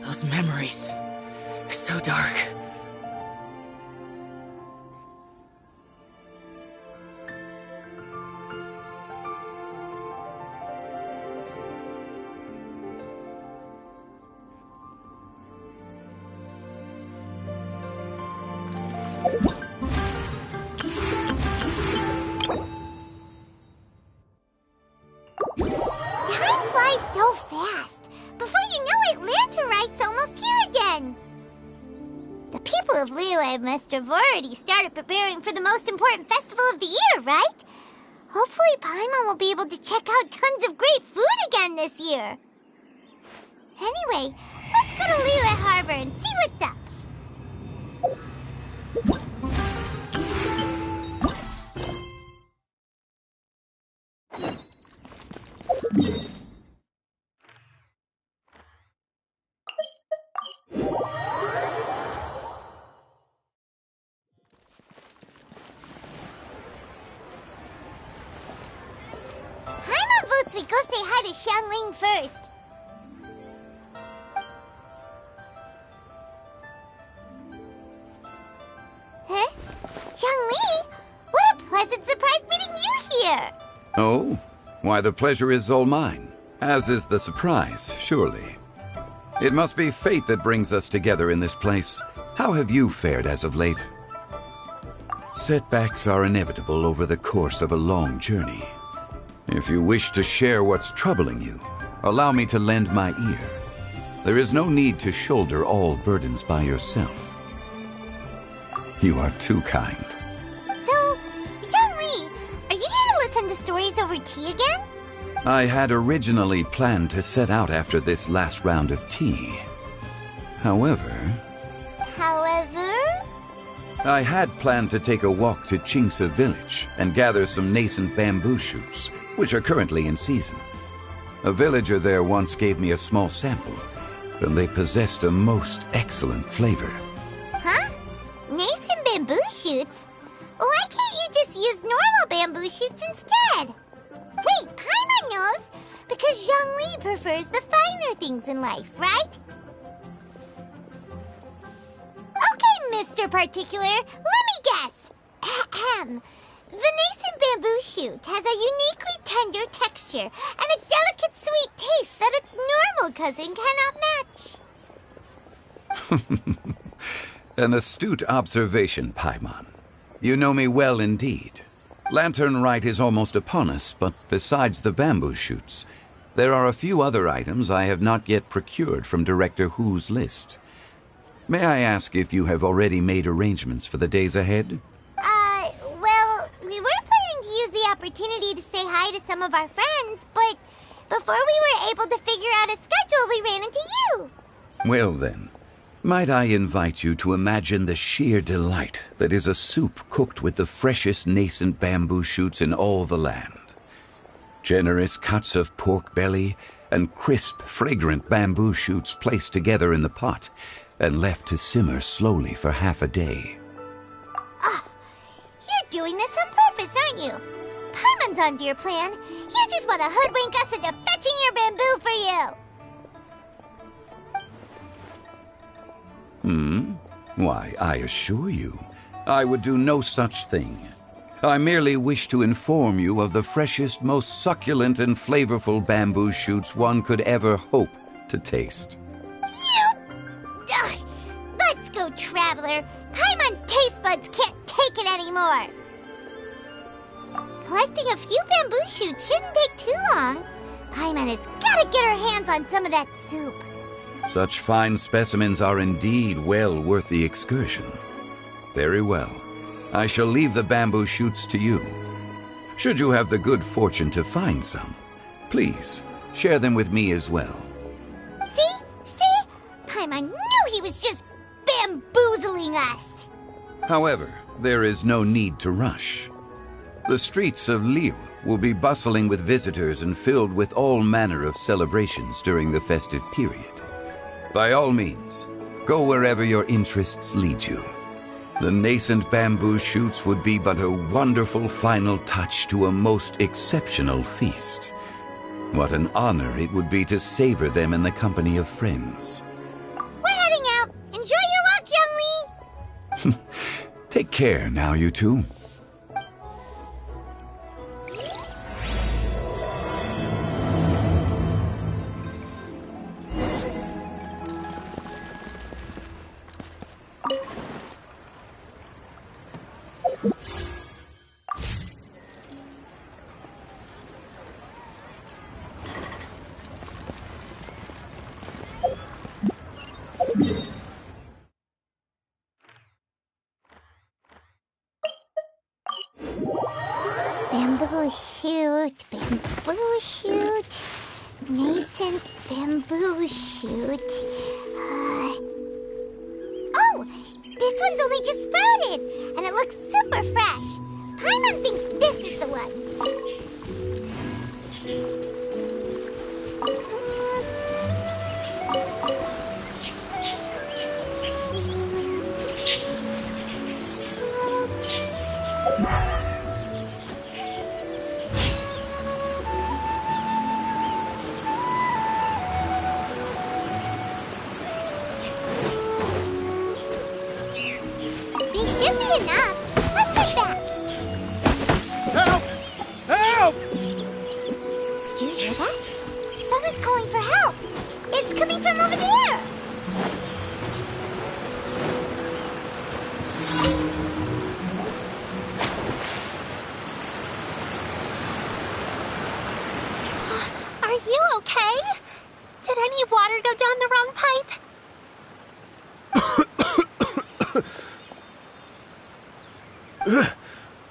Those memories. So dark. Time flies so fast. Before you know it, Latern's almost here again. The people of Liyue must have already started preparing for the most important festival of the year, right? Hopefully Paimon will be able to check out tons of great food again this year. Anyway, let's go to Liyue Harbor and see what's up. Paimon votes we go say hi to Xiangling first. Huh? Xiangling? What a pleasant surprise meeting you here! Oh? Why, the pleasure is all mine, as is the surprise, surely. It must be fate that brings us together in this place. How have you fared as of late? Setbacks are inevitable over the course of a long journey. If you wish to share what's troubling you, allow me to lend my ear. There is no need to shoulder all burdens by yourself. You are too kind. So, Xiangling, are you here to listen to stories over tea again? I had originally planned to set out after this last round of tea. However, I had planned to take a walk to Qingse village and gather some nascent bamboo shoots, which are currently in season. A villager there once gave me a small sample, and they possessed a most excellent flavor. Huh? Nascent bamboo shoots? Why can't you just use normal bamboo shoots instead? Wait, Paimon knows! Because Zhongli prefers the finer things in life, right? Okay, Mr. Particular, let me guess. Ahem. The nascent bamboo shoot has a uniquely tender texture and a delicate sweet taste that its normal cousin cannot match. An astute observation, Paimon. You know me well indeed. Latern Rite is almost upon us, but besides the bamboo shoots, there are a few other items I have not yet procured from Director Hu's list. May I ask if you have already made arrangements for the days ahead? Well, we were planning to use the opportunity to say hi to some of our friends, but before we were able to figure out a schedule, we ran into you. Well then, might I invite you to imagine the sheer delight that is a soup cooked with the freshest nascent bamboo shoots in all the land. Generous cuts of pork belly and crisp, fragrant bamboo shoots placed together in the pot and left to simmer slowly for half a day. You're doing this on purpose, aren't you? Paimon's onto your plan. You just want to hoodwink us into fetching your bamboo for you. Why, I assure you, I would do no such thing. I merely wish to inform you of the freshest, most succulent and flavorful bamboo shoots one could ever hope to taste. Let's go, Traveler. Paimon's taste buds can't take it anymore. Collecting a few bamboo shoots shouldn't take too long. Paimon has got to get her hands on some of that soup. Such fine specimens are indeed well worth the excursion. Very well. I shall leave the bamboo shoots to you. Should you have the good fortune to find some, please share them with me as well. See? Paimon knew he was just bamboozling us. However, there is no need to rush. The streets of Liyue will be bustling with visitors and filled with all manner of celebrations during the festive period. By all means, go wherever your interests lead you. The nascent bamboo shoots would be but a wonderful final touch to a most exceptional feast. What an honor it would be to savor them in the company of friends. We're heading out. Enjoy your walk, Youngly. Take care now, you two. Bamboo shoot, nascent bamboo shoot. Oh, this one's only just sprouted, and it looks super fresh. Paimon thinks this is the one. Should be enough. Let's head back. Help! Help! Did you hear that? Someone's calling for help. It's coming from over there. Are you okay? Did any water go down the wrong pipe?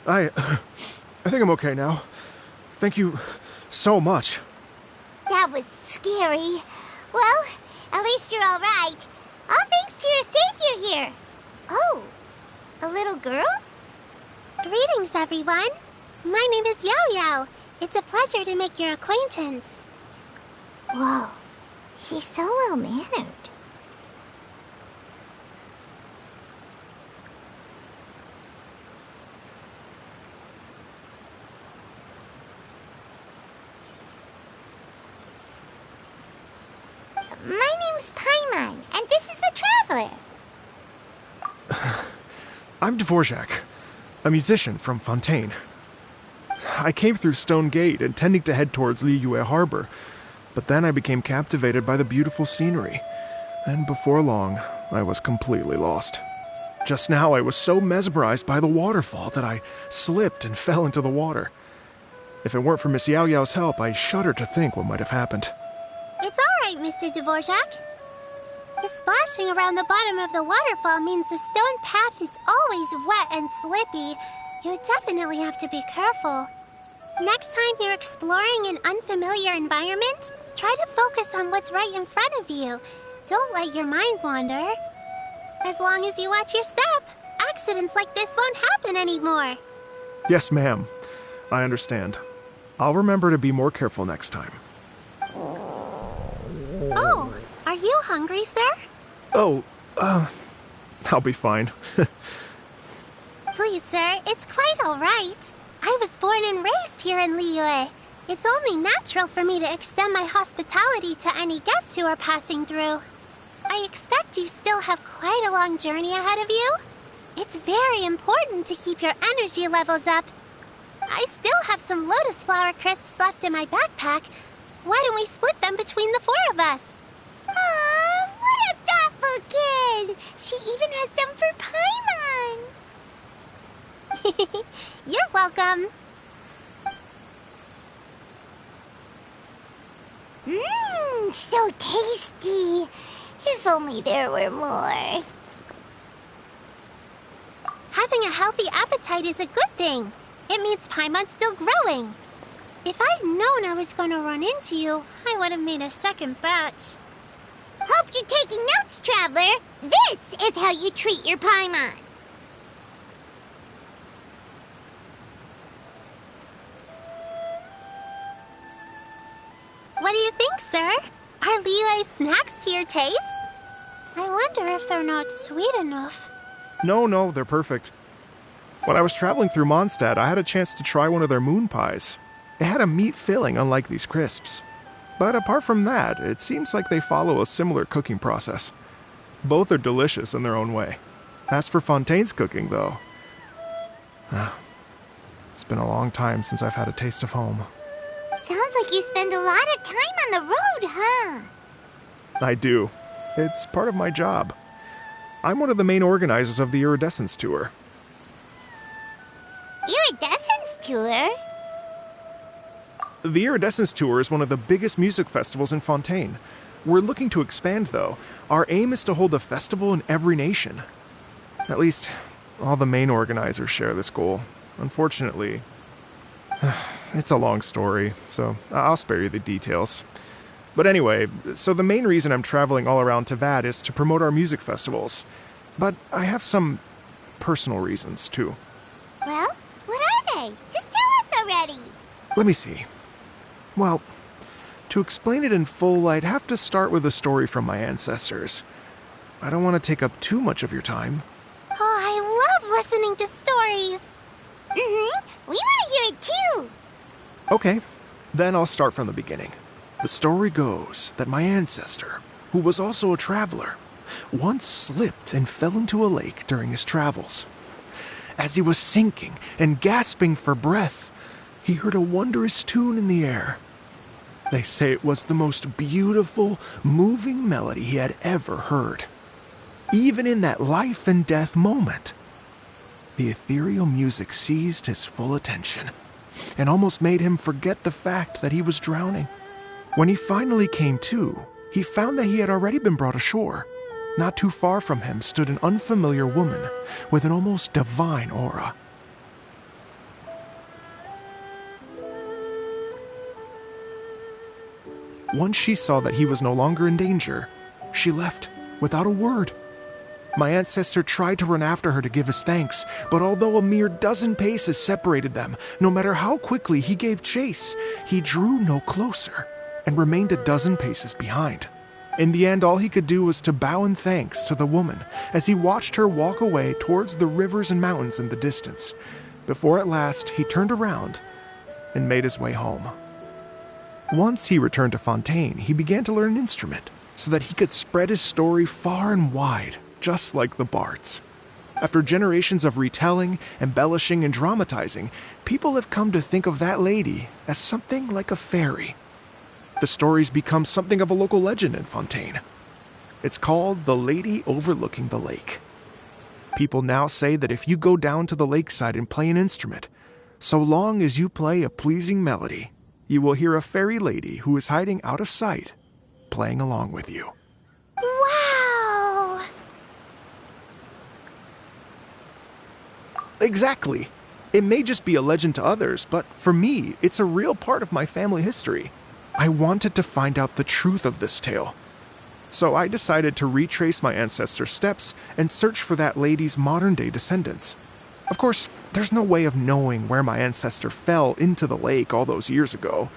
I think I'm okay now. Thank you so much. That was scary. Well, at least you're all right. All thanks to your savior here. Oh, a little girl? Greetings, everyone. My name is Yao Yao. It's a pleasure to make your acquaintance. Whoa, she's so well-mannered. My name's Paimon, and this is the Traveler. I'm Dvorak, a musician from Fontaine. I came through Stone Gate intending to head towards Liyue Harbor, but then I became captivated by the beautiful scenery, and before long, I was completely lost. Just now, I was so mesmerized by the waterfall that I slipped and fell into the water. If it weren't for Miss Yao Yao's help, I shudder to think what might have happened. It's all right, Mr. Dvorak. The splashing around the bottom of the waterfall means the stone path is always wet and slippy. You definitely have to be careful. Next time you're exploring an unfamiliar environment, try to focus on what's right in front of you. Don't let your mind wander. As long as you watch your step, accidents like this won't happen anymore. Yes, ma'am. I understand. I'll remember to be more careful next time. Oh, are you hungry, sir? Oh, I'll be fine. Please, sir, it's quite all right. I was born and raised here in Liyue. It's only natural for me to extend my hospitality to any guests who are passing through. I expect you still have quite a long journey ahead of you. It's very important to keep your energy levels up. I still have some lotus flower crisps left in my backpack. Why don't we split them between the four of us? Aw, what a thoughtful kid! She even has some for Paimon! You're welcome. Mmm, so tasty. If only there were more. Having a healthy appetite is a good thing. It means Paimon's still growing. If I'd known I was going to run into you, I would have made a second batch. Hope you're taking notes, Traveler. This is how you treat your Paimon. What do you think, sir? Are Liyue's snacks to your taste? I wonder if they're not sweet enough. No, they're perfect. When I was traveling through Mondstadt, I had a chance to try one of their moon pies. It had a meat filling, unlike these crisps. But apart from that, it seems like they follow a similar cooking process. Both are delicious in their own way. As for Fontaine's cooking, though, it's been a long time since I've had a taste of home. Sounds like you spend a lot of time on the road, huh? I do. It's part of my job. I'm one of the main organizers of the Iridescence Tour. Iridescence Tour? The Iridescence Tour is one of the biggest music festivals in Fontaine. We're looking to expand, though. Our aim is to hold a festival in every nation. At least, all the main organizers share this goal. Unfortunately, it's a long story, so I'll spare you the details. But anyway, so the main reason I'm traveling all around Tavad is to promote our music festivals. But I have some personal reasons, too. Well, what are they? Just tell us already. Let me see. Well, to explain it in full, I'd have to start with a story from my ancestors. I don't want to take up too much of your time. Oh, I love listening to stories. We want to hear it too. Okay, then I'll start from the beginning. The story goes that my ancestor, who was also a traveler, once slipped and fell into a lake during his travels. As he was sinking and gasping for breath, he heard a wondrous tune in the air. They say it was the most beautiful, moving melody he had ever heard. Even in that life and death moment, the ethereal music seized his full attention and almost made him forget the fact that he was drowning. When he finally came to, he found that he had already been brought ashore. Not too far from him stood an unfamiliar woman with an almost divine aura. Once she saw that he was no longer in danger, she left without a word. My ancestor tried to run after her to give his thanks, but although a mere dozen paces separated them, no matter how quickly he gave chase, he drew no closer and remained a dozen paces behind. In the end, all he could do was to bow in thanks to the woman as he watched her walk away towards the rivers and mountains in the distance, before at last he turned around and made his way home. Once he returned to Fontaine, he began to learn an instrument so that he could spread his story far and wide, just like the bards. After generations of retelling, embellishing, and dramatizing, people have come to think of that lady as something like a fairy. The story's become something of a local legend in Fontaine. It's called The Lady Overlooking the Lake. People now say that if you go down to the lakeside and play an instrument, so long as you play a pleasing melody, you will hear a fairy lady who is hiding out of sight, playing along with you. Wow! Exactly. It may just be a legend to others, but for me, it's a real part of my family history. I wanted to find out the truth of this tale. So I decided to retrace my ancestors' steps and search for that lady's modern-day descendants. Of course, there's no way of knowing where my ancestor fell into the lake all those years ago.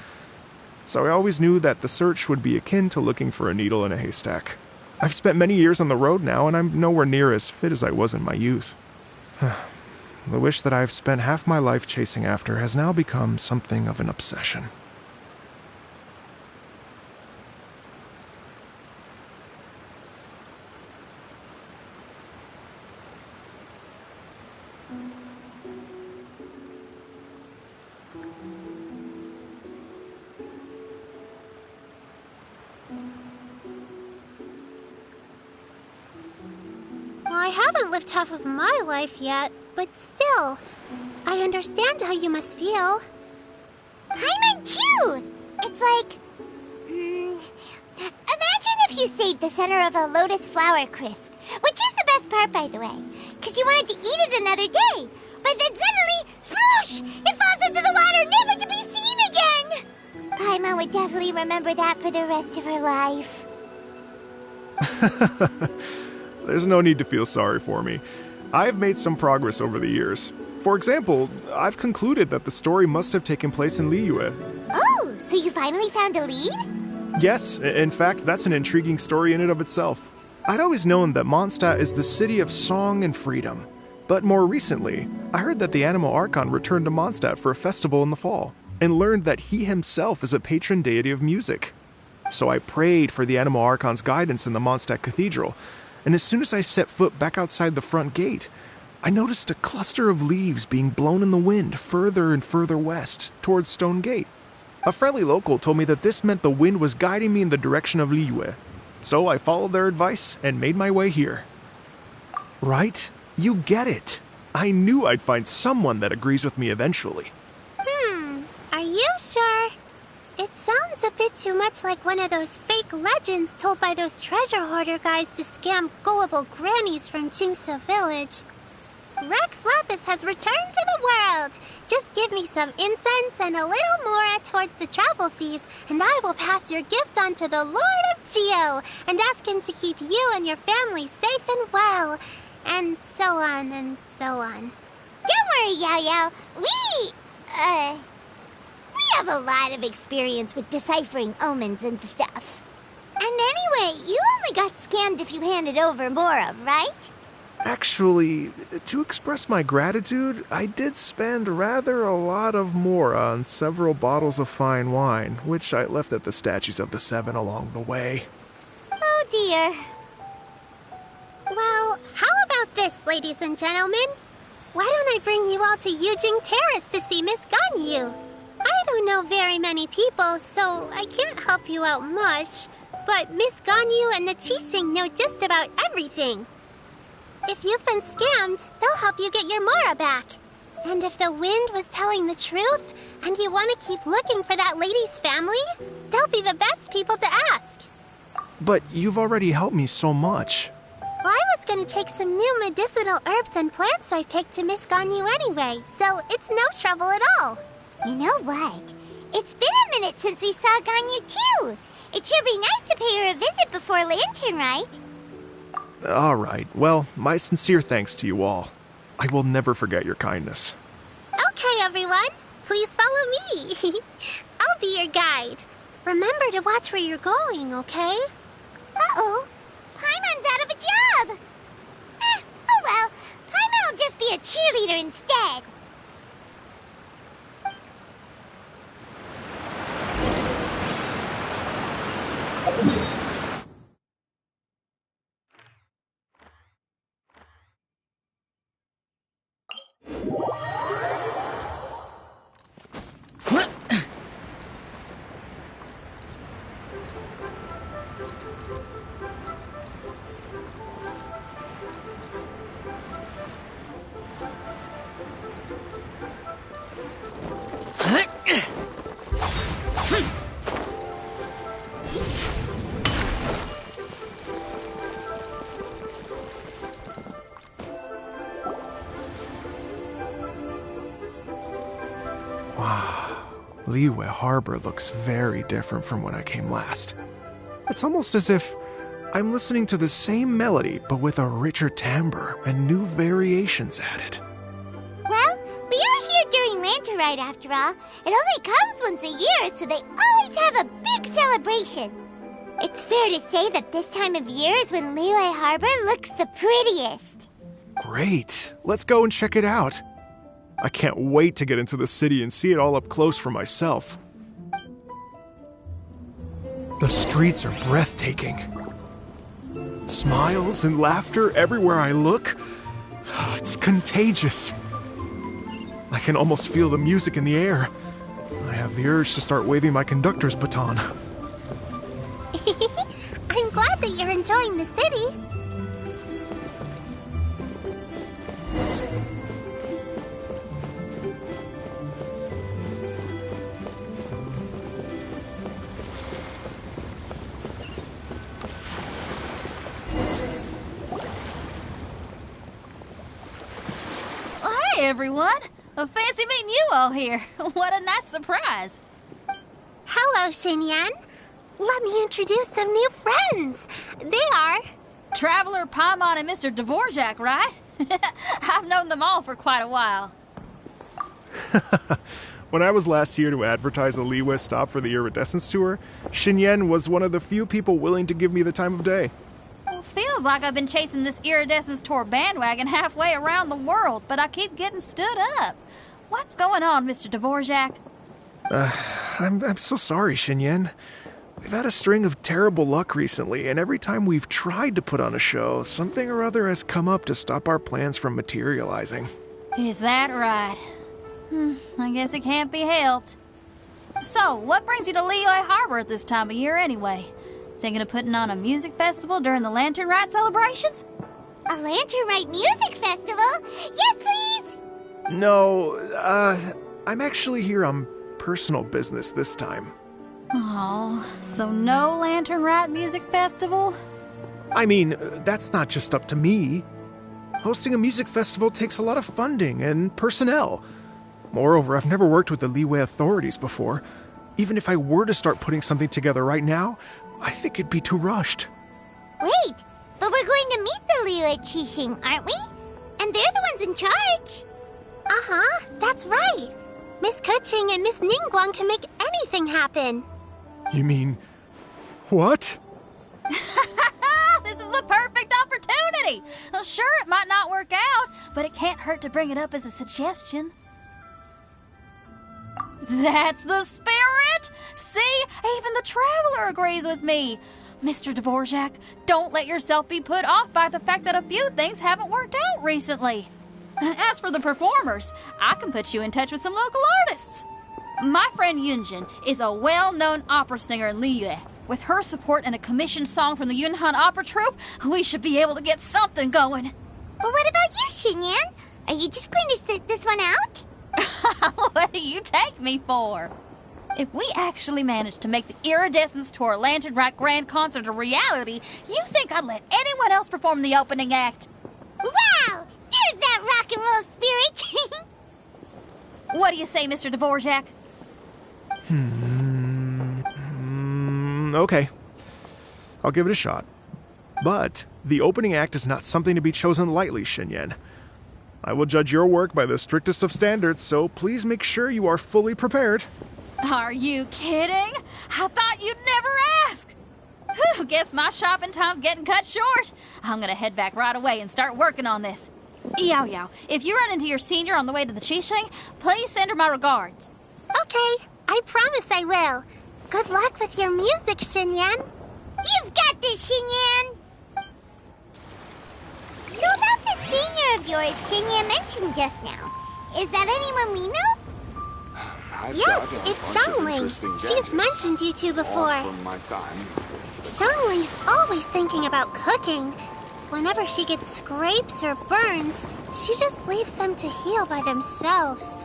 So I always knew that the search would be akin to looking for a needle in a haystack. I've spent many years on the road now, and I'm nowhere near as fit as I was in my youth. The wish that I've spent half my life chasing after has now become something of an obsession. I haven't lived half of my life yet, but still, I understand how you must feel. I meant too! It's like... imagine if you saved the center of a lotus flower crisp, which is the best part, by the way, because you wanted to eat it another day. But then suddenly, sploosh! It falls into the water, never to be seen again! Paimon would definitely remember that for the rest of her life. There's no need to feel sorry for me. I have made some progress over the years. For example, I've concluded that the story must have taken place in Liyue. Oh, so you finally found a lead? Yes, in fact, that's an intriguing story in and of itself. I'd always known that Mondstadt is the city of song and freedom. But more recently, I heard that the Animal Archon returned to Mondstadt for a festival in the fall, and learned that he himself is a patron deity of music. So I prayed for the Animal Archon's guidance in the Mondstadt Cathedral, and as soon as I set foot back outside the front gate, I noticed a cluster of leaves being blown in the wind further and further west, towards Stone Gate. A friendly local told me that this meant the wind was guiding me in the direction of Liyue, so I followed their advice and made my way here. Right? You get it. I knew I'd find someone that agrees with me eventually. Are you sure? It sounds a bit too much like one of those fake legends told by those treasure hoarder guys to scam gullible grannies from Jingsa Village. Rex Lapis has returned to the world. Just give me some incense and a little more towards the travel fees, and I will pass your gift on to the Lord of Geo and ask him to keep you and your family safe and well. And so on and so on. Don't worry, Yao-Yao. We have a lot of experience with deciphering omens and stuff. And anyway, you only got scammed if you handed over Mora, right? Actually, to express my gratitude, I did spend rather a lot of Mora on several bottles of fine wine, which I left at the Statues of the Seven along the way. Oh dear. Well, how about this, ladies and gentlemen? Why don't I bring you all to Yujing Terrace to see Miss Ganyu? I don't know very many people, so I can't help you out much, but Miss Ganyu and the Qixing know just about everything. If you've been scammed, they'll help you get your Mora back. And if the wind was telling the truth, and you want to keep looking for that lady's family, they'll be the best people to ask. But you've already helped me so much. Well, I was going to take some new medicinal herbs and plants I picked to Miss Ganyu anyway, so it's no trouble at all. You know what? It's been a minute since we saw Ganyu too. It should be nice to pay her a visit before Latern, right? All right. Well, my sincere thanks to you all. I will never forget your kindness. Okay, everyone. Please follow me. I'll be your guide. Remember to watch where you're going, okay? Uh-oh. Paimon's out of a job. Oh well. Paimon will just be a cheerleader instead. Liyue Harbor looks very different from when I came last. It's almost as if I'm listening to the same melody, but with a richer timbre and new variations added. Well, we are here during Lantern Rite after all. It only comes once a year, so they always have a big celebration. It's fair to say that this time of year is when Liyue Harbor looks the prettiest. Great. Let's go and check it out. I can't wait to get into the city and see it all up close for myself. The streets are breathtaking. Smiles and laughter everywhere I look. It's contagious. I can almost feel the music in the air. I have the urge to start waving my conductor's baton. I'm glad that you're enjoying the city. Hey everyone! Fancy meeting you all here. What a nice surprise. Hello, Xinyan. Let me introduce some new friends. They are... Traveler, Paimon, and Mr. Dvorak, right? I've known them all for quite a while. When I was last here to advertise a Liyue stop for the Iridescence Tour, Xinyan was one of the few people willing to give me the time of day. Well, feels like I've been chasing this Iridescence Tour bandwagon halfway around the world, but I keep getting stood up. What's going on, Mr. Dvorak? I'm so sorry, Xinyan. We've had a string of terrible luck recently, and every time we've tried to put on a show, something or other has come up to stop our plans from materializing. Is that right? I guess it can't be helped. So, what brings you to Liyue Harbor at this time of year anyway? Thinking of putting on a music festival during the Latern Rite celebrations? A Latern Rite music festival? Yes, please! No, I'm actually here on personal business this time. Oh, so no Latern Rite music festival? I mean, that's not just up to me. Hosting a music festival takes a lot of funding and personnel. Moreover, I've never worked with the Liyue authorities before. Even if I were to start putting something together right now, I think it'd be too rushed. Wait, but we're going to meet the Liyue Qixing, aren't we? And they're the ones in charge. Uh-huh, that's right. Miss Keqing and Miss Ningguang can make anything happen. You mean... what? This is the perfect opportunity! Well, sure, it might not work out, but it can't hurt to bring it up as a suggestion. That's the spirit! See, even the Traveler agrees with me. Mr. Dvorak, don't let yourself be put off by the fact that a few things haven't worked out recently. As for the performers, I can put you in touch with some local artists. My friend Yunjin is a well-known opera singer in Liyue. With her support and a commissioned song from the Yunhan Opera Troupe, we should be able to get something going. But what about you, Xinyan? Are you just going to sit this one out? What do you take me for? If we actually manage to make the Iridescence Tour Latern Rite Grand Concert a reality, you think I'd let anyone else perform the opening act? Wow! There's that rock and roll spirit! What do you say, Mr. Dvorak? Okay. I'll give it a shot. But the opening act is not something to be chosen lightly, Xinyan. I will judge your work by the strictest of standards, so please make sure you are fully prepared. Are you kidding? I thought you'd never ask. Whew, guess my shopping time's getting cut short. I'm gonna head back right away and start working on this. Yao Yao, if you run into your senior on the way to the Qixing, please send her my regards. Okay, I promise I will. Good luck with your music, Xinyan. You've got this, Xinyan! So about the senior of yours Xinyan mentioned just now, is that anyone we know? Yes, it's Xiangling. She's mentioned you two before. Xiangling's always thinking about cooking. Whenever she gets scrapes or burns, she just leaves them to heal by themselves.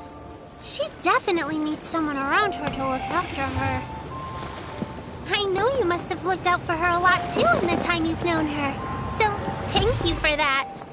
She definitely needs someone around her to look after her. I know you must have looked out for her a lot too in the time you've known her. So, thank you for that.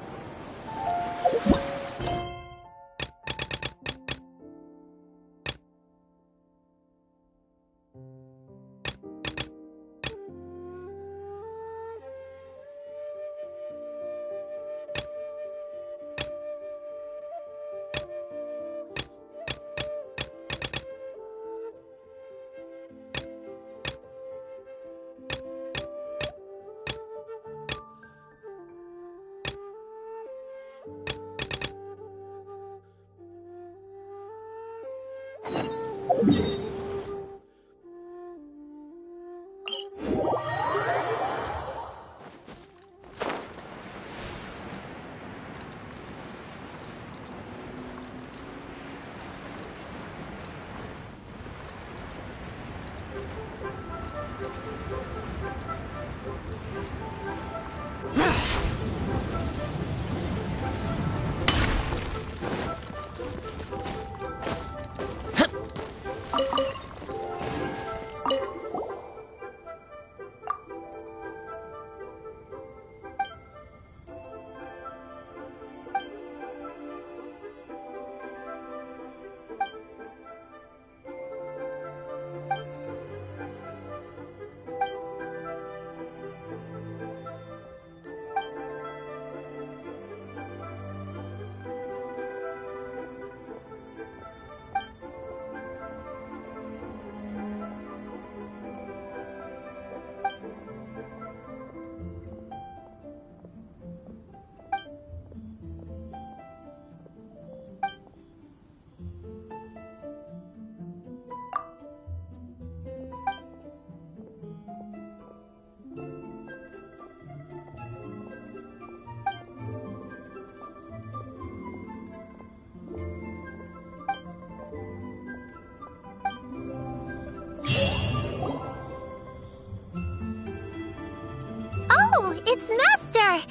It's Master!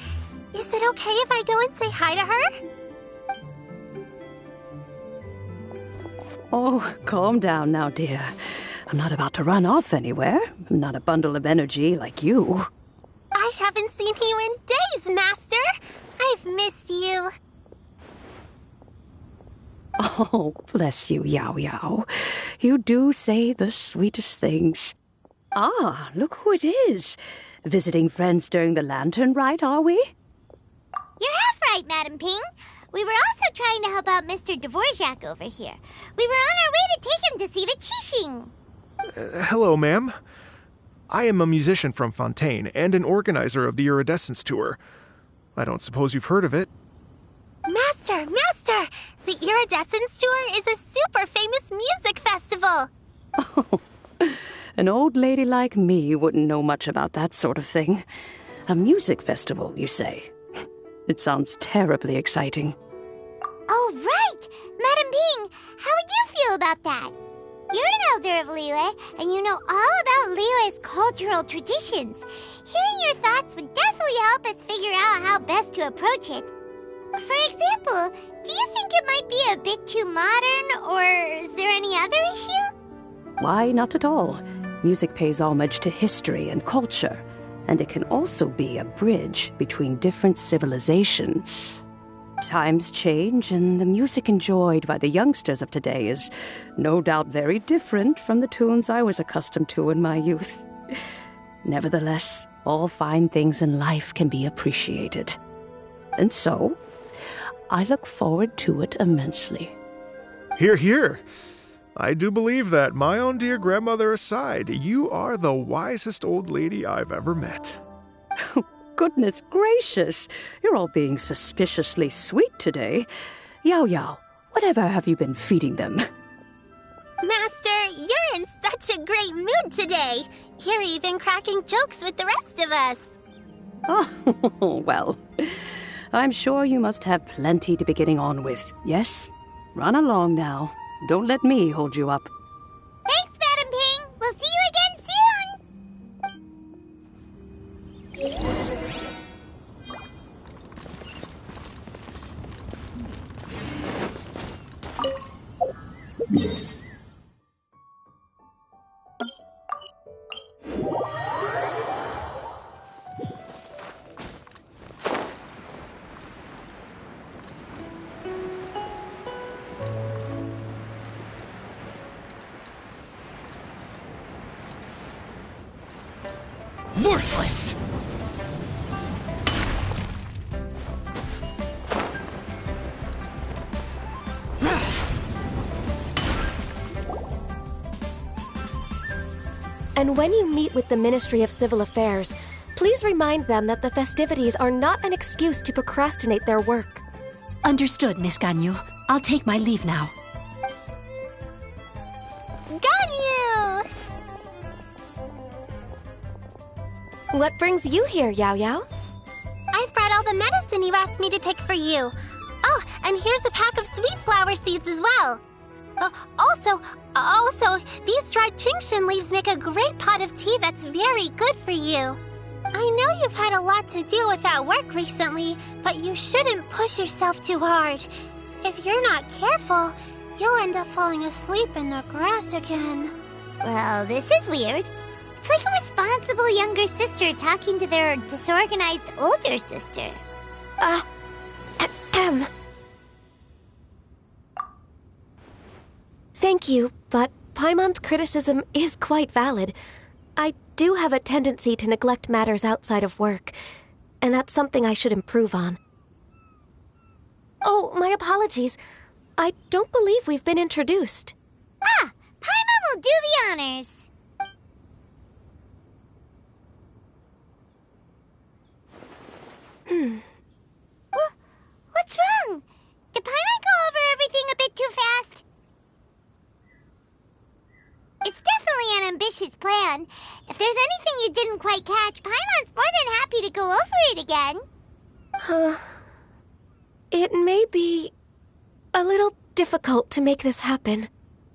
Is it okay if I go and say hi to her? Oh, calm down now, dear. I'm not about to run off anywhere. I'm not a bundle of energy like you. I haven't seen you in days, Master! I've missed you. Oh, bless you, Yao Yao. You do say the sweetest things. Ah, look who it is. Visiting friends during the Latern Rite, are we? You're half right, Madam Ping. We were also trying to help out Mr. Dvorak over here. We were on our way to take him to see the Qixing. Hello, ma'am. I am a musician from Fontaine and an organizer of the Iridescence Tour. I don't suppose you've heard of it. Master! The Iridescence Tour is a super famous music festival! Oh, an old lady like me wouldn't know much about that sort of thing. A music festival, you say? It sounds terribly exciting. Oh, right! Madam Ping, how would you feel about that? You're an elder of Liyue, and you know all about Liyue's cultural traditions. Hearing your thoughts would definitely help us figure out how best to approach it. For example, do you think it might be a bit too modern, or is there any other issue? Why, not at all. Music pays homage to history and culture, and it can also be a bridge between different civilizations. Times change, and the music enjoyed by the youngsters of today is no doubt very different from the tunes I was accustomed to in my youth. Nevertheless, all fine things in life can be appreciated. And so, I look forward to it immensely. Hear, hear. I do believe that, my own dear grandmother aside, you are the wisest old lady I've ever met. Goodness gracious, you're all being suspiciously sweet today. Yao Yao, whatever have you been feeding them? Master, you're in such a great mood today. You're even cracking jokes with the rest of us. Oh, well, I'm sure you must have plenty to be getting on with, yes? Run along now. Don't let me hold you up. Thanks, Madam Ping. We'll see you again soon. Worthless! And when you meet with the Ministry of Civil Affairs, please remind them that the festivities are not an excuse to procrastinate their work. Understood, Miss Ganyu. I'll take my leave now. Ganyu! What brings you here, Yao Yao? I've brought all the medicine you asked me to pick for you. Oh, and here's a pack of sweet flower seeds as well. Also, these dried Qingshan leaves make a great pot of tea that's very good for you. I know you've had a lot to deal with at work recently, but you shouldn't push yourself too hard. If you're not careful, you'll end up falling asleep in the grass again. Well, this is weird. It's like a responsible younger sister talking to their disorganized older sister. Thank you, but Paimon's criticism is quite valid. I do have a tendency to neglect matters outside of work, and that's something I should improve on. Oh, my apologies. I don't believe we've been introduced. Ah, Paimon will do the honors. What's wrong? Did Paimon go over everything a bit too fast? It's definitely an ambitious plan. If there's anything you didn't quite catch, Paimon's more than happy to go over it again. It may be a little difficult to make this happen.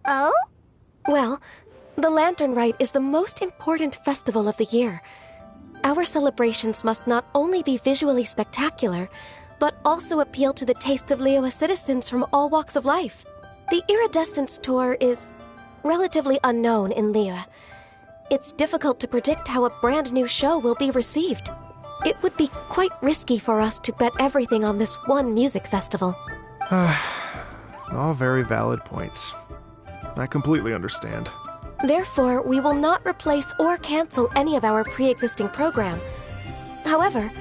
Oh? Well, the Latern Rite is the most important festival of the year. our celebrations must not only be visually spectacular, but also appeal to the tastes of Liyue citizens from all walks of life. The Iridescence Tour is relatively unknown in Liyue. It's difficult to predict how a brand new show will be received. It would be quite risky for us to bet everything on this one music festival. All very valid points. I completely understand. Therefore, we will not replace or cancel any of our pre-existing program. However,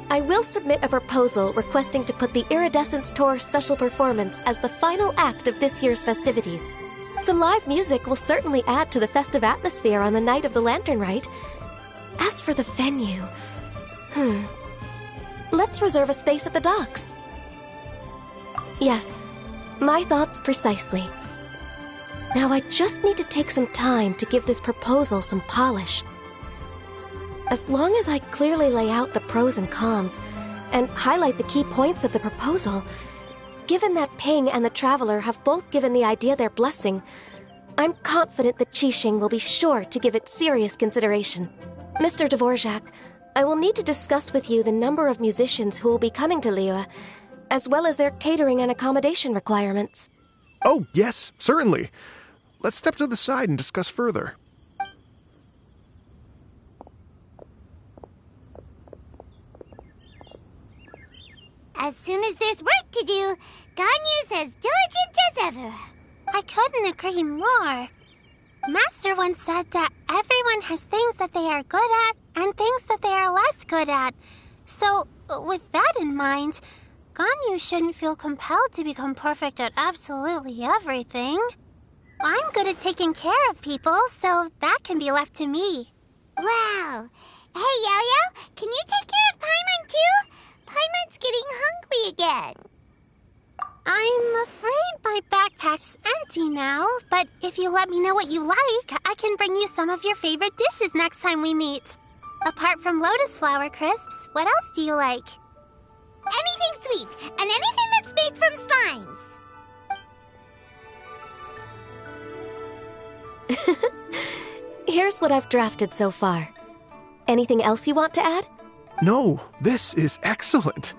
I will submit a proposal requesting to put the Iridescence Tour special performance as the final act of this year's festivities. Some live music will certainly add to the festive atmosphere on the night of the Latern Rite. As for the venue... Let's reserve a space at the docks. Yes, my thoughts precisely. Now I just need to take some time to give this proposal some polish. As long as I clearly lay out the pros and cons, and highlight the key points of the proposal, given that Ping and the Traveler have both given the idea their blessing, I'm confident that Qixing will be sure to give it serious consideration. Mr. Dvorak, I will need to discuss with you the number of musicians who will be coming to Liyue, as well as their catering and accommodation requirements. Oh, yes, certainly. Let's step to the side and discuss further. As soon as there's work to do, Ganyu's as diligent as ever. I couldn't agree more. Master once said that everyone has things that they are good at and things that they are less good at. So, with that in mind, Ganyu shouldn't feel compelled to become perfect at absolutely everything. I'm good at taking care of people, so that can be left to me. Wow. Hey, Yo-Yo, can you take care of Paimon too? Paimon's getting hungry again. I'm afraid my backpack's empty now, but if you let me know what you like, I can bring you some of your favorite dishes next time we meet. Apart from lotus flower crisps, what else do you like? Anything sweet, and anything that's made from slimes. Here's what I've drafted so far. Anything else you want to add? No, this is excellent.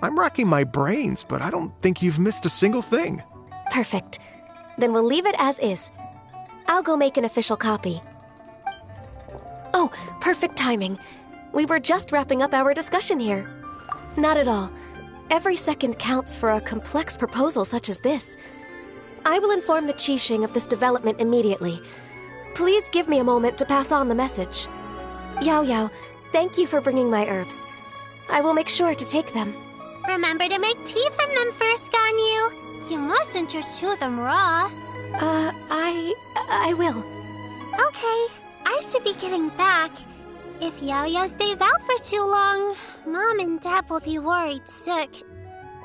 I'm racking my brains, but I don't think you've missed a single thing. Perfect. Then we'll leave it as is. I'll go make an official copy. Oh, perfect timing. We were just wrapping up our discussion here. Not at all. Every second counts for a complex proposal such as this. I will inform the Qixing of this development immediately. Please give me a moment to pass on the message. Yao Yao, thank you for bringing my herbs. I will make sure to take them. Remember to make tea from them first, Ganyu. You mustn't just chew them raw. I will. Okay, I should be getting back. If Yao-Yao stays out for too long, Mom and Dad will be worried sick.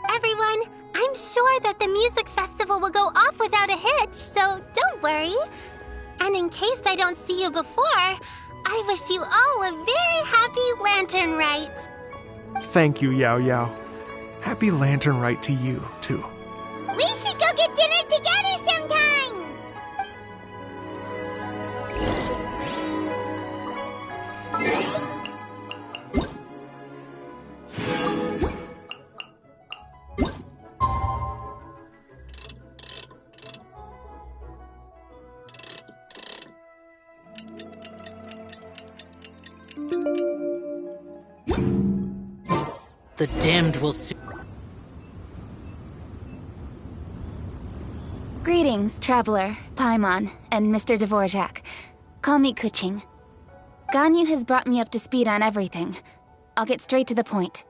Everyone, I'm sure that the music festival will go off without a hitch, so don't worry. And in case I don't see you before, I wish you all a very happy Latern Rite. Thank you, Yao Yao. Happy Latern Rite to you, too. We should go get dinner together sometime! The damned will soon... Greetings, Traveler, Paimon, and Mr. Dvorak. Call me Kuching. Ganyu has brought me up to speed on everything. I'll get straight to the point.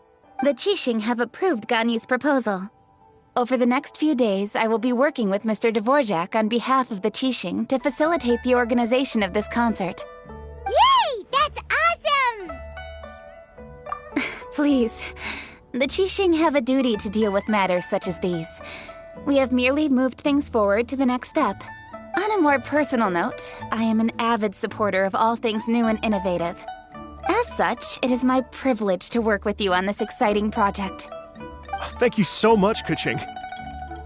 The Qixing have approved Ganyu's proposal. Over the next few days, I will be working with Mr. Dvorak on behalf of the Qixing to facilitate the organization of this concert. Yay! That's awesome! Please. The Qixing have a duty to deal with matters such as these. We have merely moved things forward to the next step. On a more personal note, I am an avid supporter of all things new and innovative. As such, it is my privilege to work with you on this exciting project. Thank you so much, Kuching.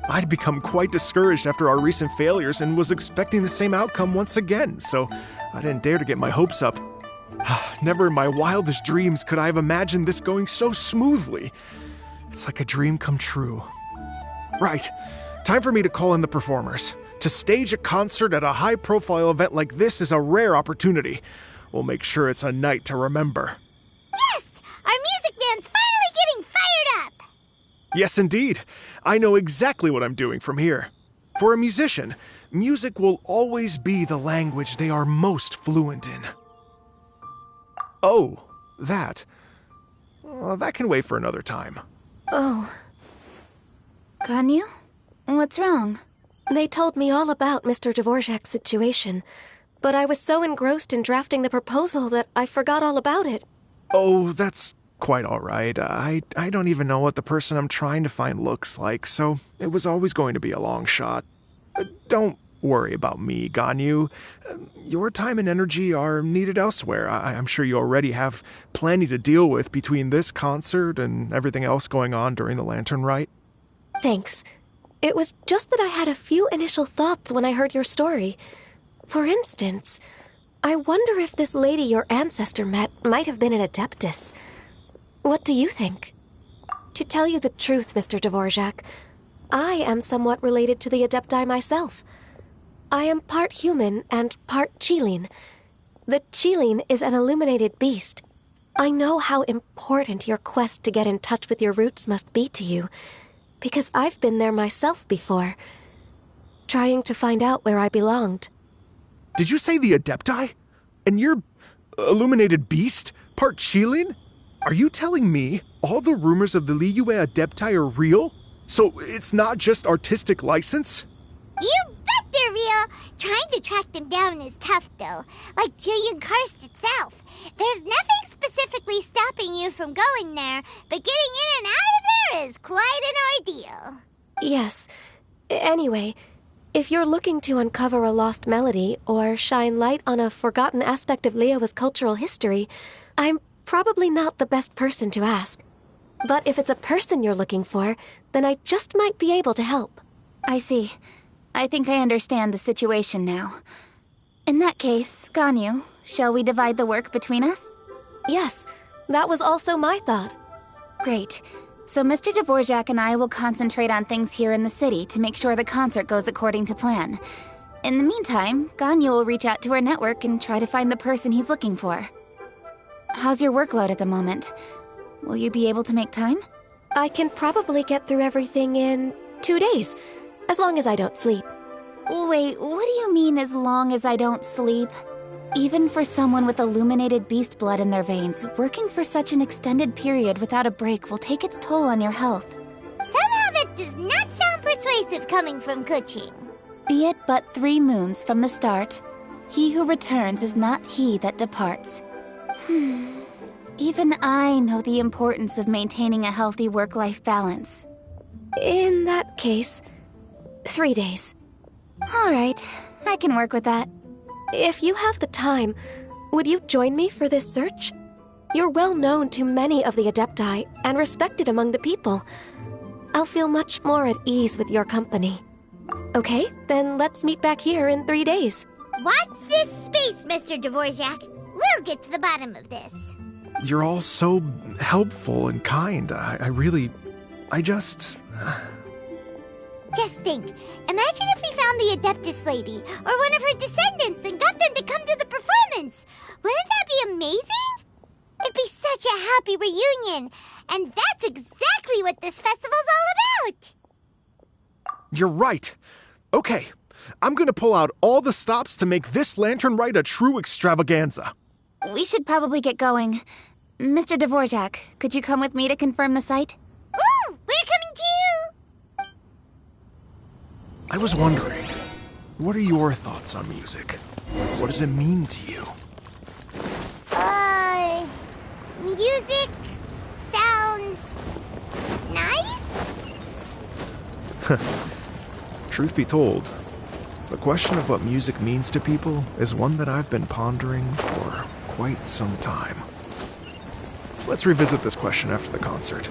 I'd become quite discouraged after our recent failures and was expecting the same outcome once again, so I didn't dare to get my hopes up. Never in my wildest dreams could I have imagined this going so smoothly. It's like a dream come true. Right, time for me to call in the performers. To stage a concert at a high-profile event like this is a rare opportunity. We'll make sure it's a night to remember. Yes! Our music band's finally getting fired up! Yes, indeed. I know exactly what I'm doing from here. For a musician, music will always be the language they are most fluent in. Oh, that. That can wait for another time. Oh. Ganyu? What's wrong? They told me all about Mr. Dvorak's situation, but I was so engrossed in drafting the proposal that I forgot all about it. Oh, that's quite all right. I don't even know what the person I'm trying to find looks like, so it was always going to be a long shot. Don't worry about me, Ganyu. Your time and energy are needed elsewhere. I'm sure you already have plenty to deal with between this concert and everything else going on during the Latern Rite. Thanks. It was just that I had a few initial thoughts when I heard your story. For instance, I wonder if this lady your ancestor met might have been an Adeptus. What do you think? To tell you the truth, Mr. Dvorak, I am somewhat related to the Adepti myself. I am part human and part Qilin. The Qilin is an illuminated beast. I know how important your quest to get in touch with your roots must be to you, because I've been there myself before, trying to find out where I belonged. Did you say the Adepti? And you're illuminated beast? Part Qilin? Are you telling me all the rumors of the Liyue Adepti are real? So it's not just artistic license? You bet they're real! Trying to track them down is tough, though. Like Julian Karst itself. There's nothing specifically stopping you from going there, but getting in and out of there is quite an ordeal. Yes. Anyway, if you're looking to uncover a lost melody or shine light on a forgotten aspect of Liyue's cultural history, I'm probably not the best person to ask. But if it's a person you're looking for, then I just might be able to help. I see. I think I understand the situation now. In that case, Ganyu, shall we divide the work between us? Yes, that was also my thought. Great. So Mr. Dvorak and I will concentrate on things here in the city to make sure the concert goes according to plan. In the meantime, Ganyu will reach out to our network and try to find the person he's looking for. How's your workload at the moment? Will you be able to make time? I can probably get through everything in 2 days, as long as I don't sleep. Wait, what do you mean as long as I don't sleep? Even for someone with illuminated beast blood in their veins, working for such an extended period without a break will take its toll on your health. Somehow that does not sound persuasive coming from Kuching. Be it but 3 moons from the start, he who returns is not he that departs. Even I know the importance of maintaining a healthy work-life balance. In that case, 3 days. All right, I can work with that. If you have the time, would you join me for this search? You're well known to many of the Adepti and respected among the people. I'll feel much more at ease with your company. Okay, then let's meet back here in 3 days. Watch this space, Mr. Dvorak. We'll get to the bottom of this. You're all so helpful and kind. I just... Just think, imagine if we found the Adeptus lady, or one of her descendants, and got them to come to the performance. Wouldn't that be amazing? It'd be such a happy reunion, and that's exactly what this festival's all about. You're right. Okay, I'm gonna pull out all the stops to make this Latern Rite a true extravaganza. We should probably get going. Mr. Dvorak, could you come with me to confirm the site? Ooh, we're coming too! I was wondering, what are your thoughts on music? What does it mean to you? Music sounds nice? Truth be told, the question of what music means to people is one that I've been pondering for quite some time. Let's revisit this question after the concert.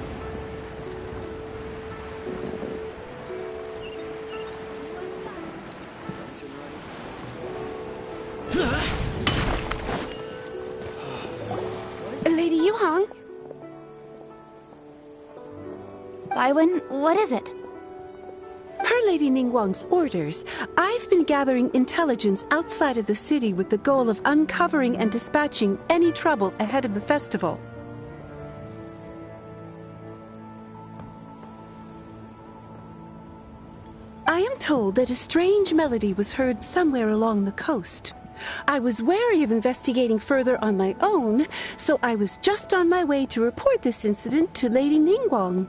Yuhong! Baiwen, what is it? Per Lady Ningguang's orders, I've been gathering intelligence outside of the city with the goal of uncovering and dispatching any trouble ahead of the festival. I am told that a strange melody was heard somewhere along the coast. I was wary of investigating further on my own, so I was just on my way to report this incident to Lady Ningguang.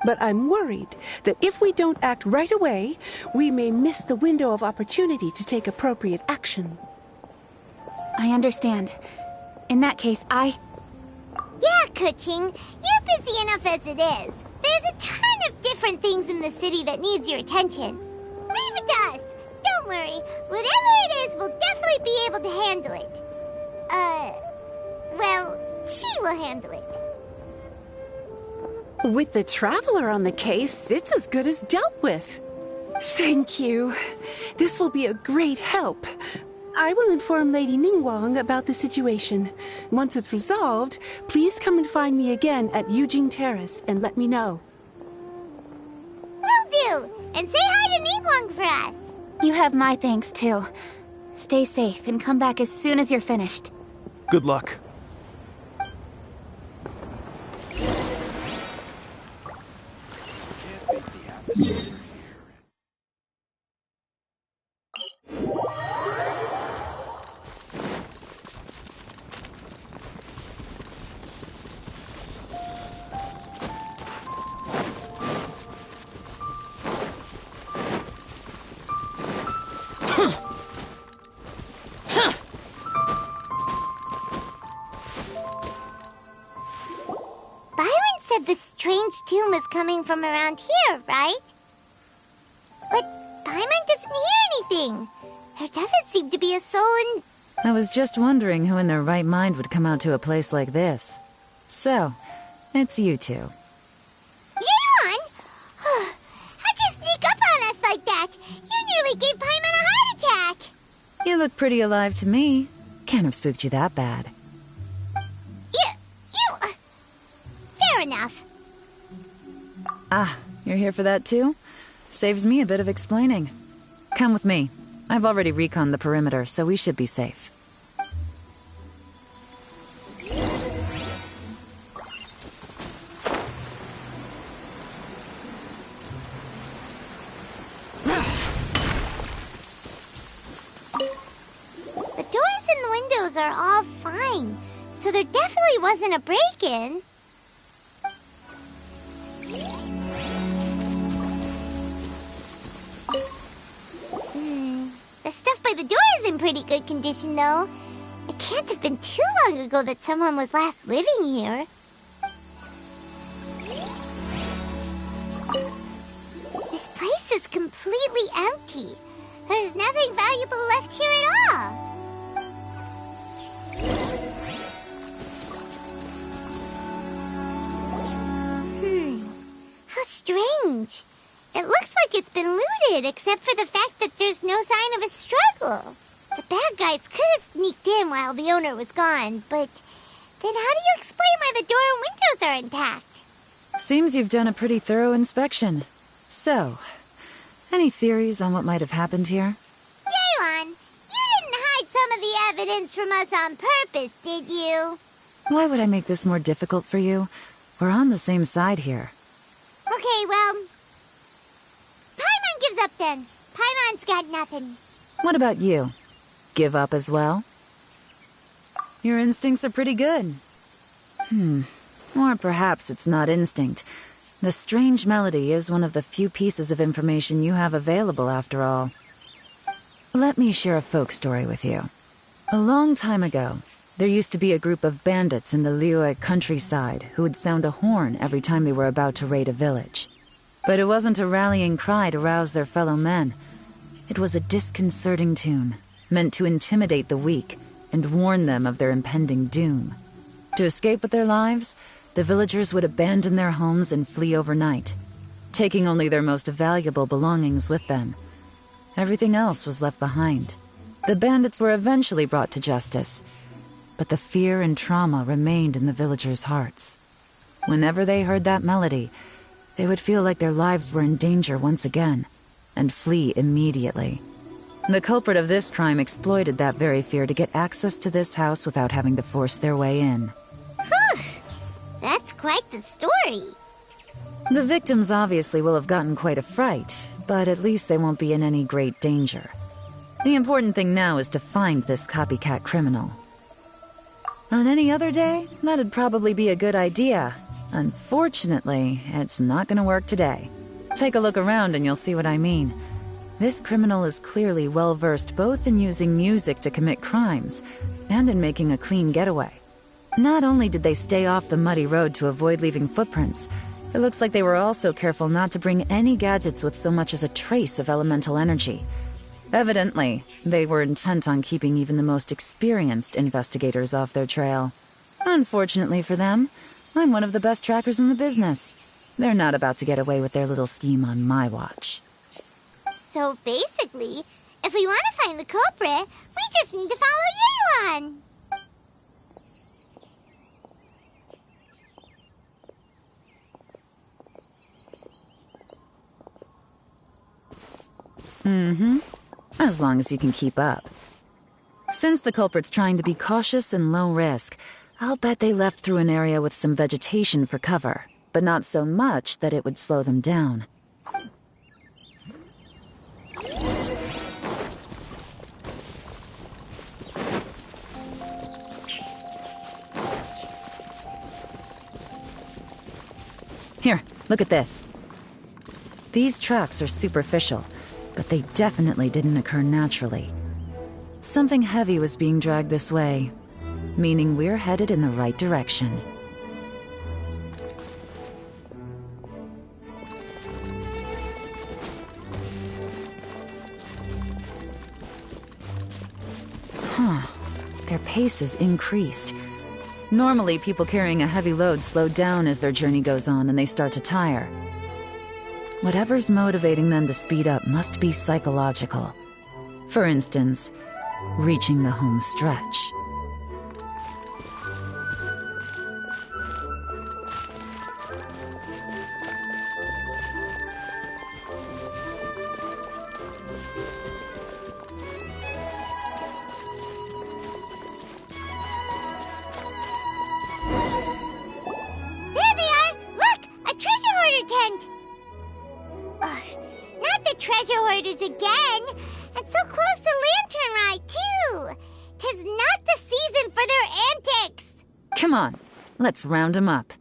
But I'm worried that if we don't act right away, we may miss the window of opportunity to take appropriate action. I understand. In that case, Yeah, Kuching, you're busy enough as it is. There's a ton of different things in the city that needs your attention. Leave it to us. Don't worry. Whatever it is, we'll definitely be able to handle it. Well, she will handle it. With the Traveler on the case, it's as good as dealt with. Thank you. This will be a great help. I will inform Lady Ningguang about the situation. Once it's resolved, please come and find me again at Yujing Terrace and let me know. Will do! And say hi to Ningguang for us! you have my thanks too. Stay safe and come back as soon as you're finished. Good luck. Tomb is coming from around here, right? But Paimon doesn't hear anything. There doesn't seem to be a soul in... I was just wondering who in their right mind would come out to a place like this. So, it's you two. Yuan! How'd you sneak up on us like that? You nearly gave Paimon a heart attack! You look pretty alive to me. Can't have spooked you that bad. Fair enough. Ah, you're here for that too? Saves me a bit of explaining. Come with me. I've already reconned the perimeter, so we should be safe. windows are all fine, so there definitely wasn't a break-in. The stuff by the door is in pretty good condition, though. It can't have been too long ago that someone was last living here. This place is completely empty. There's nothing valuable left here at all. How strange. It looks like it's been looted, except for the fact that there's no sign of a struggle. The bad guys could have sneaked in while the owner was gone, but then how do you explain why the door and windows are intact? Seems you've done a pretty thorough inspection. So, any theories on what might have happened here? Yelan, you didn't hide some of the evidence from us on purpose, did you? Why would I make this more difficult for you? We're on the same side here. Okay, well, Paimon gives up then. Paimon's got nothing. What about you? Give up as well? Your instincts are pretty good. Or perhaps it's not instinct. The strange melody is one of the few pieces of information you have available, after all. Let me share a folk story with you. A long time ago, there used to be a group of bandits in the Liyue countryside who would sound a horn every time they were about to raid a village. But it wasn't a rallying cry to rouse their fellow men. It was a disconcerting tune, meant to intimidate the weak and warn them of their impending doom. To escape with their lives, the villagers would abandon their homes and flee overnight, taking only their most valuable belongings with them. Everything else was left behind. The bandits were eventually brought to justice, but the fear and trauma remained in the villagers' hearts. Whenever they heard that melody, they would feel like their lives were in danger once again, and flee immediately. The culprit of this crime exploited that very fear to get access to this house without having to force their way in. That's quite the story. The victims obviously will have gotten quite a fright, but at least they won't be in any great danger. The important thing now is to find this copycat criminal. On any other day, that'd probably be a good idea. Unfortunately, it's not gonna work today. Take a look around and you'll see what I mean. This criminal is clearly well-versed both in using music to commit crimes and in making a clean getaway. Not only did they stay off the muddy road to avoid leaving footprints, it looks like they were also careful not to bring any gadgets with so much as a trace of elemental energy. Evidently, they were intent on keeping even the most experienced investigators off their trail. Unfortunately for them, I'm one of the best trackers in the business. They're not about to get away with their little scheme on my watch. So basically, if we want to find the culprit, we just need to follow Yelan. As long as you can keep up. Since the culprit's trying to be cautious and low risk, I'll bet they left through an area with some vegetation for cover, but not so much that it would slow them down. Here, look at this. These tracks are superficial, but they definitely didn't occur naturally. Something heavy was being dragged this way, meaning we're headed in the right direction. Their pace has increased. Normally, people carrying a heavy load slow down as their journey goes on and they start to tire. Whatever's motivating them to speed up must be psychological. For instance, reaching the home stretch. There they are! Look! A treasure hoarder tent! Ugh, not the treasure hoarders again! And so close to Latern Rite, too! 'Tis not the season for their antics! Come on, let's round 'em up.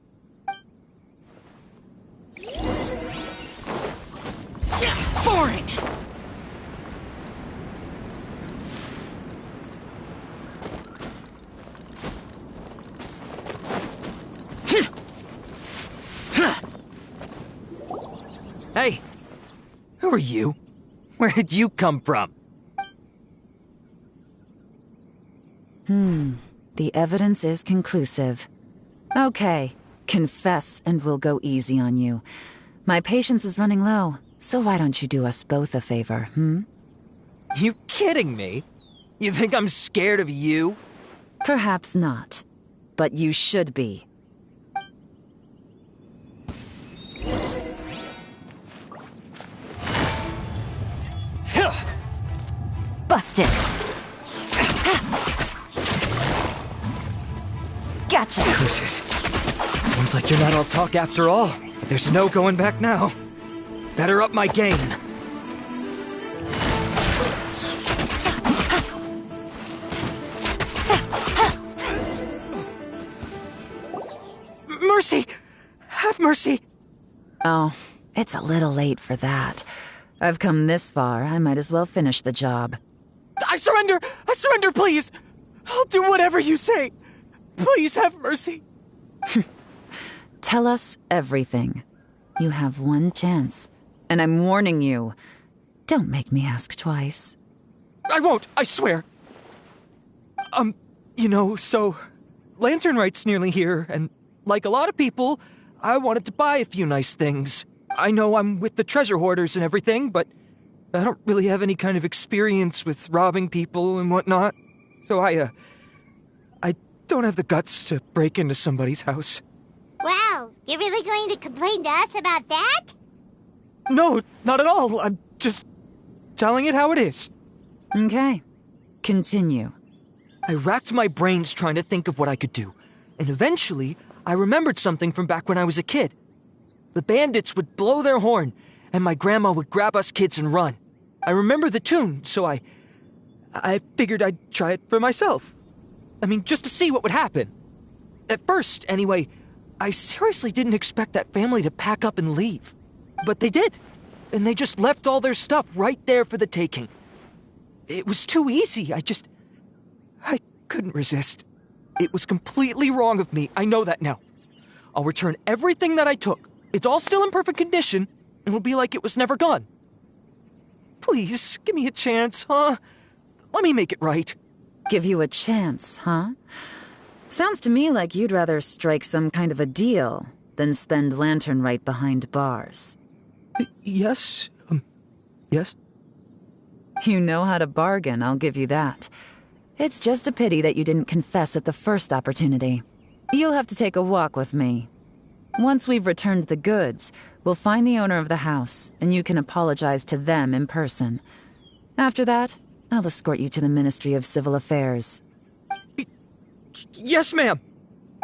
Boring! Hey! Who are you? Where did you come from? The evidence is conclusive. Okay, confess and we'll go easy on you. My patience is running low, so why don't you do us both a favor, You kidding me? You think I'm scared of you? Perhaps not, but you should be. Busted! Gotcha! Curses. Seems like you're not all talk after all, but there's no going back now. Better up my game. Mercy! Have mercy! Oh, it's a little late for that. I've come this far, I might as well finish the job. I surrender! I surrender, please! I'll do whatever you say. Please have mercy. Tell us everything. You have one chance, and I'm warning you. Don't make me ask twice. I won't, I swear. So Latern Rite's nearly here, and like a lot of people, I wanted to buy a few nice things. I know I'm with the treasure hoarders and everything, but I don't really have any kind of experience with robbing people and whatnot. So I don't have the guts to break into somebody's house. Wow, you're really going to complain to us about that? No, not at all. I'm just telling it how it is. Okay, continue. I racked my brains trying to think of what I could do, and eventually I remembered something from back when I was a kid. The bandits would blow their horn, and my grandma would grab us kids and run. I remember the tune, so I figured I'd try it for myself. I mean, just to see what would happen. At first, anyway, I seriously didn't expect that family to pack up and leave. But they did, and they just left all their stuff right there for the taking. It was too easy, I couldn't resist. It was completely wrong of me, I know that now. I'll return everything that I took. It's all still in perfect condition, and it'll be like it was never gone. Please, give me a chance, huh? Let me make it right. Give you a chance, huh? Sounds to me like you'd rather strike some kind of a deal than spend Latern Rite behind bars. Yes? Yes? You know how to bargain, I'll give you that. It's just a pity that you didn't confess at the first opportunity. You'll have to take a walk with me. Once we've returned the goods, we'll find the owner of the house, and you can apologize to them in person. After that, I'll escort you to the Ministry of Civil Affairs. Yes, ma'am!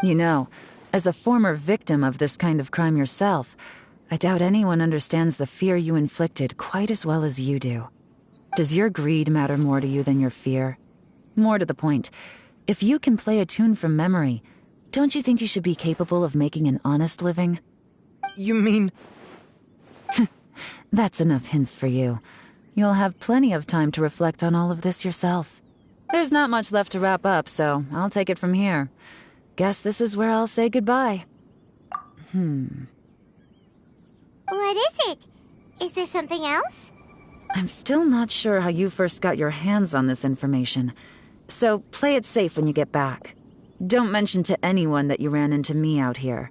You know, as a former victim of this kind of crime yourself, I doubt anyone understands the fear you inflicted quite as well as you do. Does your greed matter more to you than your fear? More to the point, if you can play a tune from memory, don't you think you should be capable of making an honest living? You mean... That's enough hints for you. You'll have plenty of time to reflect on all of this yourself. There's not much left to wrap up, so I'll take it from here. Guess this is where I'll say goodbye. What is it? Is there something else? I'm still not sure how you first got your hands on this information, so play it safe when you get back. Don't mention to anyone that you ran into me out here.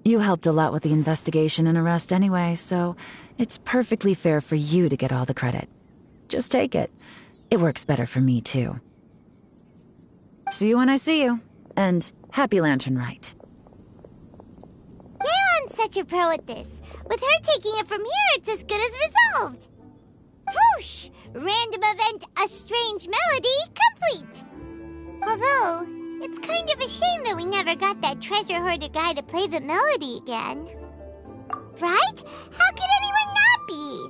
You helped a lot with the investigation and arrest anyway, so it's perfectly fair for you to get all the credit. Just take it. It works better for me, too. See you when I see you, and happy Latern Rite. Leon's such a pro at this. With her taking it from here, it's as good as resolved. Whoosh! Random event, a strange melody, complete. Although, it's kind of a shame that we never got that treasure hoarder guy to play the melody again. Right? How could anyone not be?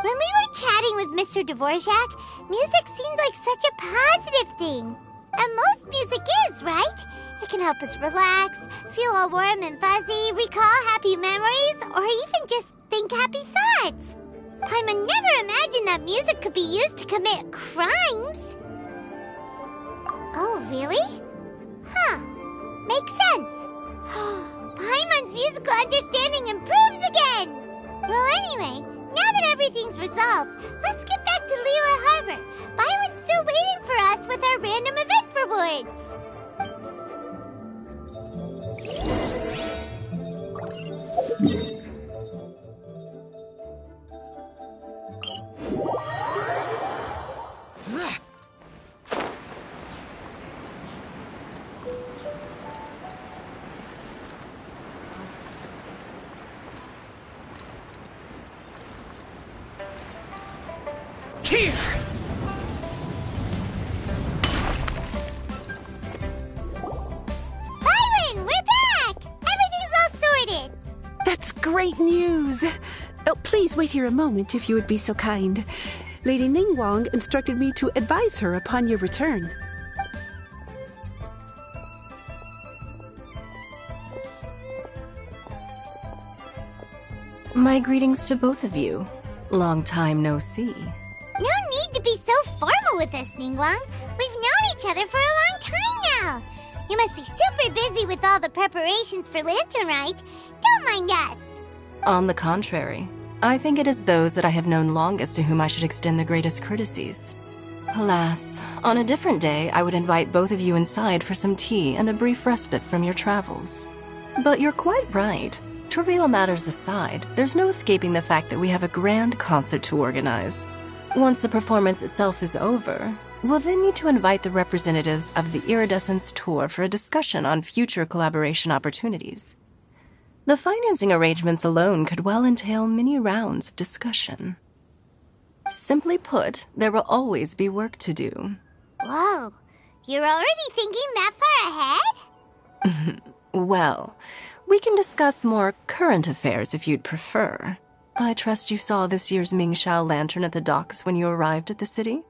When we were chatting with Mr. Dvorak, Music seems like such a positive thing. And most music is, right? It can help us relax, feel all warm and fuzzy, recall happy memories, or even just think happy thoughts. Paimon never imagined that music could be used to commit crimes. Oh, really? Huh. Makes sense. Paimon's musical understanding improves again! Well, anyway, now that everything's resolved, let's get back to Liyue Harbor. Paimon's still waiting for us with our random event rewards. Here! Byron, we're back! Everything's all sorted! That's great news! Oh, please wait here a moment if you would be so kind. Lady Ningguang instructed me to advise her upon your return. My greetings to both of you. Long time no see. No need to be so formal with us, Ningguang. We've known each other for a long time now. You must be super busy with all the preparations for Latern Rite. Don't mind us. On the contrary, I think it is those that I have known longest to whom I should extend the greatest courtesies. Alas, on a different day, I would invite both of you inside for some tea and a brief respite from your travels. But you're quite right. Trivial matters aside, there's no escaping the fact that we have a grand concert to organize. Once the performance itself is over, we'll then need to invite the representatives of the Iridescence Tour for a discussion on future collaboration opportunities. The financing arrangements alone could well entail many rounds of discussion. Simply put, there will always be work to do. Whoa, you're already thinking that far ahead? Well, we can discuss more current affairs if you'd prefer. I trust you saw this year's Mingxiao lantern at the docks when you arrived at the city?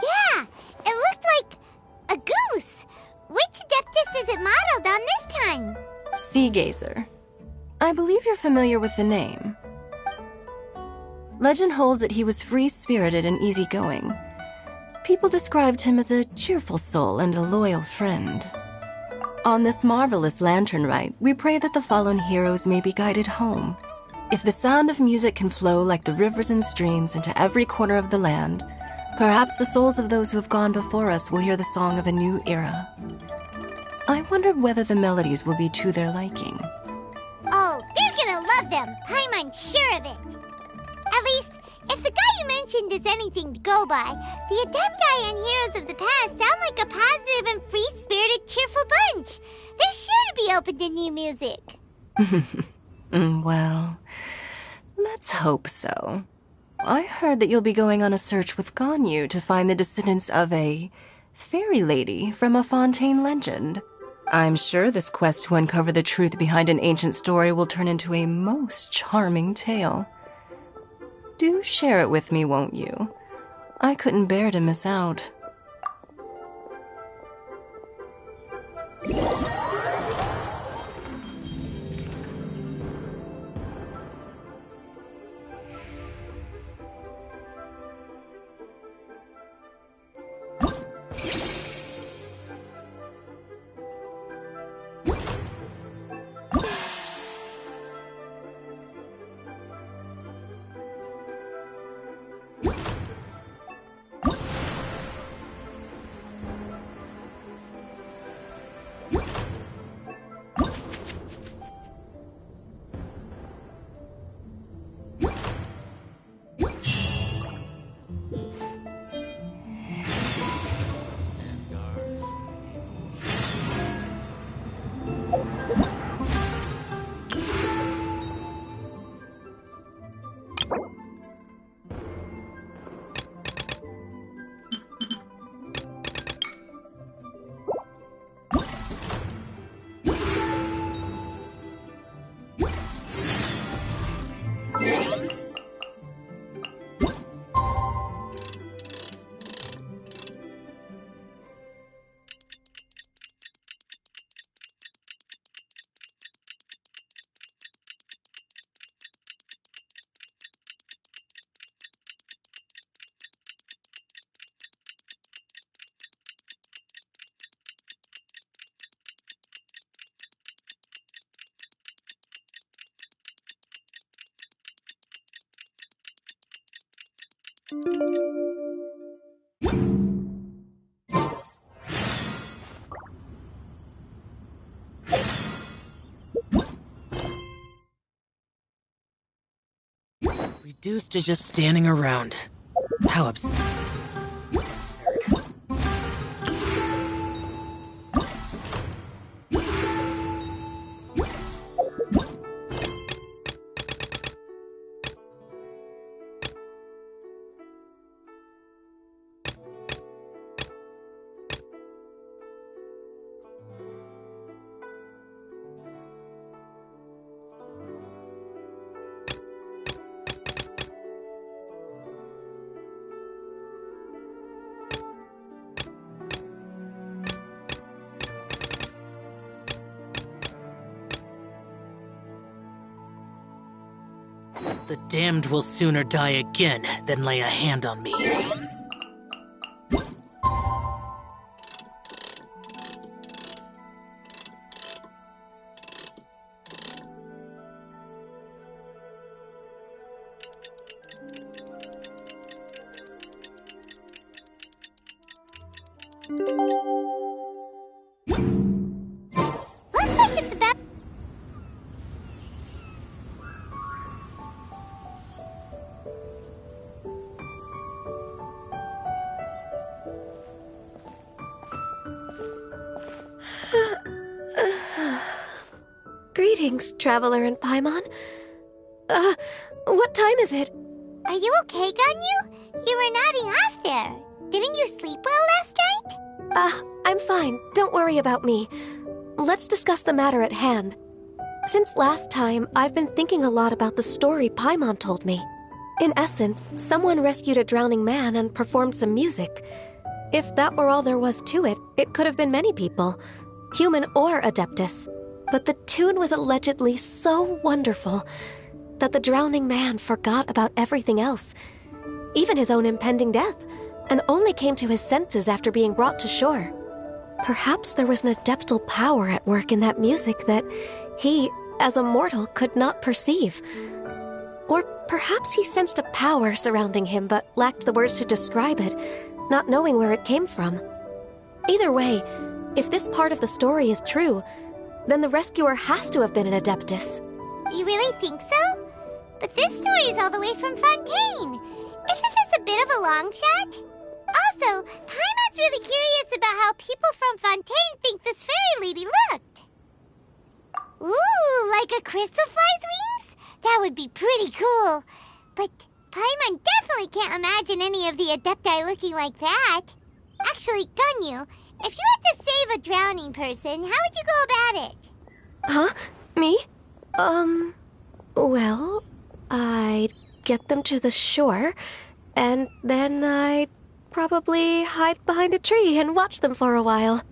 Yeah, it looked like a goose. Which Adeptus is it modeled on this time? Sea Gazer. I believe you're familiar with the name. Legend holds that he was free-spirited and easygoing. People described him as a cheerful soul and a loyal friend. On this marvelous lantern rite, we pray that the fallen heroes may be guided home. If the sound of music can flow like the rivers and streams into every corner of the land, perhaps the souls of those who have gone before us will hear the song of a new era. I wondered whether the melodies will be to their liking. Oh, they're gonna love them. Paimon's sure of it. At least, if the guy you mentioned is anything to go by, the Adepti and heroes of the past sound like a positive and free-spirited, cheerful bunch. They're sure to be open to new music. Well, let's hope so. I heard that you'll be going on a search with Ganyu to find the descendants of a fairy lady from a Fontaine legend. I'm sure this quest to uncover the truth behind an ancient story will turn into a most charming tale. Do share it with me, won't you? I couldn't bear to miss out. Reduced to just standing around. How absurd. The damned will sooner die again than lay a hand on me. Looks like it's about... Greetings, traveler in Paimon. What time is it? Are you okay, Ganyu? You were nodding off there. Didn't you sleep well last night? I'm fine. Don't worry about me. Let's discuss the matter at hand. Since last time, I've been thinking a lot about the story Paimon told me. In essence, someone rescued a drowning man and performed some music. If that were all there was to it, it could have been many people, human or Adeptus. But the tune was allegedly so wonderful that the drowning man forgot about everything else, even his own impending death, and only came to his senses after being brought to shore. Perhaps there was an adeptal power at work in that music that he, as a mortal, could not perceive. Or perhaps he sensed a power surrounding him but lacked the words to describe it, not knowing where it came from. Either way, if this part of the story is true, then the rescuer has to have been an Adeptus. You really think so? But this story is all the way from Fontaine. Isn't this a bit of a long shot? Also, Paimon's really curious about how people from Fontaine think this fairy lady looked. Ooh, like a crystal fly's wings? That would be pretty cool. But Paimon definitely can't imagine any of the Adepti looking like that. Actually, Ganyu, if you had to save a drowning person, how would you go about it? Huh? Me? Well, I'd get them to the shore, and then I'd probably hide behind a tree and watch them for a while.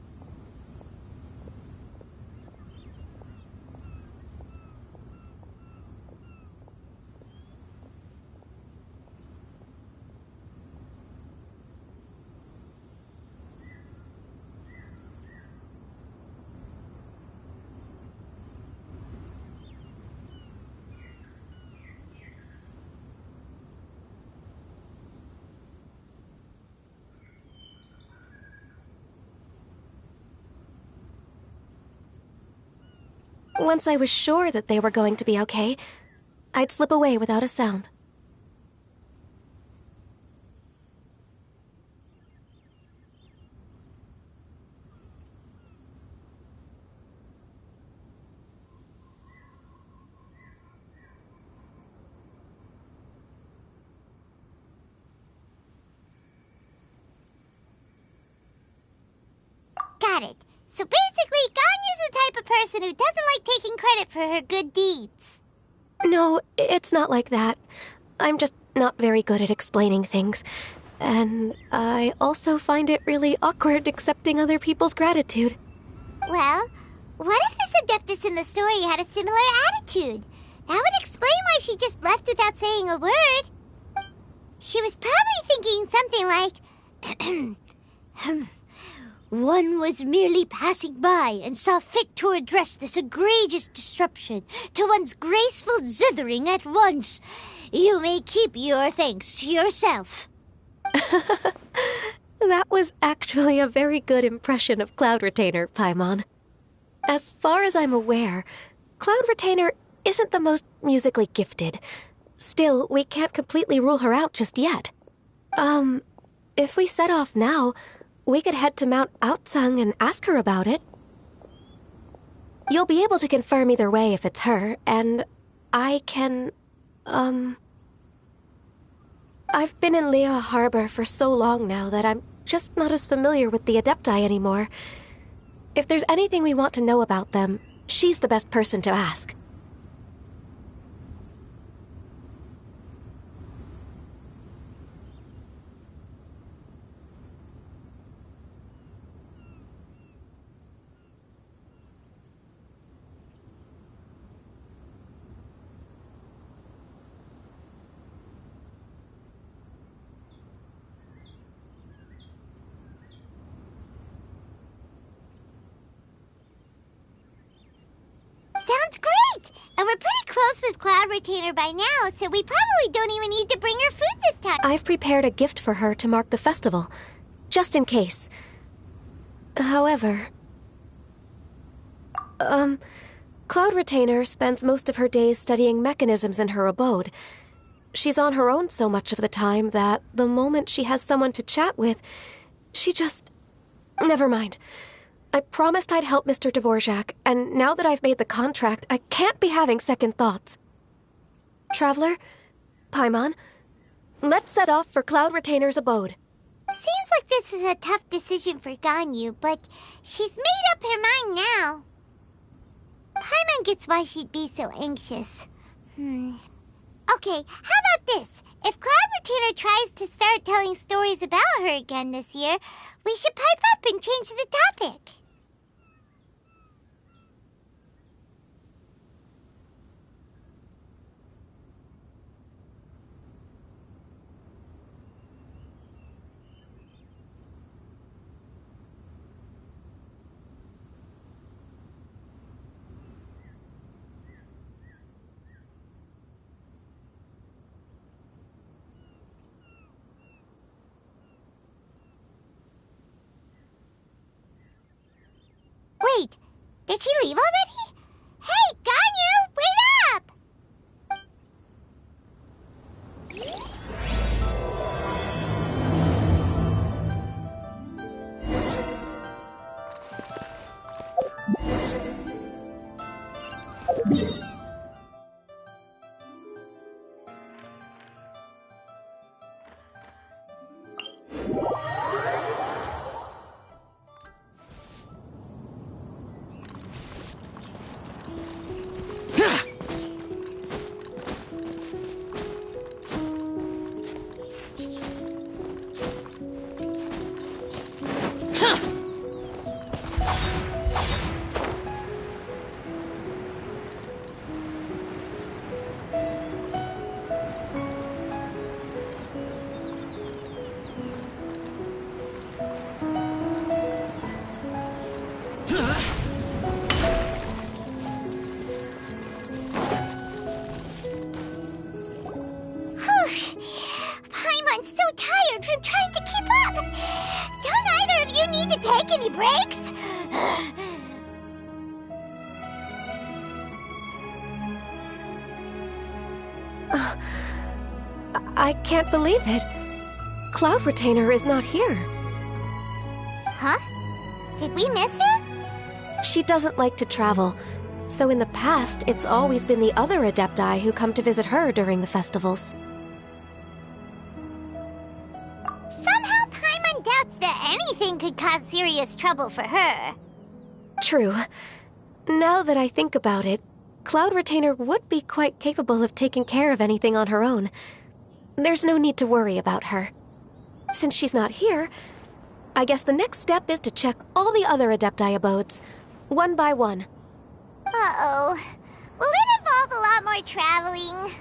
Once I was sure that they were going to be okay, I'd slip away without a sound. Got it. So basically, Ganyu's the type of person who doesn't like taking credit for her good deeds. No, it's not like that. I'm just not very good at explaining things. And I also find it really awkward accepting other people's gratitude. Well, what if this Adeptus in the story had a similar attitude? That would explain why she just left without saying a word. She was probably thinking something like, one was merely passing by and saw fit to address this egregious disruption to one's graceful zithering at once. You may keep your thanks to yourself. That was actually a very good impression of Cloud Retainer, Paimon. As far as I'm aware, Cloud Retainer isn't the most musically gifted. Still, we can't completely rule her out just yet. If we set off now, we could head to Mount Outsung and ask her about it. You'll be able to confirm either way if it's her, and I can, I've been in Liyue Harbor for so long now that I'm just not as familiar with the Adepti anymore. If there's anything we want to know about them, she's the best person to ask. Sounds great! And we're pretty close with Cloud Retainer by now, so we probably don't even need to bring her food this time. I've prepared a gift for her to mark the festival, just in case. However, Cloud Retainer spends most of her days studying mechanisms in her abode. She's on her own so much of the time that the moment she has someone to chat with, she just... Never mind. I promised I'd help Mr. Dvorak, and now that I've made the contract, I can't be having second thoughts. Traveler, Paimon, let's set off for Cloud Retainer's abode. Seems like this is a tough decision for Ganyu, but she's made up her mind now. Paimon gets why she'd be so anxious. Okay, how about this? If Cloud Retainer tries to start telling stories about her again this year, we should pipe up and change the topic. Wait, did she leave already? Hey, Ganyu, wait up! Paimon's so tired from trying to keep up. Don't either of you need to take any breaks? I can't believe it. Cloud Retainer is not here. Huh? Did we miss her? She doesn't like to travel, so in the past, it's always been the other Adepti who come to visit her during the festivals. Somehow Paimon doubts that anything could cause serious trouble for her. True. Now that I think about it, Cloud Retainer would be quite capable of taking care of anything on her own. There's no need to worry about her. Since she's not here, I guess the next step is to check all the other Adepti abodes, one by one. Uh-oh. Will it involve a lot more traveling?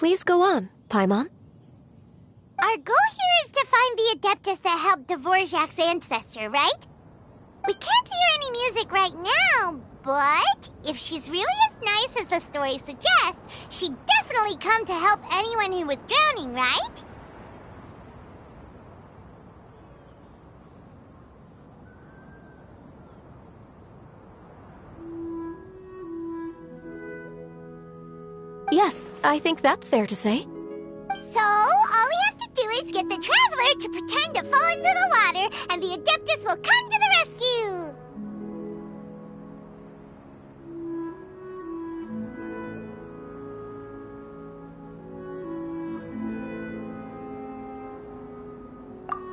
Please go on, Paimon. Our goal here is to find the Adeptus that helped Dvorak's ancestor, right? We can't hear any music right now, but if she's really as nice as the story suggests, she'd definitely come to help anyone who was drowning, right? Yes, I think that's fair to say. So, all we have to do is get the Traveler to pretend to fall into the water, and the Adeptus will come to the rescue!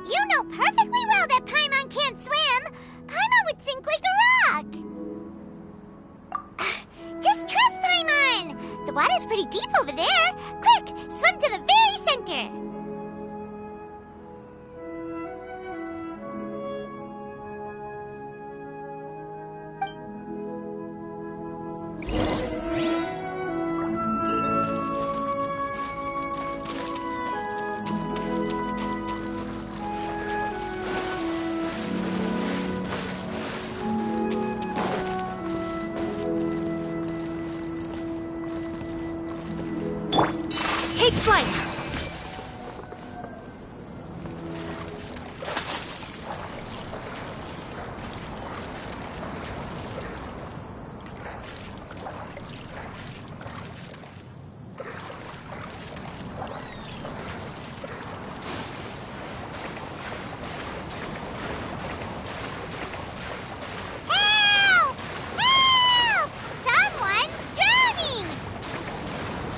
You know perfectly well that Paimon can't swim! Paimon would sink like a rock! Just trust Paimon! The water's pretty deep over there! Quick, swim to the very center! Take flight! Help! Help! Someone's drowning!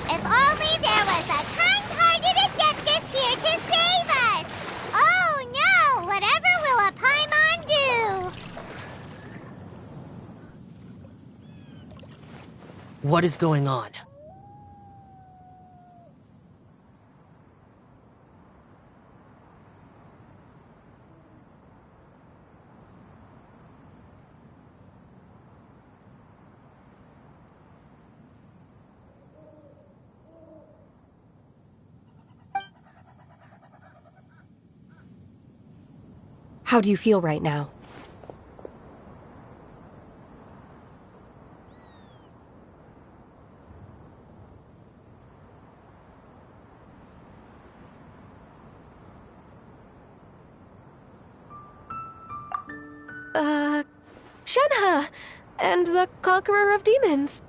If only there was a kind-hearted Adeptus here to save us! Oh no! Whatever will a Paimon do? What is going on? How do you feel right now? Shenhe! And the Conqueror of Demons!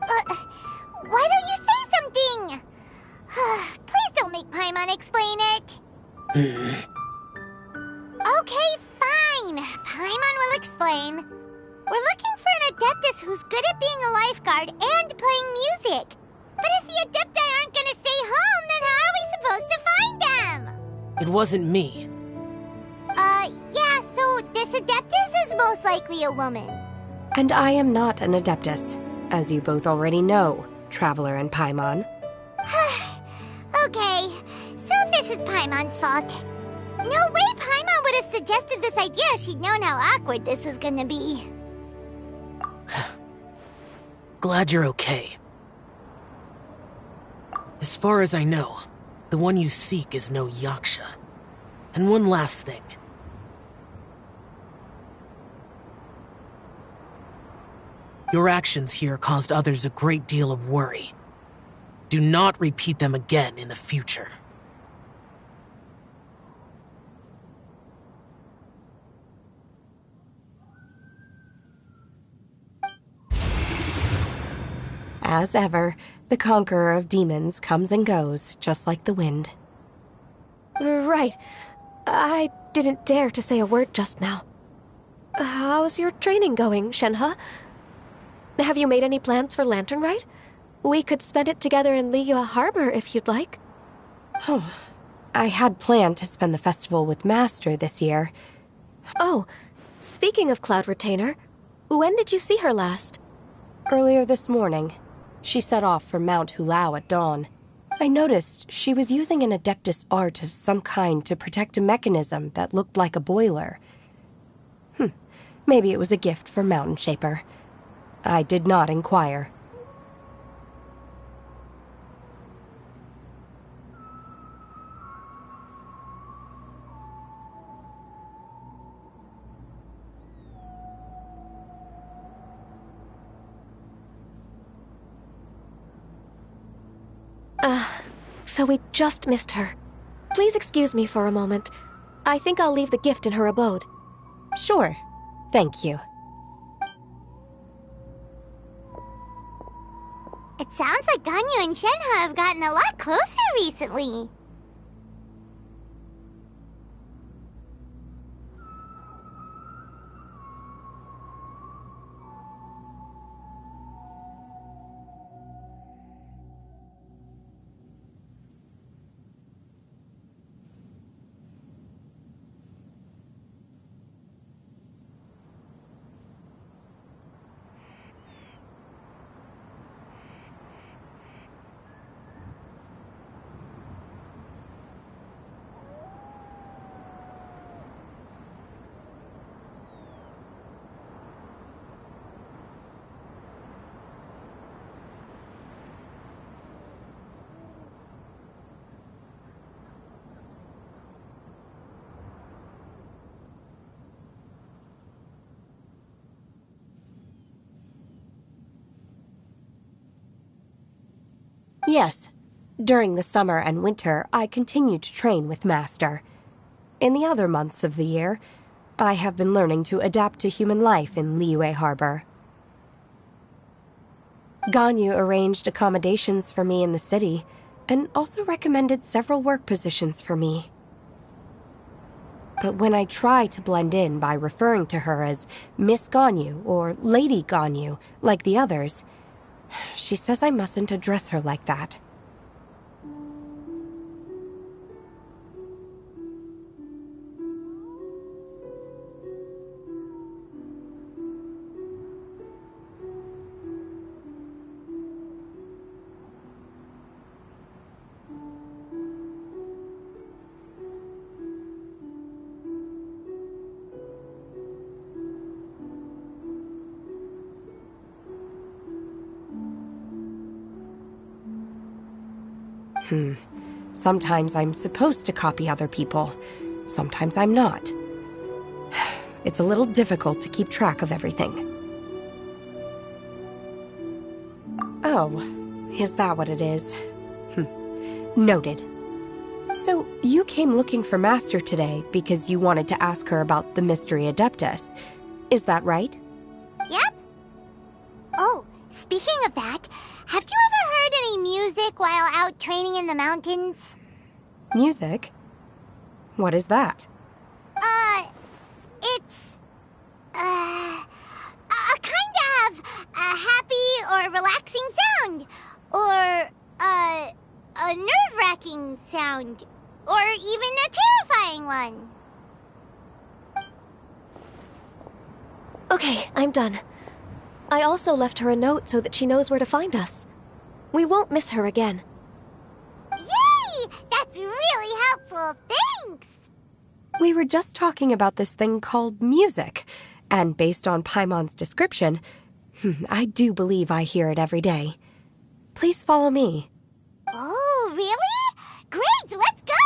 Why don't you say something? Please don't make Paimon explain it. Okay, fine. Paimon will explain. We're looking for an Adeptus who's good at being a lifeguard and playing music. But if the Adepti aren't gonna stay home, then how are we supposed to find them? It wasn't me. Yeah, so this Adeptus is most likely a woman. And I am not an Adeptus, as you both already know, Traveler and Paimon. Okay, so this is Paimon's fault. No way Paimon would have suggested this idea if she'd known how awkward this was gonna be. Glad you're okay. As far as I know, the one you seek is no Yaksha. And one last thing. Your actions here caused others a great deal of worry. Do not repeat them again in the future. As ever, the Conqueror of Demons comes and goes, just like the wind. Right. I didn't dare to say a word just now. How's your training going, Shenhe? Have you made any plans for Latern Rite? We could spend it together in Liyue Harbor if you'd like. Oh, I had planned to spend the festival with Master this year. Oh, speaking of Cloud Retainer, when did you see her last? Earlier this morning. She set off for Mount Hulao at dawn. I noticed she was using an Adeptus art of some kind to protect a mechanism that looked like a boiler. Maybe it was a gift for Mountain Shaper. I did not inquire. So we just missed her. Please excuse me for a moment. I think I'll leave the gift in her abode. Sure. Thank you. It sounds like Ganyu and Shenhe have gotten a lot closer recently. Yes. During the summer and winter, I continue to train with Master. In the other months of the year, I have been learning to adapt to human life in Liyue Harbor. Ganyu arranged accommodations for me in the city, and also recommended several work positions for me. But when I try to blend in by referring to her as Miss Ganyu or Lady Ganyu, like the others, she says I mustn't address her like that. Sometimes I'm supposed to copy other people. Sometimes I'm not. It's a little difficult to keep track of everything. Oh, is that what it is? Noted. So, you came looking for Master today because you wanted to ask her about the Mystery Adeptus. Is that right? Yep. Oh, speaking of that, have you ever heard any music while out training in the mountains? Music? What is that? It's, a kind of a happy or relaxing sound. Or, a nerve-wracking sound. Or even a terrifying one. Okay, I'm done. I also left her a note so that she knows where to find us. We won't miss her again. Yay! That's really helpful. Thanks! We were just talking about this thing called music, and based on Paimon's description, I do believe I hear it every day. Please follow me. Oh, really? Great, let's go!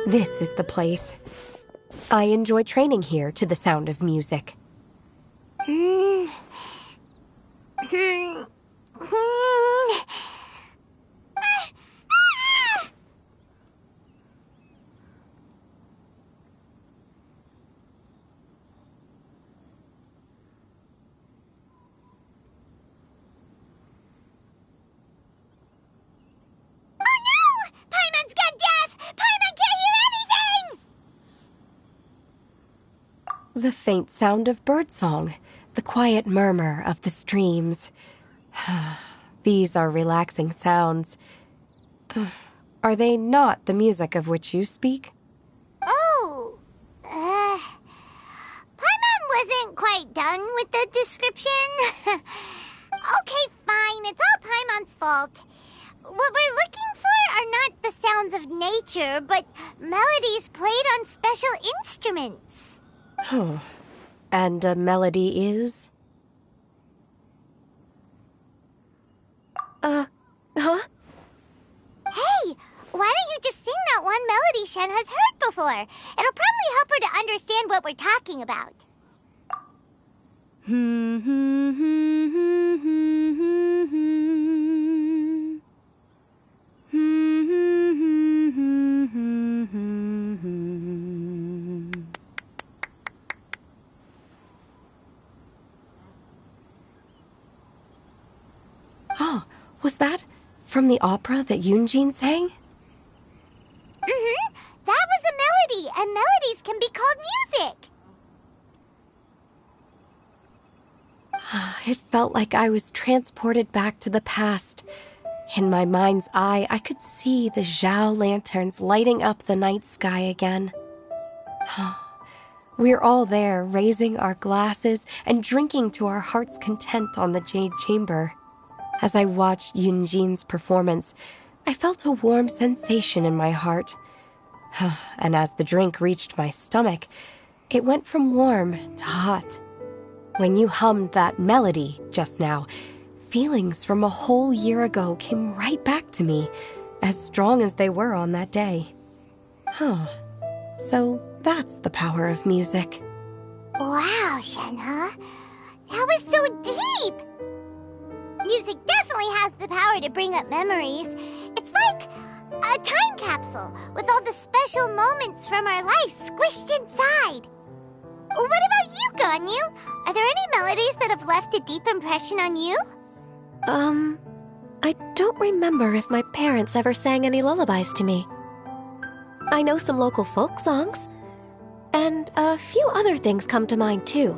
This is the place. I enjoy training here to the sound of music. The faint sound of birdsong, the quiet murmur of the streams. These are relaxing sounds. Are they not the music of which you speak? Oh, Paimon wasn't quite done with the description. Okay, fine, it's all Paimon's fault. What we're looking for are not the sounds of nature, but melodies played on special instruments. Oh, and a melody is? Huh? Hey, why don't you just sing that one melody Shen has heard before? It'll probably help her to understand what we're talking about. Oh, was that from the opera that Yoonjin sang? Mm-hmm. That was a melody, and melodies can be called music. It felt like I was transported back to the past. In my mind's eye, I could see the Zhao lanterns lighting up the night sky again. We're all there, raising our glasses and drinking to our heart's content on the Jade Chamber. As I watched Yoonjin's performance, I felt a warm sensation in my heart. And as the drink reached my stomach, it went from warm to hot. When you hummed that melody just now, feelings from a whole year ago came right back to me, as strong as they were on that day. So that's the power of music. Wow, Shenhe. That was so deep! Music definitely has the power to bring up memories. It's like a time capsule with all the special moments from our lives squished inside. What about you, Ganyu? Are there any melodies that have left a deep impression on you? I don't remember if my parents ever sang any lullabies to me. I know some local folk songs, and a few other things come to mind too.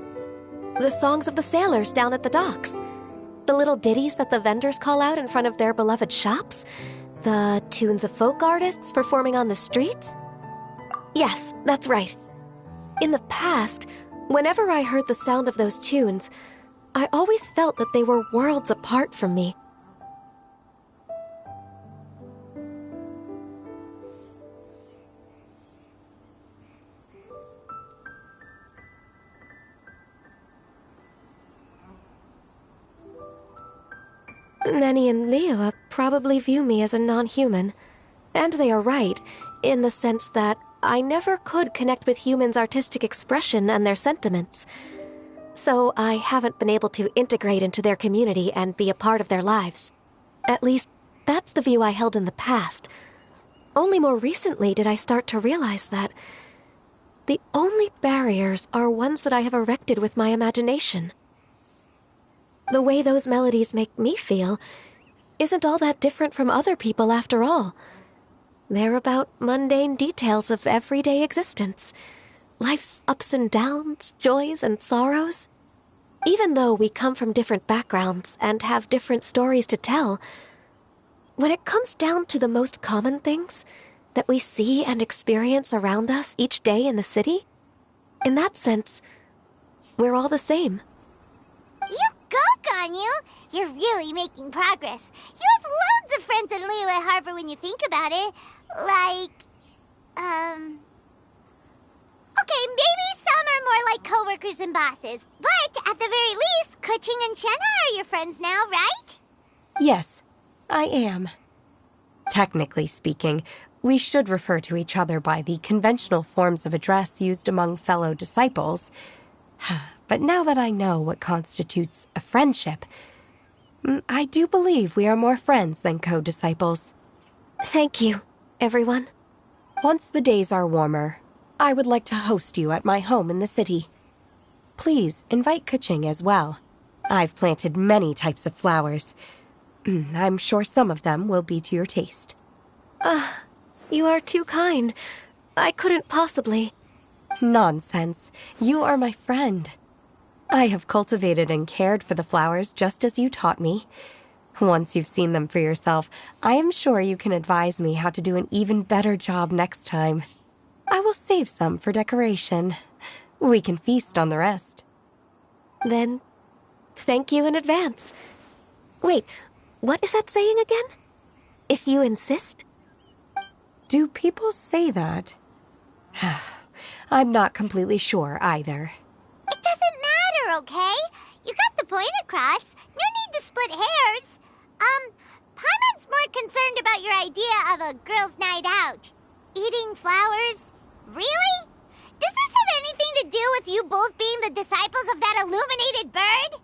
The songs of the sailors down at the docks, the little ditties that the vendors call out in front of their beloved shops, the tunes of folk artists performing on the streets. Yes, that's right. In the past, whenever I heard the sound of those tunes, I always felt that they were worlds apart from me. Nenny and Leo probably view me as a non-human. And they are right, in the sense that I never could connect with humans' artistic expression and their sentiments. So I haven't been able to integrate into their community and be a part of their lives. At least, that's the view I held in the past. Only more recently did I start to realize that the only barriers are ones that I have erected with my imagination. The way those melodies make me feel isn't all that different from other people after all. They're about mundane details of everyday existence. Life's ups and downs, joys and sorrows. Even though we come from different backgrounds and have different stories to tell, when it comes down to the most common things that we see and experience around us each day in the city, in that sense, we're all the same. You go, Ganyu! You're really making progress. You have loads of friends in Liyue Harbor when you think about it. Okay, maybe some are more like coworkers and bosses, but at the very least, Kuching and Shenhe are your friends now, right? Yes, I am. Technically speaking, we should refer to each other by the conventional forms of address used among fellow disciples. But now that I know what constitutes a friendship, I do believe we are more friends than co-disciples. Thank you, everyone. Once the days are warmer, I would like to host you at my home in the city. Please invite Kuching as well. I've planted many types of flowers. I'm sure some of them will be to your taste. You are too kind. I couldn't possibly. Nonsense. You are my friend. I have cultivated and cared for the flowers just as you taught me. Once you've seen them for yourself, I am sure you can advise me how to do an even better job next time. I will save some for decoration. We can feast on the rest. Then, thank you in advance. Wait, what is that saying again? If you insist? Do people say that? I'm not completely sure either. It doesn't matter, okay? You got the point across. No need to split hairs. Paimon's more concerned about your idea of a girls' night out. Eating flowers? Really? Does this have anything to do with you both being the disciples of that illuminated bird?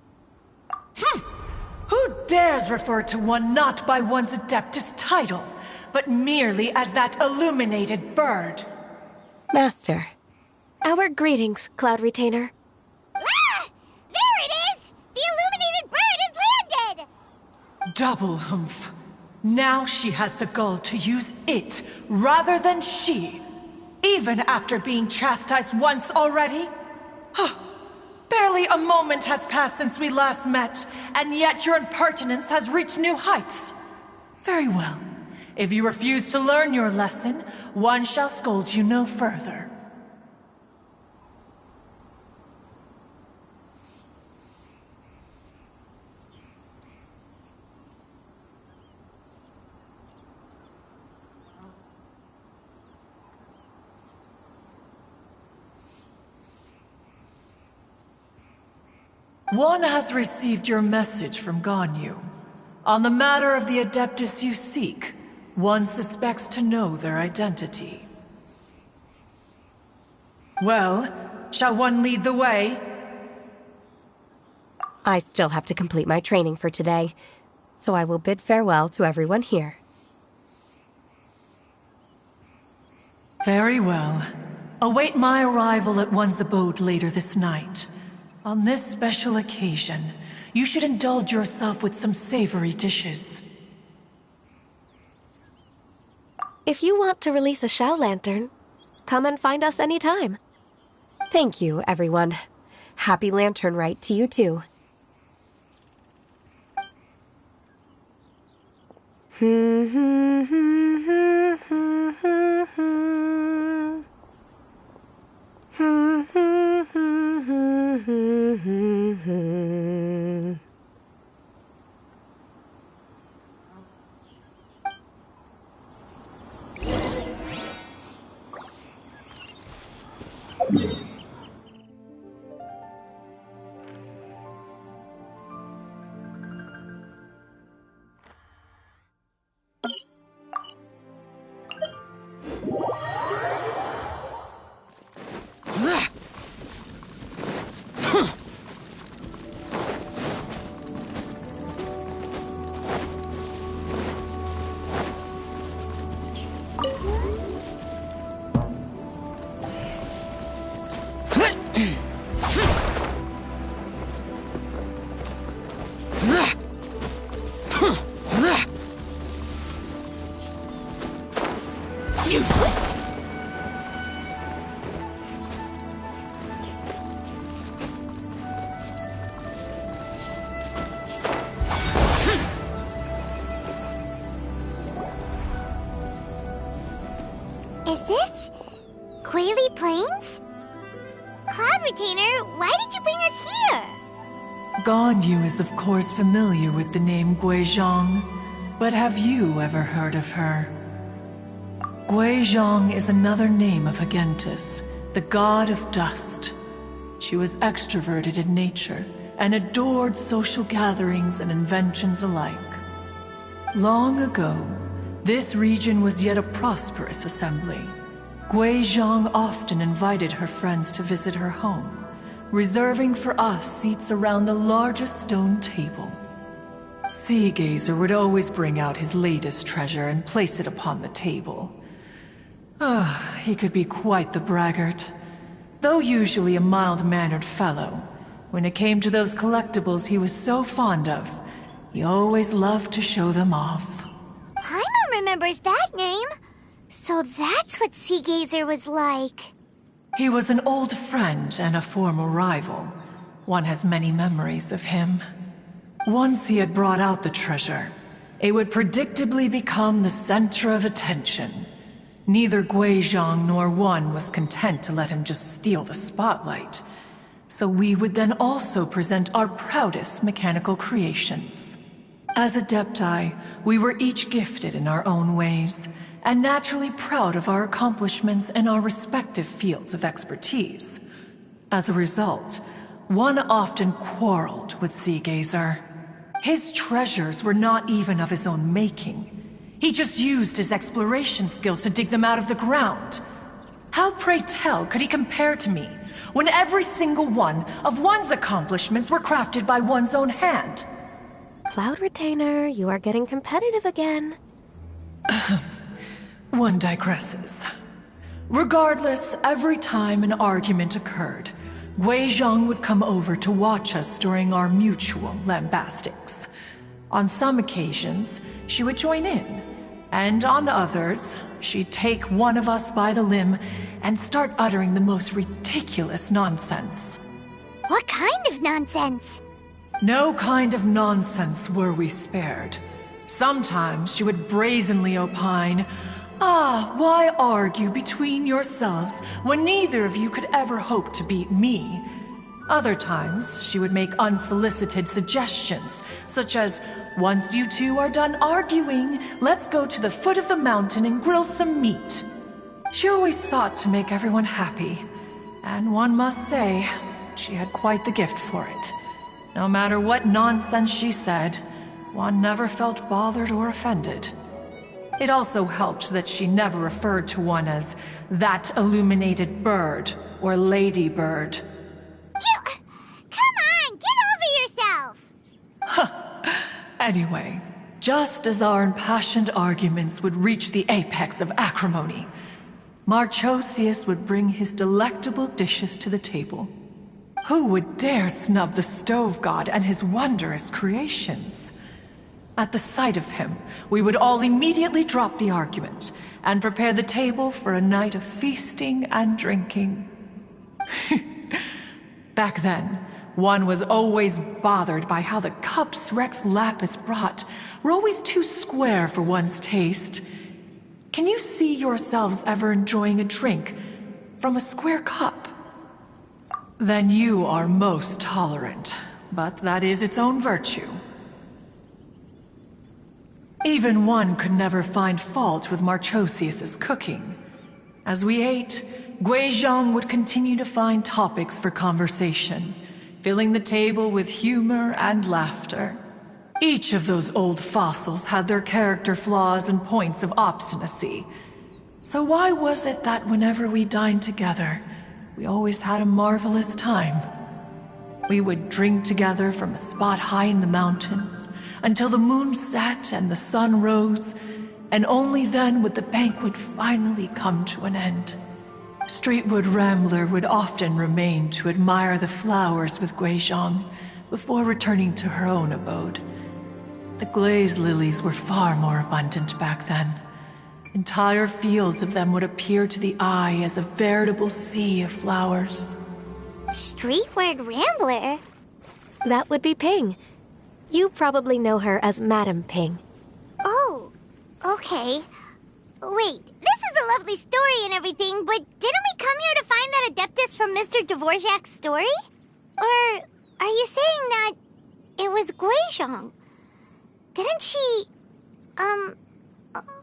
Who dares refer to one not by one's Adeptus title, but merely as that illuminated bird? Master, our greetings, Cloud Retainer. Ah! There it is! The illuminated bird has landed! Double humph. Now she has the gall to use it rather than she. Even after being chastised once already? Barely a moment has passed since we last met, and yet your impertinence has reached new heights. Very well. If you refuse to learn your lesson, one shall scold you no further. One has received your message from Ganyu. On the matter of the Adeptus you seek, one suspects to know their identity. Well, shall one lead the way? I still have to complete my training for today, so I will bid farewell to everyone here. Very well. Await my arrival at one's abode later this night. On this special occasion, you should indulge yourself with some savory dishes. If you want to release a Shao Lantern, come and find us anytime. Thank you, everyone. Happy Lantern Rite to you too. Useless! Is this Quaily Plains? Cloud Retainer, why did you bring us here? Ganyu is of course familiar with the name Guizhong, but have you ever heard of her? Guizhong is another name of Agentis, the god of dust. She was extroverted in nature and adored social gatherings and inventions alike. Long ago, this region was yet a prosperous assembly. Guizhong often invited her friends to visit her home, reserving for us seats around the largest stone table. Seagazer would always bring out his latest treasure and place it upon the table. He could be quite the braggart. Though usually a mild-mannered fellow, when it came to those collectibles he was so fond of, he always loved to show them off. Paimon remembers that name. So that's what Seagazer was like. He was an old friend and a former rival. One has many memories of him. Once he had brought out the treasure, it would predictably become the center of attention. Neither Guizhong nor One was content to let him just steal the spotlight. So we would then also present our proudest mechanical creations. As Adepti, we were each gifted in our own ways, and naturally proud of our accomplishments in our respective fields of expertise. As a result, One often quarreled with Seagazer. His treasures were not even of his own making. He just used his exploration skills to dig them out of the ground. How, pray tell, could he compare to me, when every single one of One's accomplishments were crafted by One's own hand? Cloud Retainer, you are getting competitive again. One digresses. Regardless, every time an argument occurred, Guizhong would come over to watch us during our mutual lambastics. On some occasions, she would join in, and on others, she'd take one of us by the limb and start uttering the most ridiculous nonsense. What kind of nonsense? No kind of nonsense were we spared. Sometimes she would brazenly opine, why argue between yourselves when neither of you could ever hope to beat me? Other times, she would make unsolicited suggestions, such as, once you two are done arguing, let's go to the foot of the mountain and grill some meat. She always sought to make everyone happy, and one must say, she had quite the gift for it. No matter what nonsense she said, One never felt bothered or offended. It also helped that she never referred to One as that illuminated bird or lady bird. Come on, get over yourself! Anyway, just as our impassioned arguments would reach the apex of acrimony, Marchosius would bring his delectable dishes to the table. Who would dare snub the stove god and his wondrous creations? At the sight of him, we would all immediately drop the argument and prepare the table for a night of feasting and drinking. Back then, One was always bothered by how the cups Rex Lapis brought were always too square for One's taste. Can you see yourselves ever enjoying a drink from a square cup? Then you are most tolerant, but that is its own virtue. Even One could never find fault with Marchosius's cooking. As we ate, Guizhong would continue to find topics for conversation, filling the table with humor and laughter. Each of those old fossils had their character flaws and points of obstinacy. So why was it that whenever we dined together, we always had a marvelous time? We would drink together from a spot high in the mountains, until the moon set and the sun rose, and only then would the banquet finally come to an end. Streetwood Rambler would often remain to admire the flowers with Guizhong before returning to her own abode. The glaze lilies were far more abundant back then. Entire fields of them would appear to the eye as a veritable sea of flowers. Streetward Rambler? That would be Ping. You probably know her as Madam Ping. Oh, okay. Wait, this is a lovely story and everything, but didn't we come here to find that Adeptus from Mr. Dvorak's story? Or are you saying that it was Guizhong? Didn't she,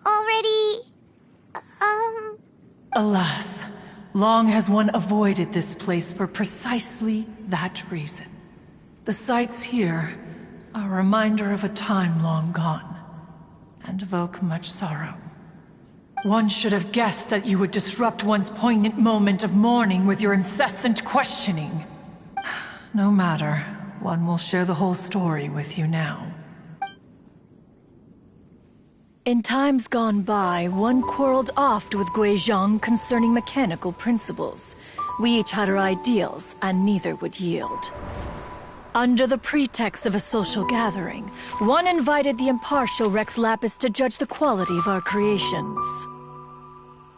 already, Alas, long has One avoided this place for precisely that reason. The sights here are a reminder of a time long gone, and evoke much sorrow. One should have guessed that you would disrupt One's poignant moment of mourning with your incessant questioning. No matter, One will share the whole story with you now. In times gone by, One quarreled oft with Guizhong concerning mechanical principles. We each had our ideals, and neither would yield. Under the pretext of a social gathering, One invited the impartial Rex Lapis to judge the quality of our creations.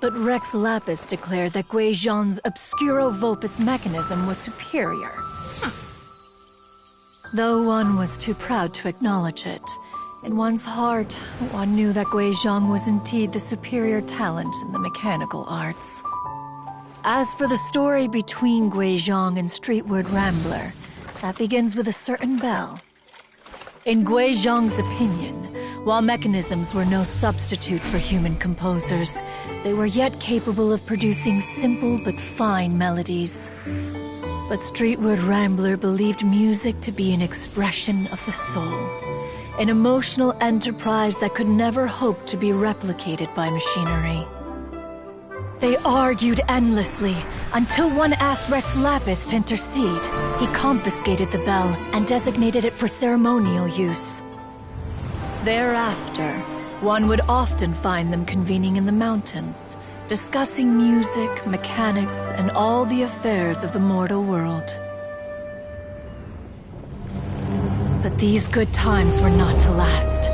But Rex Lapis declared that Gui Zhang's Obscuro Vulpus mechanism was superior. Though one was too proud to acknowledge it, in one's heart, one knew that Gui Zhang was indeed the superior talent in the mechanical arts. As for the story between Gui Zhang and Streetward Rambler, that begins with a certain bell. In Gui Zhang's opinion, while mechanisms were no substitute for human composers, they were yet capable of producing simple but fine melodies. But Streetward Rambler believed music to be an expression of the soul, an emotional enterprise that could never hope to be replicated by machinery. They argued endlessly, until one asked Rex Lapis to intercede. He confiscated the bell and designated it for ceremonial use. Thereafter, one would often find them convening in the mountains, discussing music, mechanics, and all the affairs of the mortal world. But these good times were not to last.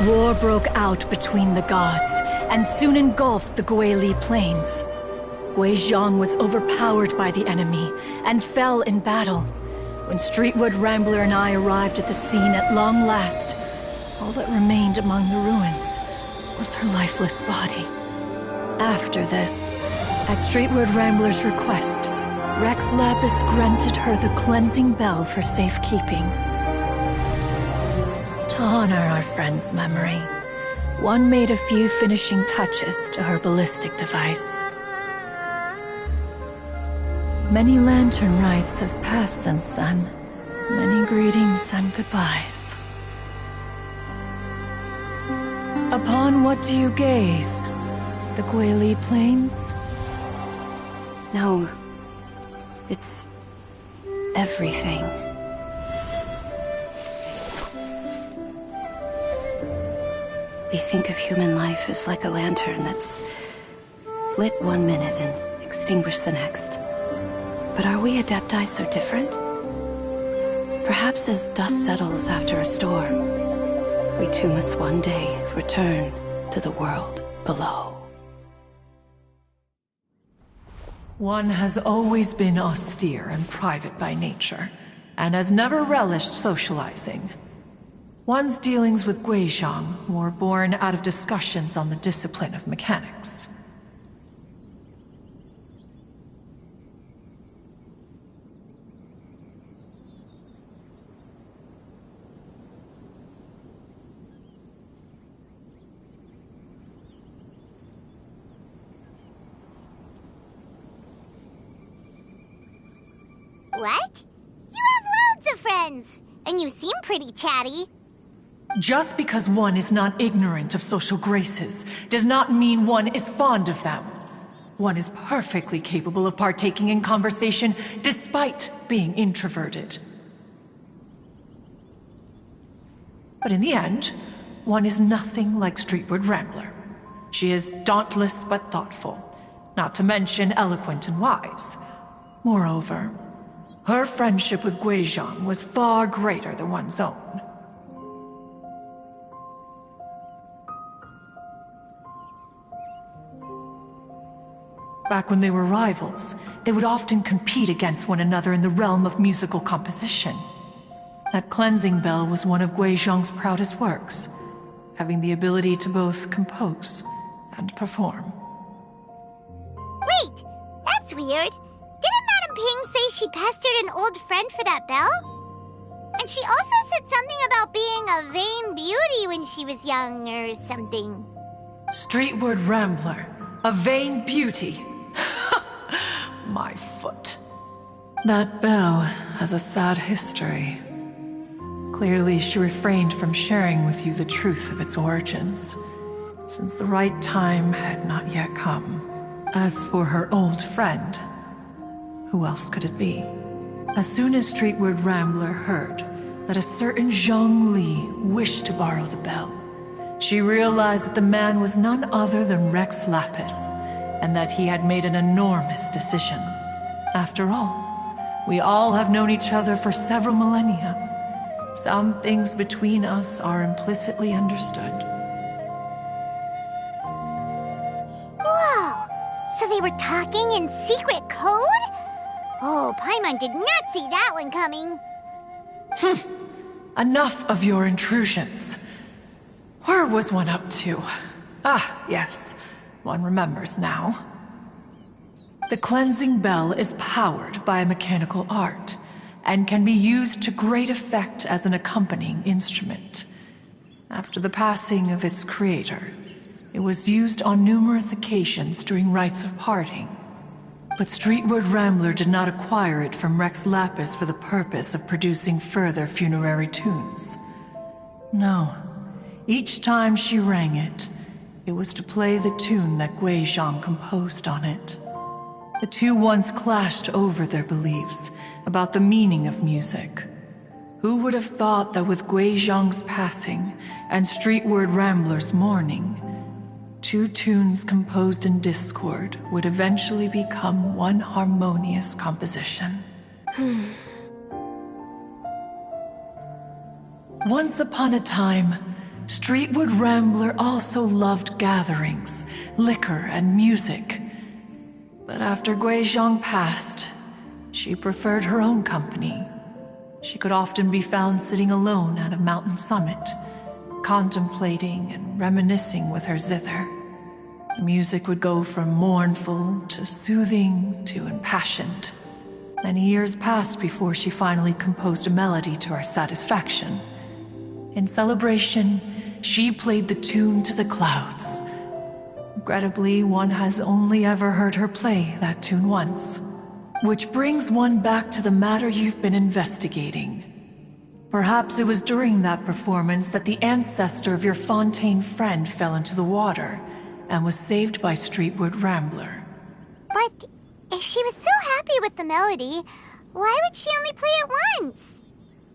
War broke out between the gods, and soon engulfed the Guili Plains. Gui Zhang was overpowered by the enemy, and fell in battle. When Streetwood Rambler and I arrived at the scene at long last, all that remained among the ruins was her lifeless body. After this, at Streetwood Rambler's request, Rex Lapis granted her the cleansing bell for safekeeping. To honor our friend's memory, one made a few finishing touches to her ballistic device. Many lantern rites have passed since then. Many greetings and goodbyes. Upon what do you gaze? The Guili Plains? No. It's everything. We think of human life as like a lantern that's lit one minute and extinguished the next. But are we Adepti so different? Perhaps as dust settles after a storm, we too must one day return to the world below. One has always been austere and private by nature, and has never relished socializing. One's dealings with Gui Zhang were born out of discussions on the discipline of mechanics. What? You have loads of friends, and you seem pretty chatty. Just because one is not ignorant of social graces does not mean one is fond of them. One is perfectly capable of partaking in conversation despite being introverted. But in the end, one is nothing like Streetwood Rambler. She is dauntless but thoughtful, not to mention eloquent and wise. Moreover, her friendship with Gui Zhang was far greater than one's own. Back when they were rivals, they would often compete against one another in the realm of musical composition. That cleansing bell was one of Gui Zhang's proudest works, having the ability to both compose and perform. Wait, that's weird. Didn't Madame Ping say she pestered an old friend for that bell? And she also said something about being a vain beauty when she was young or something. Streetward Rambler, a vain beauty. My foot. That bell has a sad history. Clearly, she refrained from sharing with you the truth of its origins, since the right time had not yet come. As for her old friend, who else could it be? As soon as Streetward Rambler heard that a certain Zhang Li wished to borrow the bell, she realized that the man was none other than Rex Lapis, and that he had made an enormous decision. After all, we all have known each other for several millennia. Some things between us are implicitly understood. Whoa! they were talking in secret code? Oh, Paimon did not see that one coming. Enough of your intrusions. Where was one up to? Ah, yes. One remembers now. The cleansing bell is powered by a mechanical art and can be used to great effect as an accompanying instrument. After the passing of its creator, it was used on numerous occasions during rites of parting. But Streetward Rambler did not acquire it from Rex Lapis for the purpose of producing further funerary tunes. No. Each time she rang it, it was to play the tune that Gui Zhang composed on it. The two once clashed over their beliefs about the meaning of music. Who would have thought that with Gui Zhang's passing and Streetward Rambler's mourning, two tunes composed in discord would eventually become one harmonious composition? Once upon a time, Streetward Rambler also loved gatherings, liquor, and music. But after Gui Zhang passed, she preferred her own company. She could often be found sitting alone at a mountain summit, contemplating and reminiscing with her zither. The music would go from mournful to soothing to impassioned. Many years passed before she finally composed a melody to her satisfaction. In celebration, she played the tune to the clouds. Regrettably, one has only ever heard her play that tune once. Which brings one back to the matter you've been investigating. Perhaps it was during that performance that the ancestor of your Fontaine friend fell into the water and was saved by Streetward Rambler. But if she was so happy with the melody, why would she only play it once?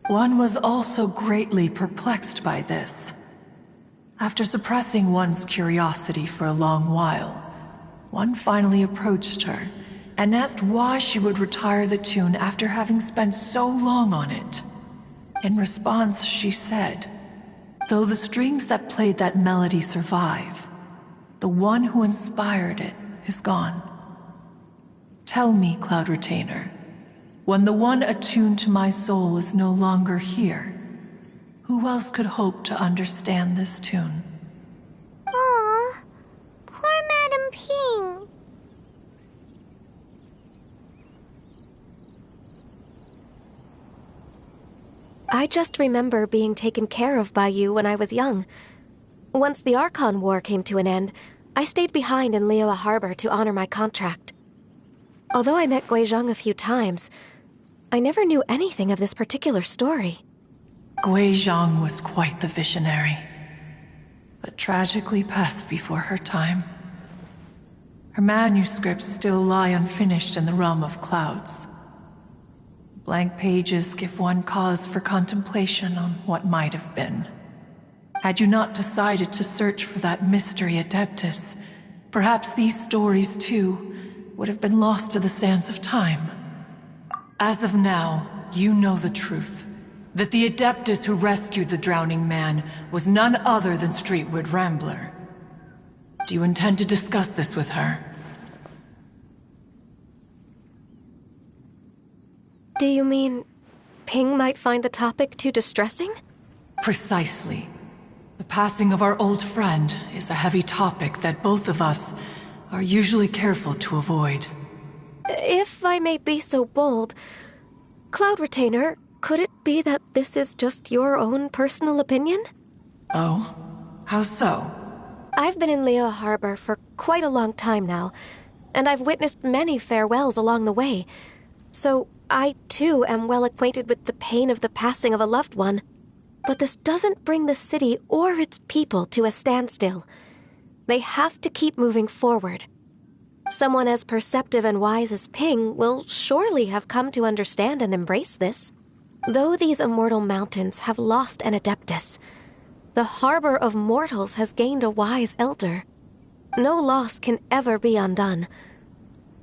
One was also greatly perplexed by this. After suppressing one's curiosity for a long while, one finally approached her and asked why she would retire the tune after having spent so long on it. In response, she said, "Though the strings that played that melody survive, the one who inspired it is gone. Tell me, Cloud Retainer, when the one attuned to my soul is no longer here, who else could hope to understand this tune?" Aw, poor Madam Ping. I just remember being taken care of by you when I was young. Once the Archon War came to an end, I stayed behind in Liyue Harbor to honor my contract. Although I met Gui Zhang a few times, I never knew anything of this particular story. Gui Zhang was quite the visionary, but tragically passed before her time. Her manuscripts still lie unfinished in the realm of clouds. Blank pages give one cause for contemplation on what might have been. Had you not decided to search for that mystery Adeptus, perhaps these stories, too, would have been lost to the sands of time. As of now, you know the truth. That the Adeptus who rescued the drowning man was none other than Streetward Rambler. Do you intend to discuss this with her? Do you mean Ping might find the topic too distressing? Precisely. The passing of our old friend is a heavy topic that both of us are usually careful to avoid. If I may be so bold, Cloud Retainer, could it be that this is just your own personal opinion? Oh? How so? I've been in Liyue Harbor for quite a long time now, and I've witnessed many farewells along the way, so I too am well acquainted with the pain of the passing of a loved one. But this doesn't bring the city or its people to a standstill. They have to keep moving forward. Someone as perceptive and wise as Ping will surely have come to understand and embrace this. Though these immortal mountains have lost an Adeptus, the harbor of mortals has gained a wise elder. No loss can ever be undone,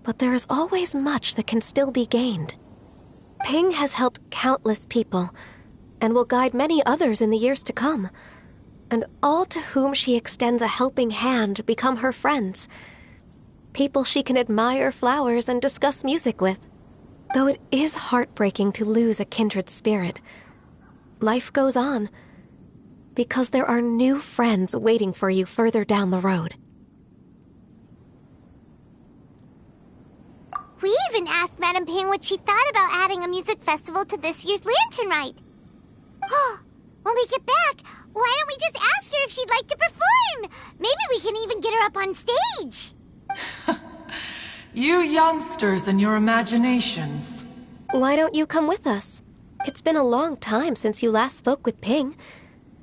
but there is always much that can still be gained. Ping has helped countless people, and will guide many others in the years to come, and all to whom she extends a helping hand become her friends. people she can admire flowers and discuss music with. Though it is heartbreaking to lose a kindred spirit, life goes on, because there are new friends waiting for you further down the road. We even asked Madame Ping what she thought about adding a music festival to this year's Lantern Rite. Oh, when we get back, why don't we just ask her if she'd like to perform? Maybe we can even get her up on stage. You youngsters and your imaginations. Why don't you come with us? It's been a long time since you last spoke with Ping,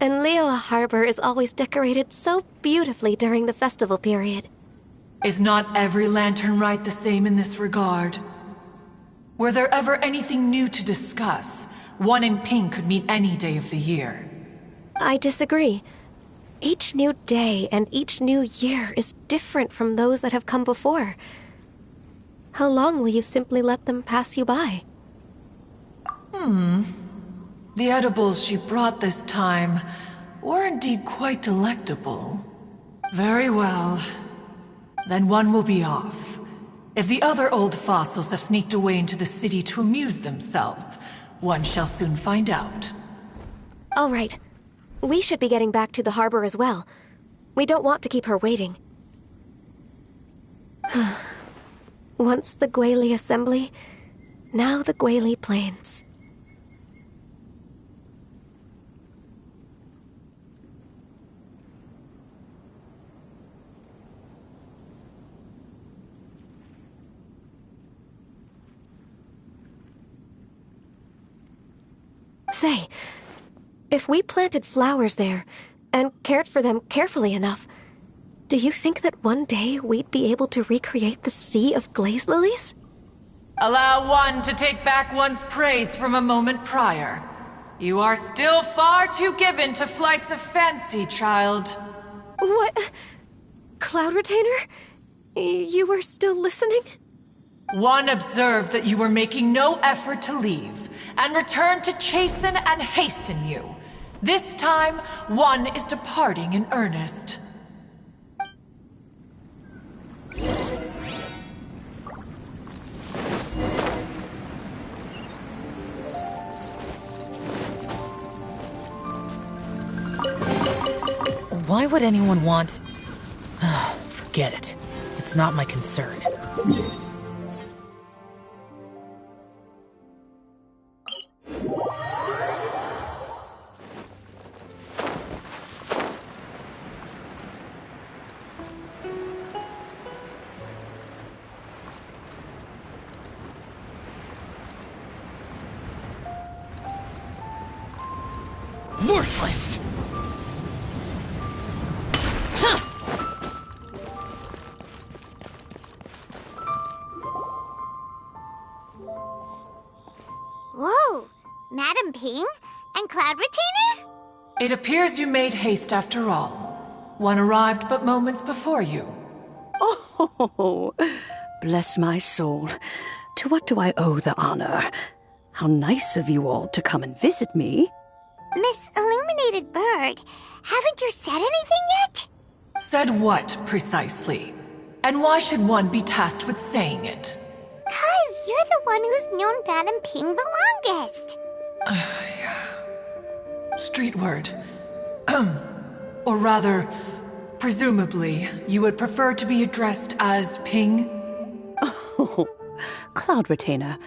and Liyue Harbor is always decorated so beautifully during the festival period. Is not every Lantern Rite the same in this regard? Were there ever anything new to discuss, one in Ping could meet any day of the year. I disagree. Each new day and each new year is different from those that have come before. How long will you simply let them pass you by? The edibles she brought this time were indeed quite delectable. Very well. Then one will be off. If the other old fossils have sneaked away into the city to amuse themselves, one shall soon find out. All right. We should be getting back to the harbor as well. We don't want to keep her waiting. Once the Guili Assembly, now the Guili Plains. Say, if we planted flowers there and cared for them carefully enough, do you think that one day we'd be able to recreate the Sea of Glaze Lilies? Allow one to take back one's praise from a moment prior. You are still far too given to flights of fancy, child. What? Cloud Retainer? You were still listening? One observed that you were making no effort to leave, and returned to chasten and hasten you. This time, one is departing in earnest. Why would anyone want... Forget it. It's not my concern. Worthless! Whoa! Madame Ping? And Cloud Retainer? It appears you made haste after all. One arrived but moments before you. Oh, bless my soul. To what do I owe the honor? How nice of you all to come and visit me. Miss Illuminated Bird, haven't you said anything yet? Said what, precisely? And why should one be tasked with saying it? 'Cause you're the one who's known Madame Ping the longest. Street word. Or rather, presumably, you would prefer to be addressed as Ping? Oh, Cloud Retainer,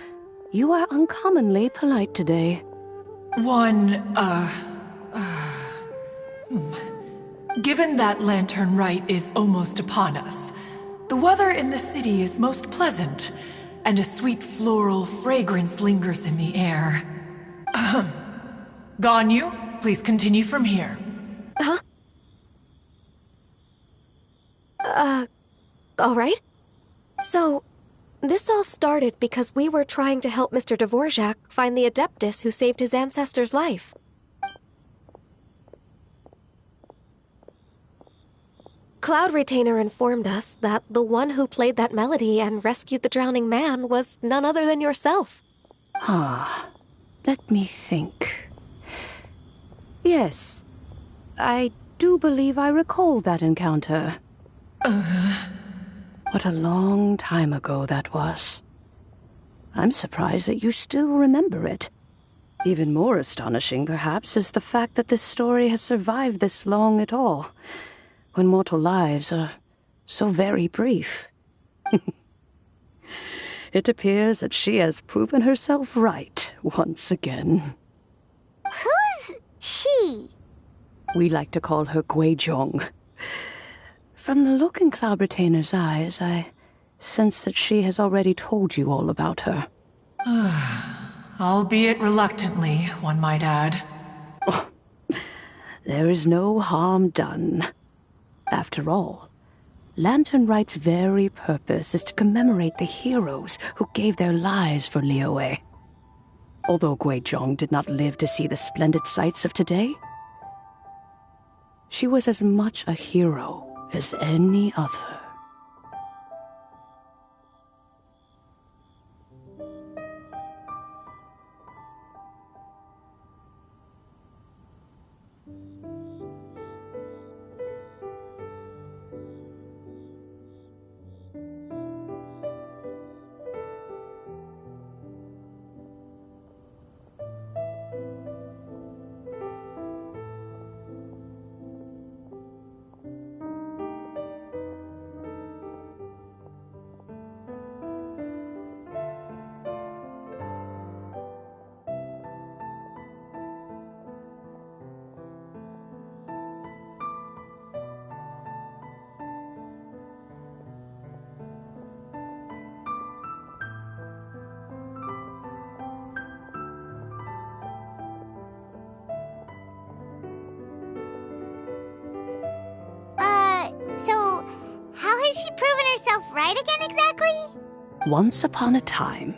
you are uncommonly polite today. Given that Lantern Rite is almost upon us, the weather in the city is most pleasant, and a sweet floral fragrance lingers in the air. Ganyu, please continue from here. Huh? All right. So, this all started because we were trying to help Mr. Dvorak find the Adeptus who saved his ancestor's life. Cloud Retainer informed us that the one who played that melody and rescued the drowning man was none other than yourself. Let me think. Yes, I do believe I recall that encounter. What a long time ago that was. I'm surprised that you still remember it. Even more astonishing, perhaps, is the fact that this story has survived this long at all, when mortal lives are so very brief. It appears that she has proven herself right once again. Who's she? We like to call her Guizhong. From the look in Cloud Retainer's eyes, I sense that she has already told you all about her. Albeit reluctantly, one might add. Oh, there is no harm done. After all, Lantern Rite's very purpose is to commemorate the heroes who gave their lives for Liyue. Although Guizhong did not live to see the splendid sights of today, she was as much a hero as any other. So, how has she proven herself right again exactly? Once upon a time,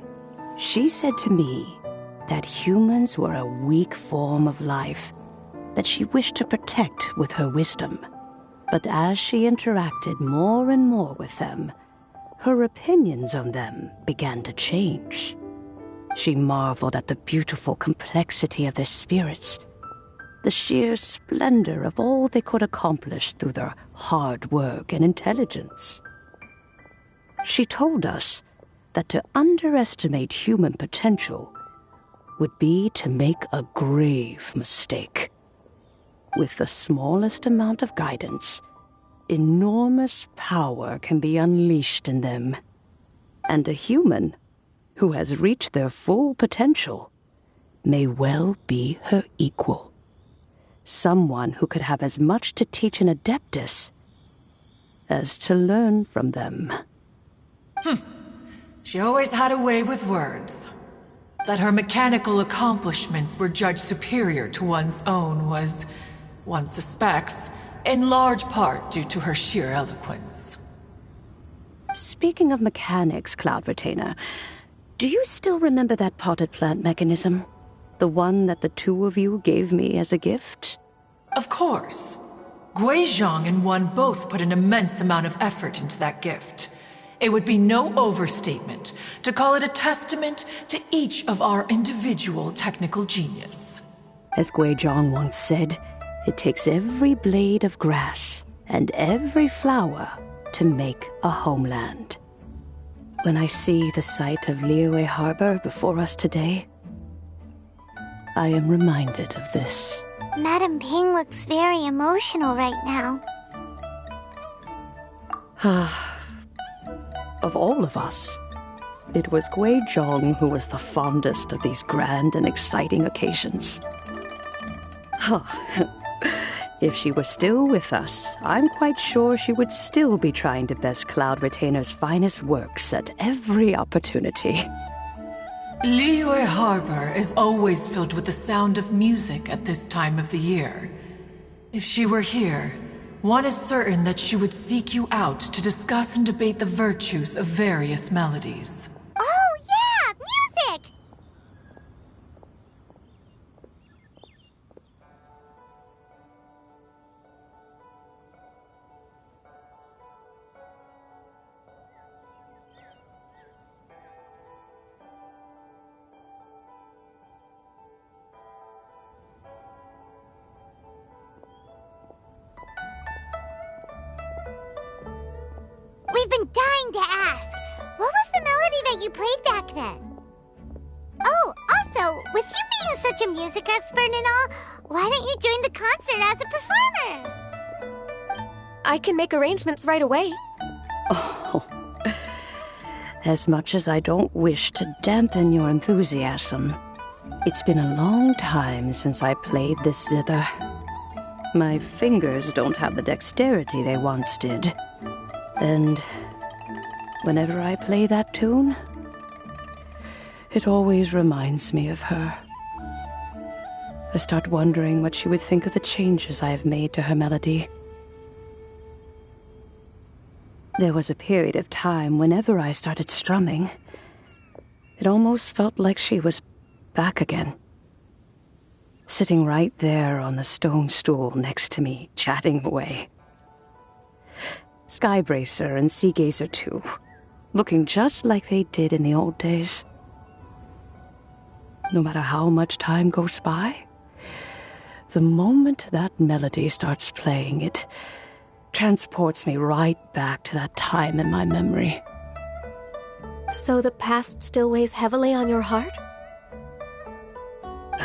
she said to me that humans were a weak form of life that she wished to protect with her wisdom. But as she interacted more and more with them, her opinions on them began to change. She marveled at the beautiful complexity of their spirits, the sheer splendor of all they could accomplish through their hard work and intelligence. She told us that to underestimate human potential would be to make a grave mistake. With the smallest amount of guidance, enormous power can be unleashed in them. And a human who has reached their full potential may well be her equal. Someone who could have as much to teach an adeptus as to learn from them. She always had a way with words. That her mechanical accomplishments were judged superior to one's own was, one suspects, in large part due to her sheer eloquence. Speaking of mechanics, Cloud Retainer, do you still remember that potted plant mechanism? The one that the two of you gave me as a gift? Of course. Guizhong and one both put an immense amount of effort into that gift. It would be no overstatement to call it a testament to each of our individual technical genius. As Guizhong once said, it takes every blade of grass and every flower to make a homeland. When I see the sight of Liyue Harbor before us today, I am reminded of this. Madame Ping looks very emotional right now. Of all of us, it was Guizhong who was the fondest of these grand and exciting occasions. If she were still with us, I'm quite sure she would still be trying to best Cloud Retainer's finest works at every opportunity. Liyue Harbor is always filled with the sound of music at this time of the year. If she were here, one is certain that she would seek you out to discuss and debate the virtues of various melodies. Oh, yeah! Music! We've I've been dying to ask. What was the melody that you played back then? Oh, also, with you being such a music expert and all, why don't you join the concert as a performer? I can make arrangements right away. Oh, as much as I don't wish to dampen your enthusiasm, it's been a long time since I played this zither. My fingers don't have the dexterity they once did. And whenever I play that tune, it always reminds me of her. I start wondering what she would think of the changes I have made to her melody. There was a period of time whenever I started strumming, it almost felt like she was back again. Sitting right there on the stone stool next to me, chatting away. Skybracer and Seagazer too, looking just like they did in the old days. No matter how much time goes by, the moment that melody starts playing, it transports me right back to that time in my memory. So the past still weighs heavily on your heart?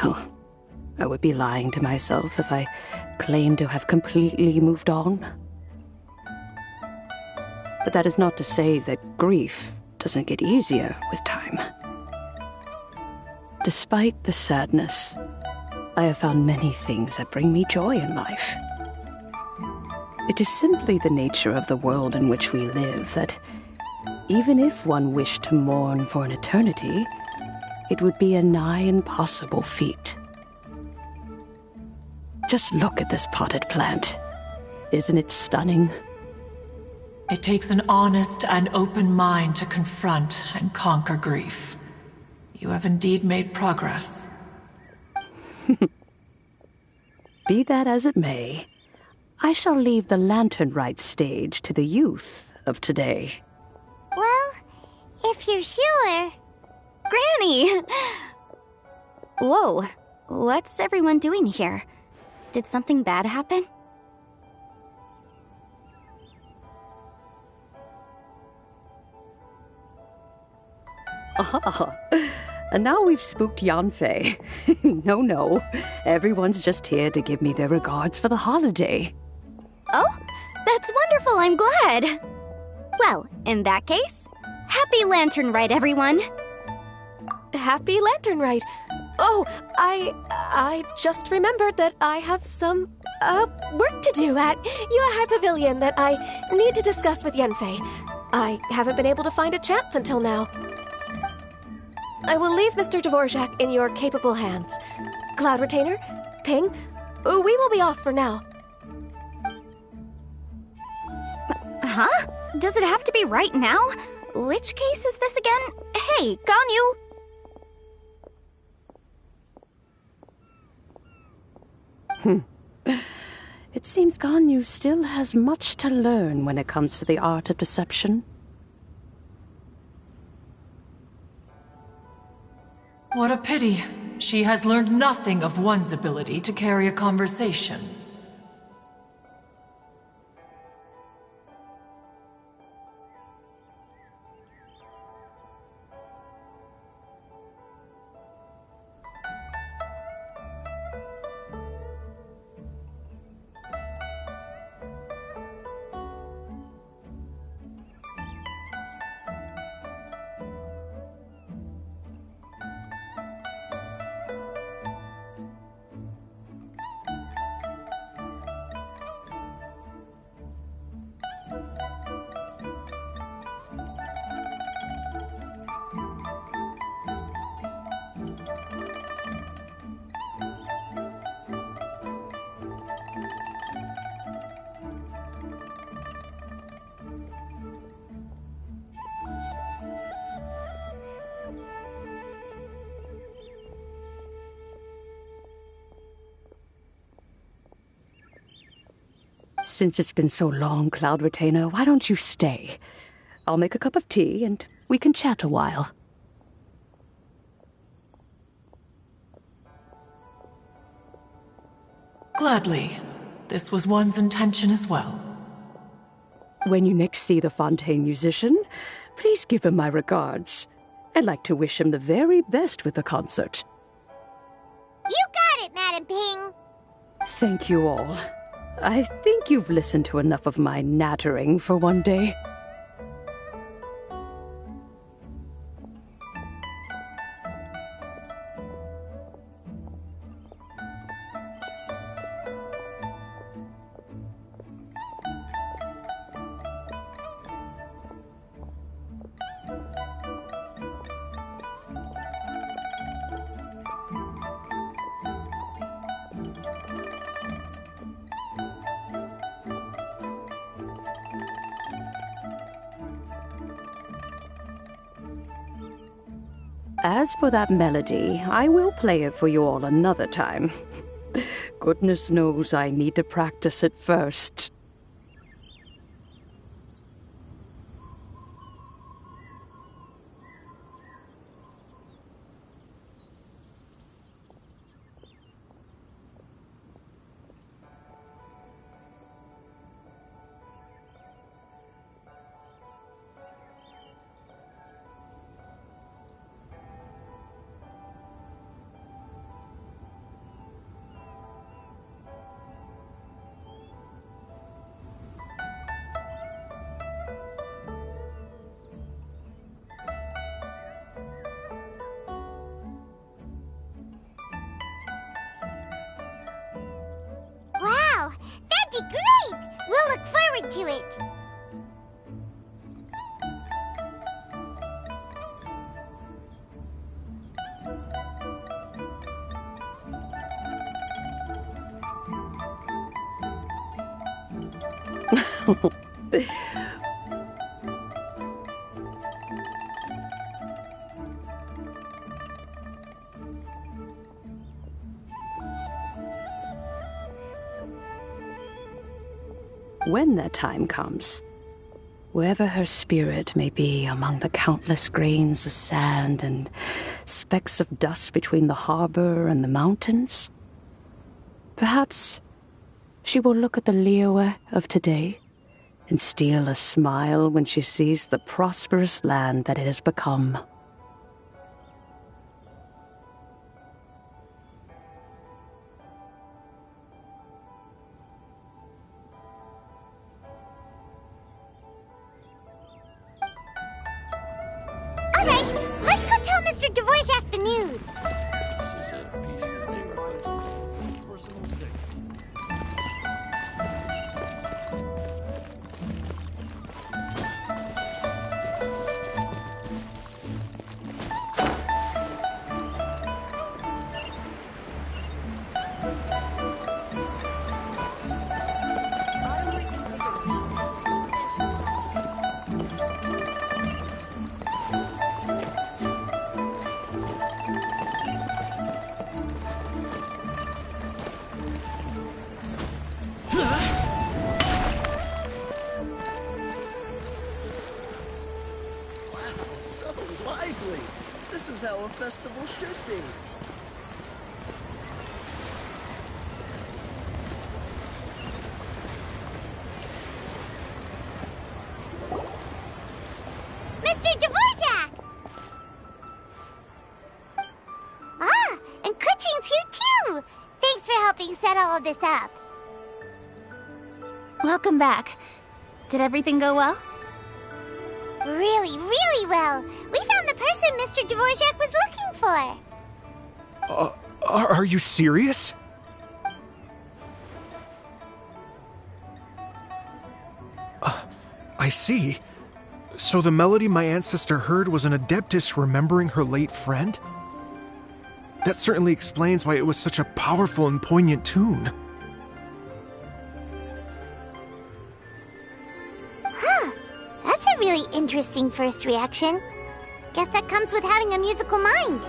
Well, I would be lying to myself if I claimed to have completely moved on. But that is not to say that grief doesn't get easier with time. Despite the sadness, I have found many things that bring me joy in life. It is simply the nature of the world in which we live that, even if one wished to mourn for an eternity, it would be a nigh impossible feat. Just look at this potted plant. Isn't it stunning? It takes an honest and open mind to confront and conquer grief. You have indeed made progress. Be that as it may, I shall leave the Latern Rite stage to the youth of today. Well, if you're sure. Granny! Whoa, what's everyone doing here? Did something bad happen? Ah, and now we've spooked Yanfei. No, everyone's just here to give me their regards for the holiday. Oh, that's wonderful, I'm glad. Well, in that case, happy Latern Rite, everyone. Happy Latern Rite. Oh, I just remembered that I have some, work to do at Yuehai Pavilion that I need to discuss with Yanfei. I haven't been able to find a chance until now. I will leave Mr. Dvorak in your capable hands. Cloud Retainer, Ping, we will be off for now. Huh? Does it have to be right now? Which case is this again? Hey, Ganyu! It seems Ganyu still has much to learn when it comes to the art of deception. What a pity. She has learned nothing of one's ability to carry a conversation. Since it's been so long, Cloud Retainer, why don't you stay? I'll make a cup of tea and we can chat a while. Gladly. This was one's intention as well. When you next see the Fontaine musician, please give him my regards. I'd like to wish him the very best with the concert. You got it, Madam Ping. Thank you all. I think you've listened to enough of my nattering for one day. As for that melody, I will play it for you all another time. Goodness knows I need to practice it first. Wow, that'd be great! We'll look forward to it. When that time comes, wherever her spirit may be among the countless grains of sand and specks of dust between the harbor and the mountains, perhaps she will look at the Liyue of today and steal a smile when she sees the prosperous land that it has become. All right, let's go tell Mr. Dvorak the news. This is a peaceless neighborhood. Personal sick. So lively! This is how a festival should be. Mr. Dvorak! Ah, and Kuching's here too! Thanks for helping set all of this up. Welcome back. Did everything go well? Really, really well. We found the person Mr. Dvorak was looking for. Are you serious? I see. So the melody my ancestor heard was an adeptus remembering her late friend? That certainly explains why it was such a powerful and poignant tune. Huh. That's a really interesting first reaction. Guess that comes with having a musical mind.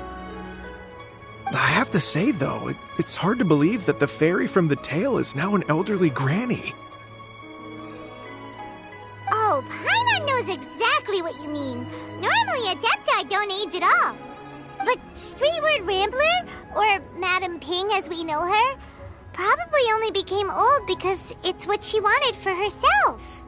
I have to say, though, it's hard to believe that the fairy from the tale is now an elderly granny. Oh, Paimon knows exactly what you mean. Normally, Adepti don't age at all. But Streetward Rambler, or Madam Ping as we know her, probably only became old because it's what she wanted for herself.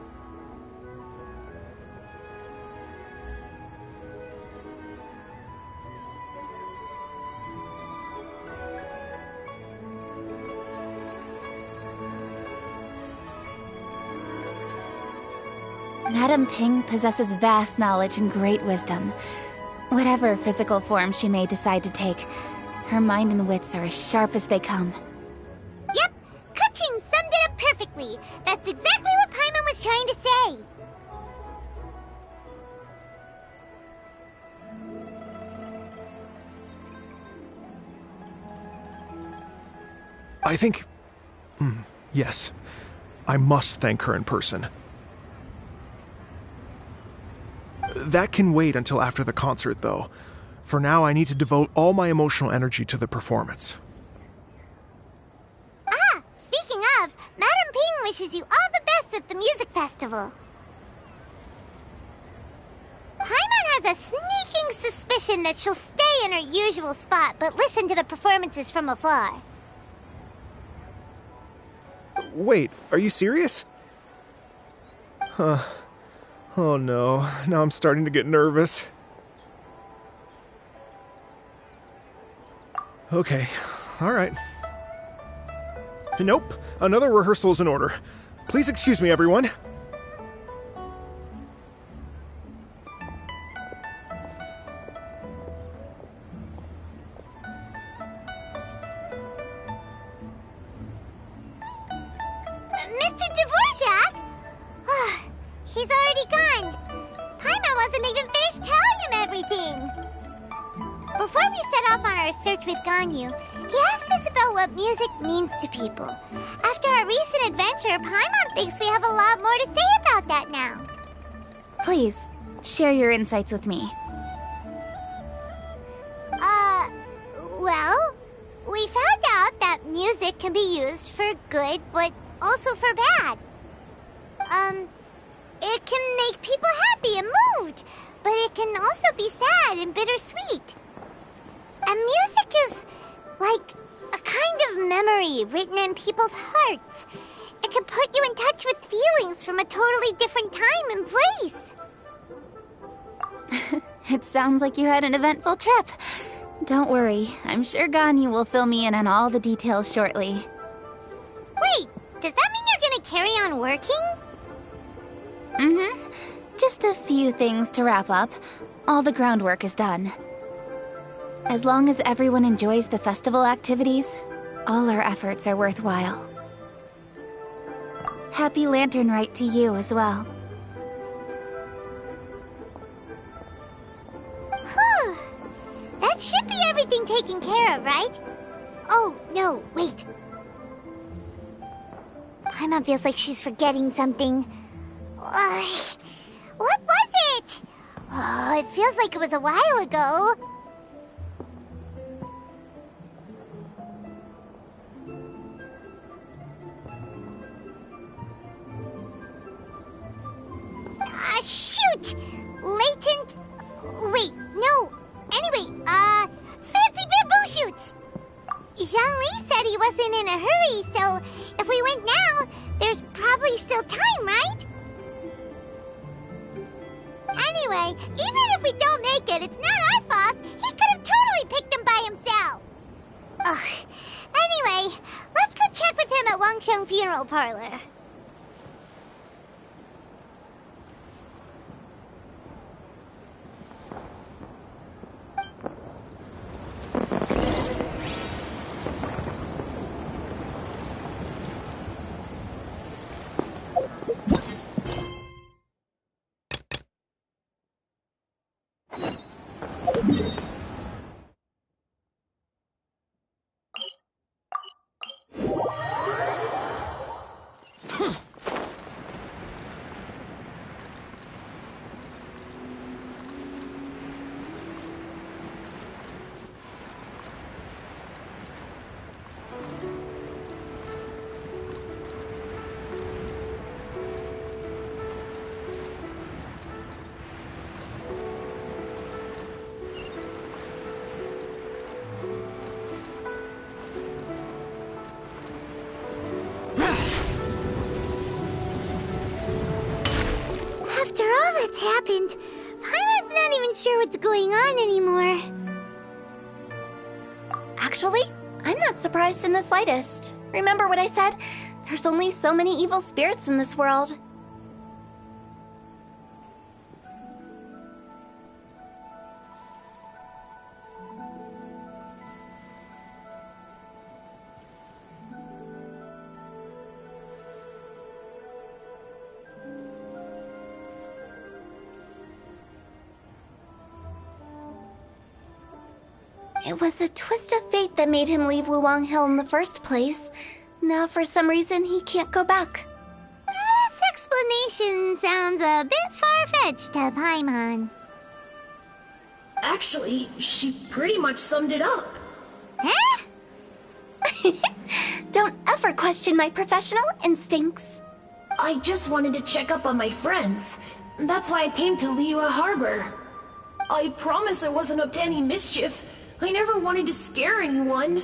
Madame Ping possesses vast knowledge and great wisdom. Whatever physical form she may decide to take, her mind and wits are as sharp as they come. Yep, Kuching summed it up perfectly. That's exactly what Paimon was trying to say. I think... yes. I must thank her in person. That can wait until after the concert, though. For now, I need to devote all my emotional energy to the performance. Ah, speaking of, Madame Ping wishes you all the best at the music festival. Paimon has a sneaking suspicion that she'll stay in her usual spot, but listen to the performances from afar. Wait, are you serious? Huh. Oh no, now I'm starting to get nervous. Okay, alright. Nope, another rehearsal is in order. Please excuse me, everyone. Mr. Dvorak? He's already gone. Paimon wasn't even finished telling him everything. Before we set off on our search with Ganyu, he asked us about what music means to people. After our recent adventure, Paimon thinks we have a lot more to say about that now. Please, share your insights with me. Well, we found out that music can be used for good, but also for bad. It can make people happy and moved, but it can also be sad and bittersweet. And music is like a kind of memory written in people's hearts. It can put you in touch with feelings from a totally different time and place. It sounds like you had an eventful trip. Don't worry, I'm sure Ganyu will fill me in on all the details shortly. Wait, does that mean you're gonna carry on working? Mm-hmm. Just a few things to wrap up. All the groundwork is done. As long as everyone enjoys the festival activities, all our efforts are worthwhile. Happy Lantern Rite to you as well. Whew. That should be everything taken care of, right? Oh, no, wait. Paimon feels like she's forgetting something. What was it? Oh, it feels like it was a while ago. Shoot! Latent... Wait, no. Anyway, fancy bamboo shoots! Zhang-Li said he wasn't in a hurry, so if we went now, there's probably still time, right? Anyway, even if we don't make it, it's not our fault. He could have totally picked them by himself. Ugh. Anyway, let's go check with him at Wangsheng Funeral Parlor. After all that's happened, Paimon's not even sure what's going on anymore. Actually, I'm not surprised in the slightest. Remember what I said? There's only so many evil spirits in this world. It was a twist of fate that made him leave Wuwang Hill in the first place. Now, for some reason, he can't go back. This explanation sounds a bit far-fetched to Paimon. Actually, she pretty much summed it up. Huh? Don't ever question my professional instincts. I just wanted to check up on my friends. That's why I came to Liyue Harbor. I promise I wasn't up to any mischief. I never wanted to scare anyone.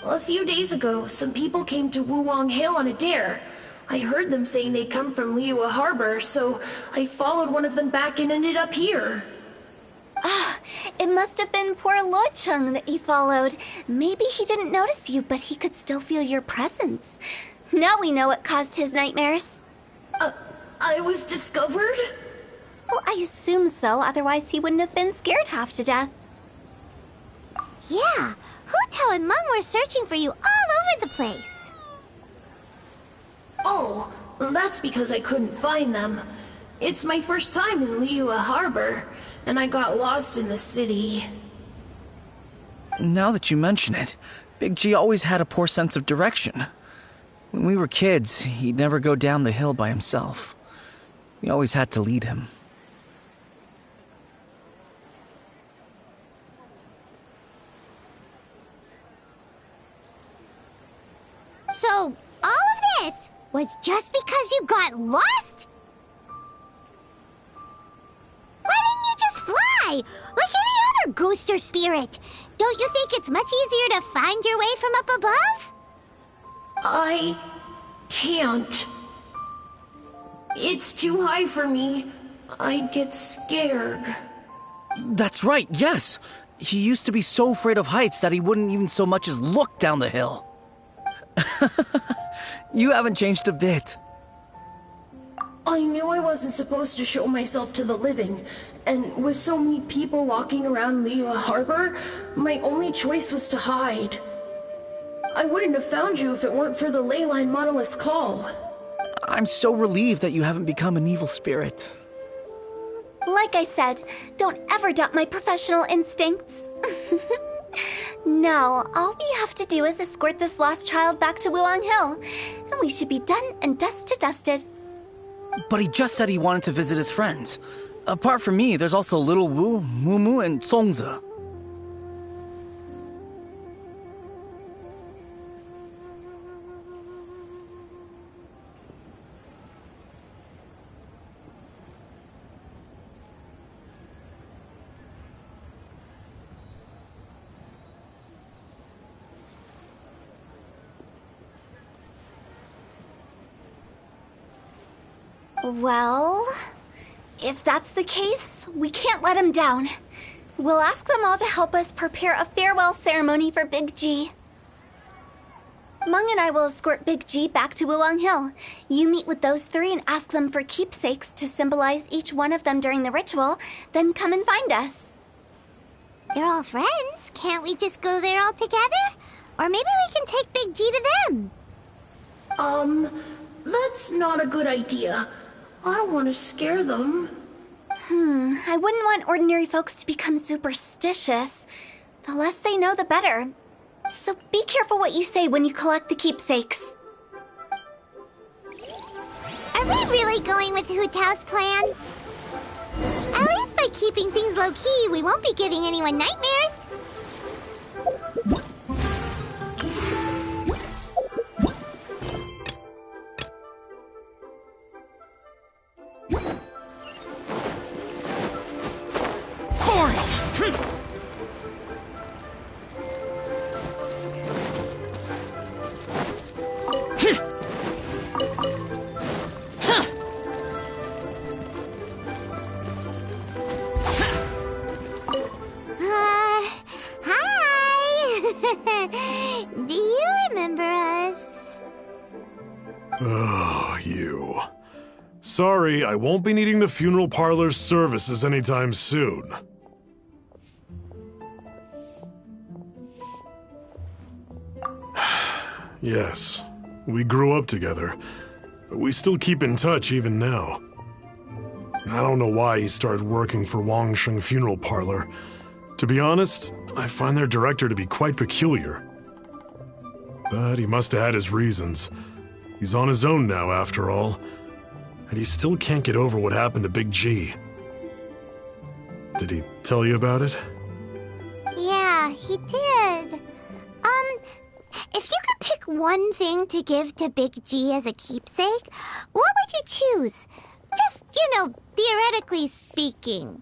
A few days ago, some people came to Wuwang Hill on a dare. I heard them saying they'd come from Liyue Harbor, so I followed one of them back and ended up here. Ah, it must have been poor Luocheng that you followed. Maybe he didn't notice you, but he could still feel your presence. Now we know what caused his nightmares. I was discovered? Well, I assume so, otherwise he wouldn't have been scared half to death. Yeah, Hu Tao and Meng were searching for you all over the place. Oh, that's because I couldn't find them. It's my first time in Liyue Harbor, and I got lost in the city. Now that you mention it, Big G always had a poor sense of direction. When we were kids, he'd never go down the hill by himself. We always had to lead him. So, all of this was just because you got lost? Why didn't you just fly? Like any other ghost or spirit? Don't you think it's much easier to find your way from up above? I can't. It's too high for me. I'd get scared. That's right, yes! He used to be so afraid of heights that he wouldn't even so much as look down the hill. You haven't changed a bit. I knew I wasn't supposed to show myself to the living, and with so many people walking around Liyue Harbor, my only choice was to hide. I wouldn't have found you if it weren't for the Leyline Monolith's call. I'm so relieved that you haven't become an evil spirit. Like I said, don't ever doubt my professional instincts. Now, all we have to do is escort this lost child back to Wuwang Hill, and we should be done and dust to dusted. But he just said he wanted to visit his friends. Apart from me, there's also Little Wu, Mumu, and Songze. Well, if that's the case, we can't let him down. We'll ask them all to help us prepare a farewell ceremony for Big G. Meng and I will escort Big G back to Wuwang Hill. You meet with those three and ask them for keepsakes to symbolize each one of them during the ritual, then come and find us. They're all friends. Can't we just go there all together? Or maybe we can take Big G to them. That's not a good idea. I don't want to scare them. I wouldn't want ordinary folks to become superstitious. The less they know, the better. So be careful what you say when you collect the keepsakes. Are we really going with Hu Tao's plan? At least by keeping things low-key, we won't be giving anyone nightmares. Hi! Do you remember us? Oh, you. Sorry, I won't be needing the funeral parlor's services anytime soon. Yes, we grew up together, but we still keep in touch even now. I don't know why he started working for Wangsheng Funeral Parlor. To be honest, I find their director to be quite peculiar. But he must have had his reasons. He's on his own now, after all. And he still can't get over what happened to Big G. Did he tell you about it? Yeah, he did. If you could pick one thing to give to Big G as a keepsake, what would you choose? Just, theoretically speaking.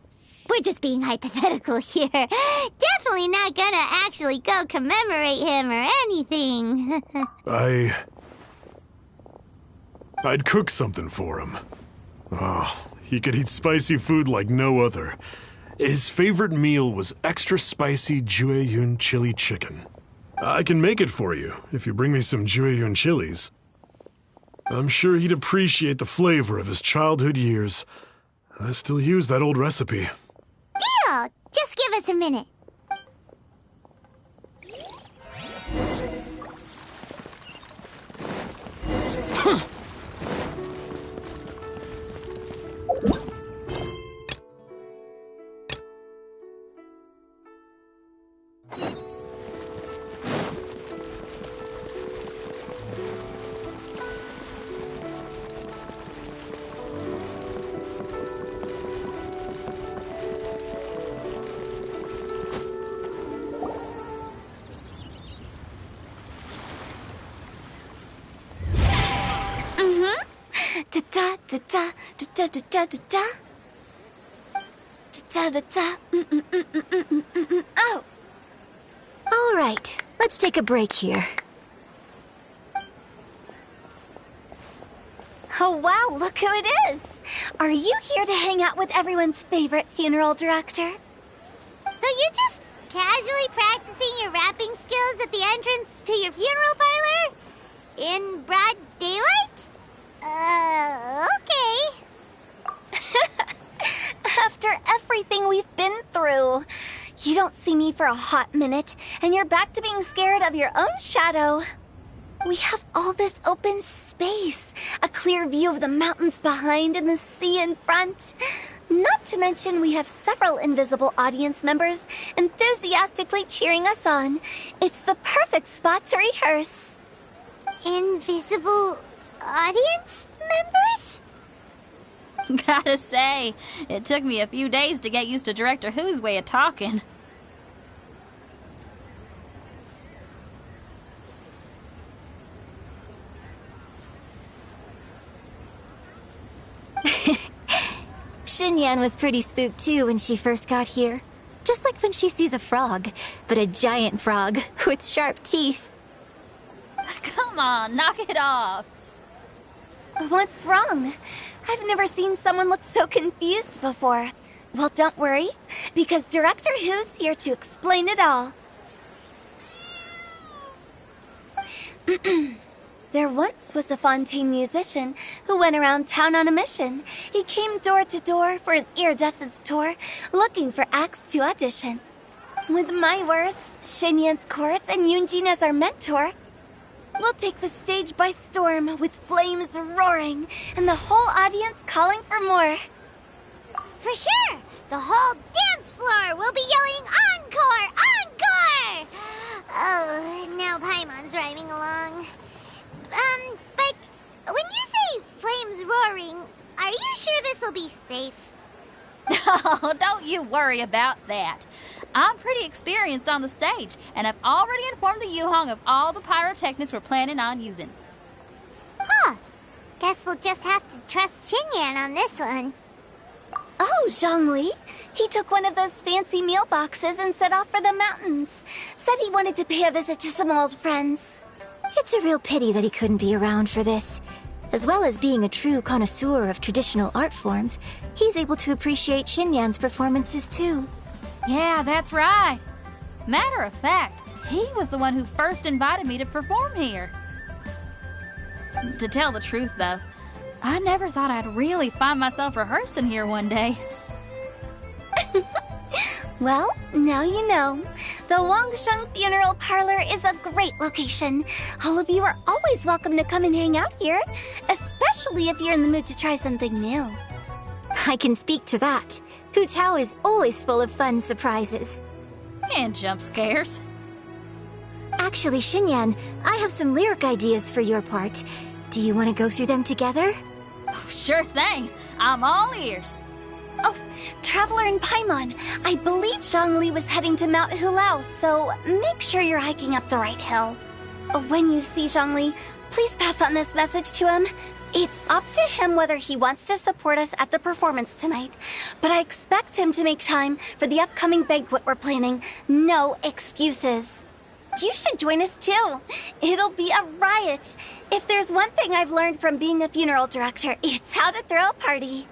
We're just being hypothetical here. Definitely not gonna actually go commemorate him or anything. I'd cook something for him. Oh, he could eat spicy food like no other. His favorite meal was extra spicy Jueyun chili chicken. I can make it for you if you bring me some Jueyun chilies. I'm sure he'd appreciate the flavor of his childhood years. I still use that old recipe. Deal! Just give us a minute. Oh! All right, let's take a break here. Oh wow, look who it is! Are you here to hang out with everyone's favorite funeral director? So you're just casually practicing your rapping skills at the entrance to your funeral parlor? In broad daylight? Okay. After everything we've been through, you don't see me for a hot minute, and you're back to being scared of your own shadow. We have all this open space, a clear view of the mountains behind and the sea in front. Not to mention we have several invisible audience members enthusiastically cheering us on. It's the perfect spot to rehearse. Invisible audience members? Gotta say, it took me a few days to get used to Director Who's way of talking. Xinyan was pretty spooked too when she first got here. Just like when she sees a frog, but a giant frog with sharp teeth. Come on, knock it off. What's wrong? I've never seen someone look so confused before. Well, don't worry, because Director Who's here to explain it all. There once was a Fontaine musician who went around town on a mission. He came door to door for his iridescence tour, looking for acts to audition. With my words, Xinyan's chords, and Yunjin as our mentor, we'll take the stage by storm with flames roaring and the whole audience calling for more. For sure! The whole dance floor will be yelling encore! Encore! Oh, now Paimon's rhyming along. But when you say flames roaring, are you sure this'll be safe? No, don't you worry about that. I'm pretty experienced on the stage, and I've already informed the Yuhong of all the pyrotechnics we're planning on using. Huh. Guess we'll just have to trust Xinyan on this one. Oh, Zhongli. He took one of those fancy meal boxes and set off for the mountains. Said he wanted to pay a visit to some old friends. It's a real pity that he couldn't be around for this. As well as being a true connoisseur of traditional art forms, he's able to appreciate Xinyan's performances too. Yeah, that's right. Matter of fact, he was the one who first invited me to perform here. To tell the truth, though, I never thought I'd really find myself rehearsing here one day. Well, now you know. The Wangsheng Funeral Parlor is a great location. All of you are always welcome to come and hang out here, especially if you're in the mood to try something new. I can speak to that. Hu Tao is always full of fun surprises. And jump scares. Actually, Xinyan, I have some lyric ideas for your part. Do you want to go through them together? Oh, sure thing. I'm all ears. Oh, Traveler and Paimon, I believe Zhongli was heading to Mount Hulao, so make sure you're hiking up the right hill. When you see Zhongli, please pass on this message to him. It's up to him whether he wants to support us at the performance tonight, but I expect him to make time for the upcoming banquet we're planning. No excuses. You should join us too. It'll be a riot. If there's one thing I've learned from being a funeral director, it's how to throw a party.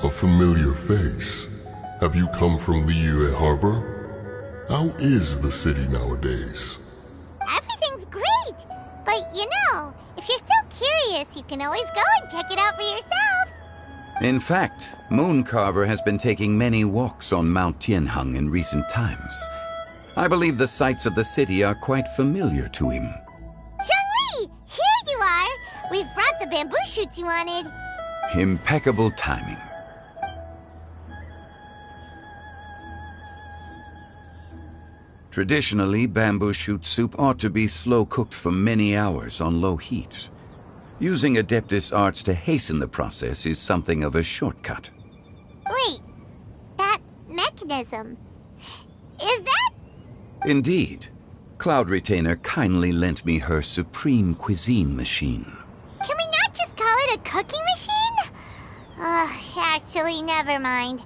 A familiar face. Have you come from Liyue Harbor? How is the city nowadays? Everything's great! But you know, if you're so curious, you can always go and check it out for yourself. In fact, Mooncarver has been taking many walks on Mount Tianheng in recent times. I believe the sights of the city are quite familiar to him. Zhongli! Here you are! We've brought the bamboo shoots you wanted. Impeccable timing. Traditionally, bamboo shoot soup ought to be slow-cooked for many hours on low heat. Using Adeptus arts to hasten the process is something of a shortcut. Wait, that mechanism, is that? Indeed. Cloud Retainer kindly lent me her supreme cuisine machine. Can we not just call it a cooking machine? Actually, never mind.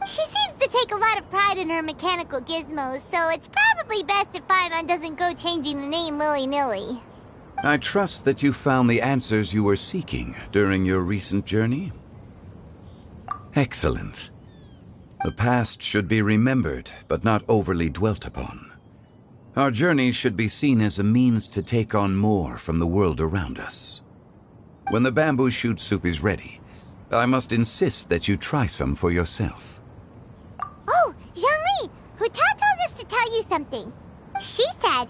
She seems to take a lot of pride in her mechanical gizmos, so it's probably best if Paimon doesn't go changing the name willy-nilly. I trust that you found the answers you were seeking during your recent journey. Excellent. The past should be remembered, but not overly dwelt upon. Our journey should be seen as a means to take on more from the world around us. When the bamboo shoot soup is ready, I must insist that you try some for yourself. Oh, Zhongli! Huta told us to tell you something. She said,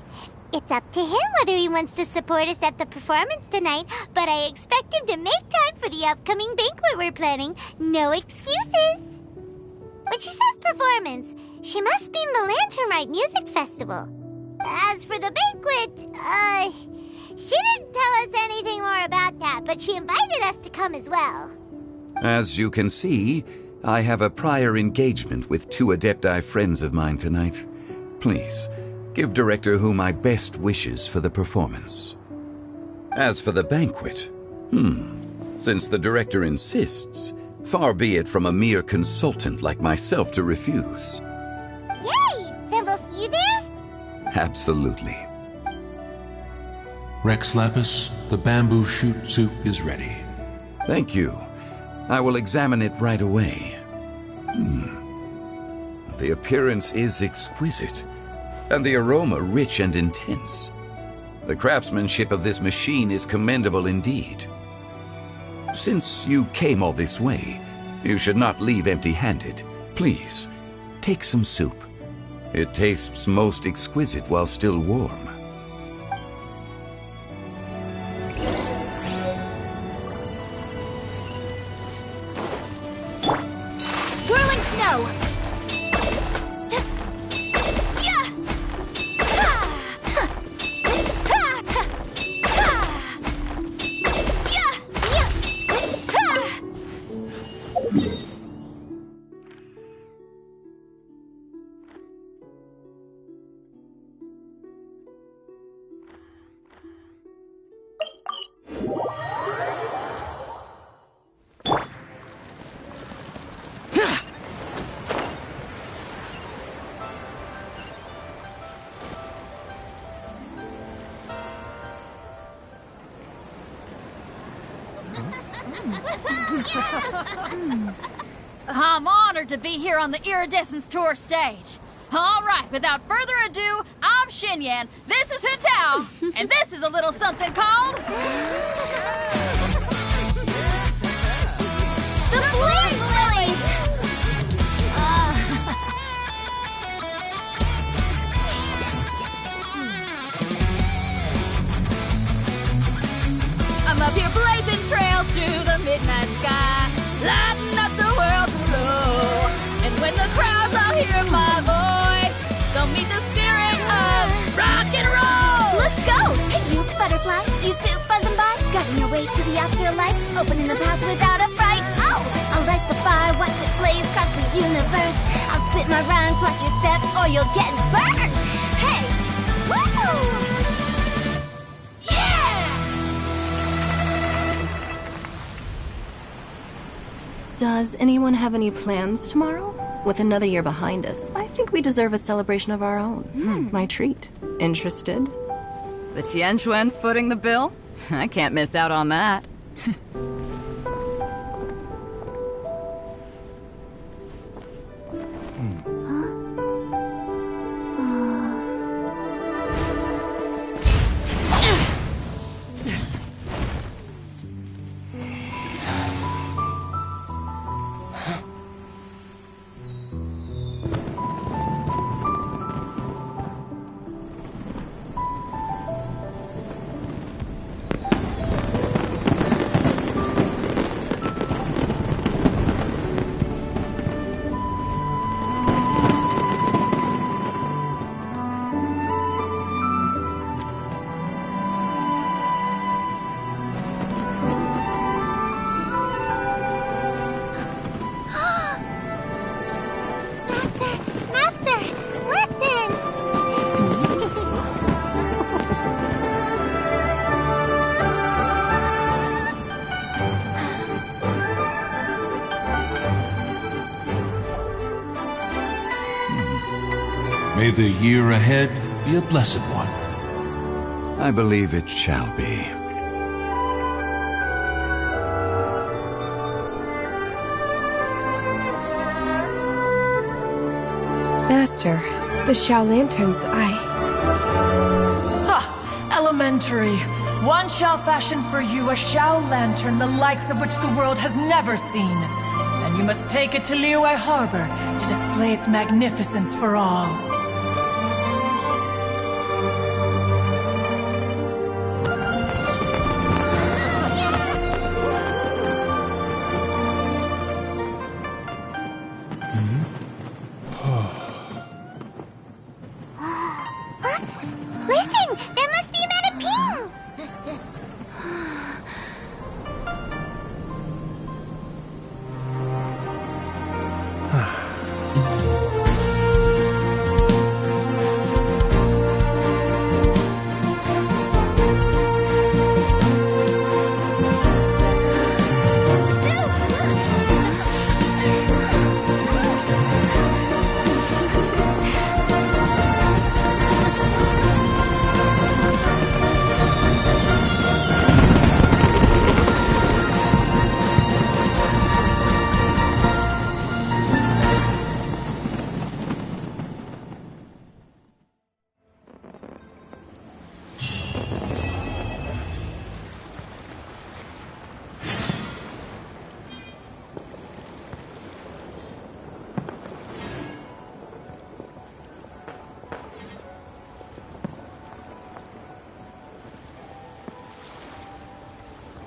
it's up to him whether he wants to support us at the performance tonight, but I expect him to make time for the upcoming banquet we're planning. No excuses! When she says performance, she must mean the Latern Rite Music Festival. As for the banquet, she didn't tell us anything more about that, but she invited us to come as well. As you can see, I have a prior engagement with 2 Adepti friends of mine tonight. Please, give Director Hu my best wishes for the performance. As for the banquet, since the Director insists, far be it from a mere consultant like myself to refuse. Yay! Then we'll see you there? Absolutely. Rex Lapis, the bamboo shoot soup is ready. Thank you. I will examine it right away. The appearance is exquisite, and the aroma rich and intense. The craftsmanship of this machine is commendable indeed. Since you came all this way, you should not leave empty-handed. Please, take some soup. It tastes most exquisite while still warm. I'm honored to be here on the Iridescence Tour stage. All right, without further ado, I'm Xinyan, this is Hetao, and this is a little something called... The Bling Lilies! I'm up here blazing trails through the midnight sky, lighting up the world below. And when the crowds all hear my voice, they'll meet the spirit of rock and roll. Let's go! Hey, you butterfly, you too buzzing by, guiding your way to the afterlife, opening the path without a fright. Oh, I'll light the fire, watch it blaze across the universe. I'll spit my rhymes, watch your step, or you'll get burned. Hey, woo! Does anyone have any plans tomorrow? With another year behind us, I think we deserve a celebration of our own. My treat. Interested? The Tianquan footing the bill? I can't miss out on that. May the year ahead be a blessed one. I believe it shall be. Master, the Xiao Lanterns, Ha! Elementary. One shall fashion for you a Xiao Lantern the likes of which the world has never seen. And you must take it to Liyue Harbor to display its magnificence for all. Listen! That must be Madame Ping!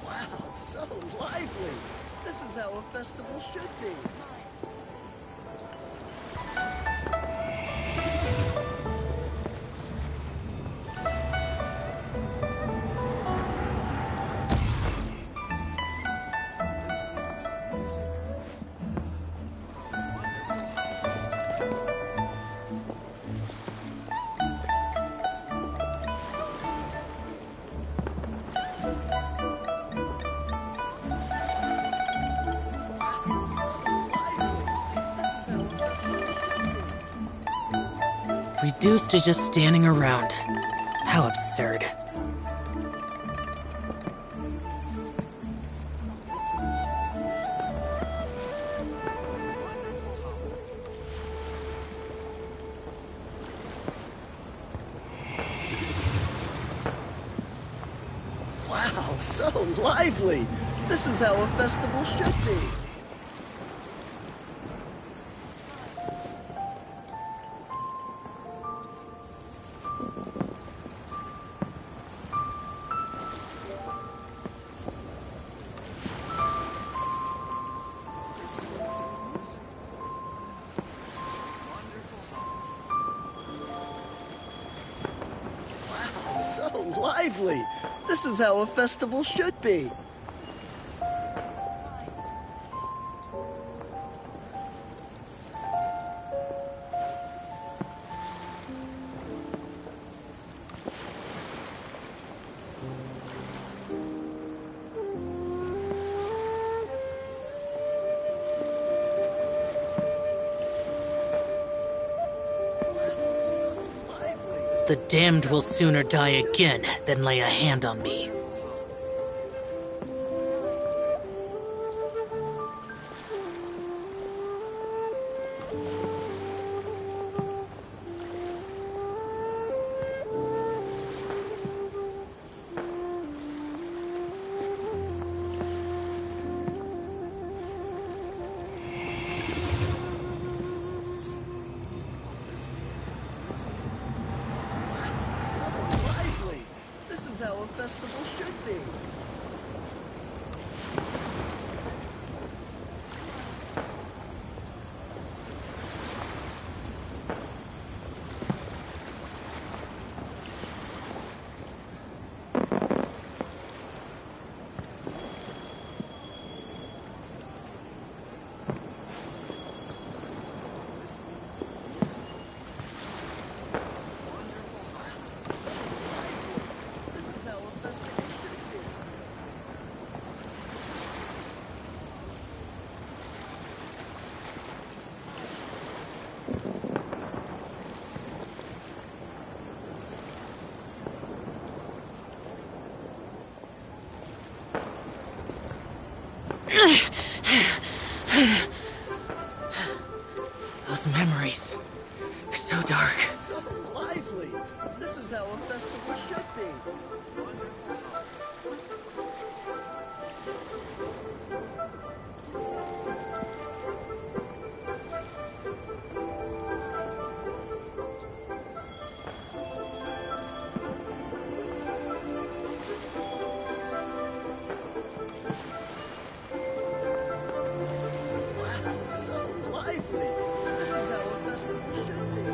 Wow, so lively. This is how a festival should be. Reduced to just standing around. How absurd. Wow, so lively! This is how a festival should be. So lively! This is how a festival should be. The damned will sooner die again than lay a hand on me. How a festival should be. Those memories. So dark. So lively. This is how a festival should be. So lively! This is how a festival should be.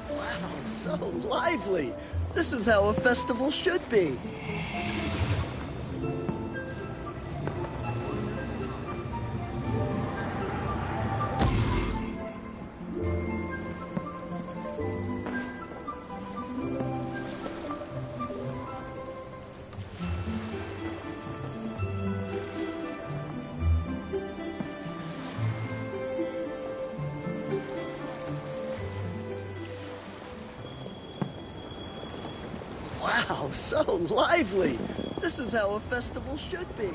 Wow, so lively! This is how a festival should be. Wow, so lively! This is how a festival should be.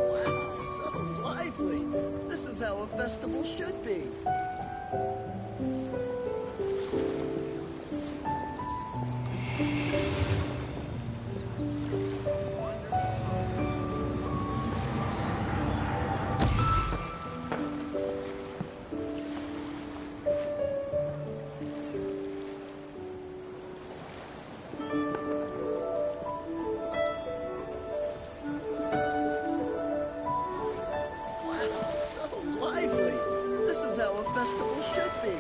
Wow, so lively! This is how a festival should be. Wow, so lively! This is how a festival should be.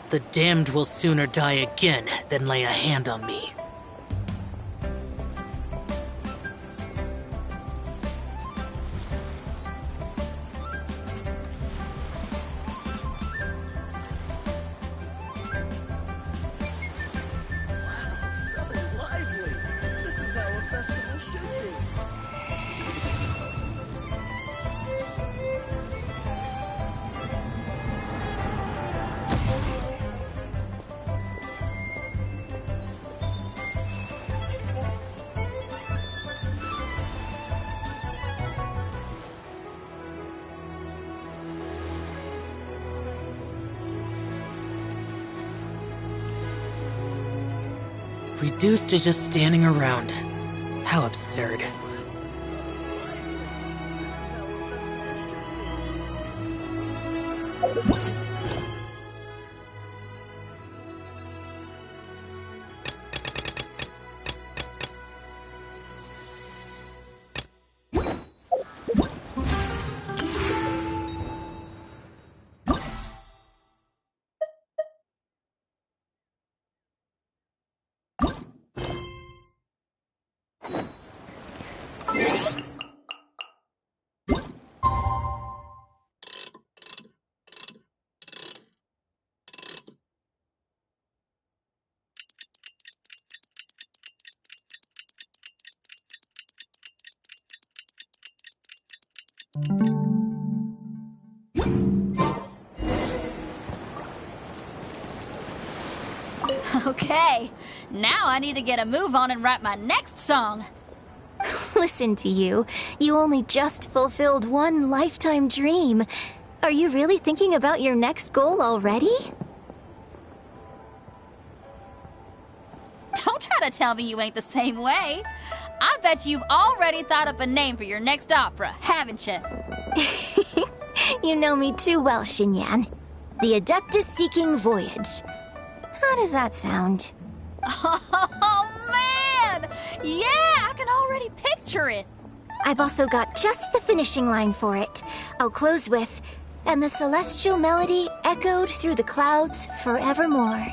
The damned will sooner die again than lay a hand on me. So lively! This is how a festival should be. Reduced to just standing around. How absurd. Okay, now I need to get a move on and write my next song. Listen to you. You only just fulfilled one lifetime dream. Are you really thinking about your next goal already? Don't try to tell me you ain't the same way. I bet you've already thought up a name for your next opera, haven't you? You know me too well, Xinyan. The Adeptus Seeking Voyage. How does that sound? Oh, man! Yeah, I can already picture it. I've also got just the finishing line for it. I'll close with, "And the celestial melody echoed through the clouds forevermore."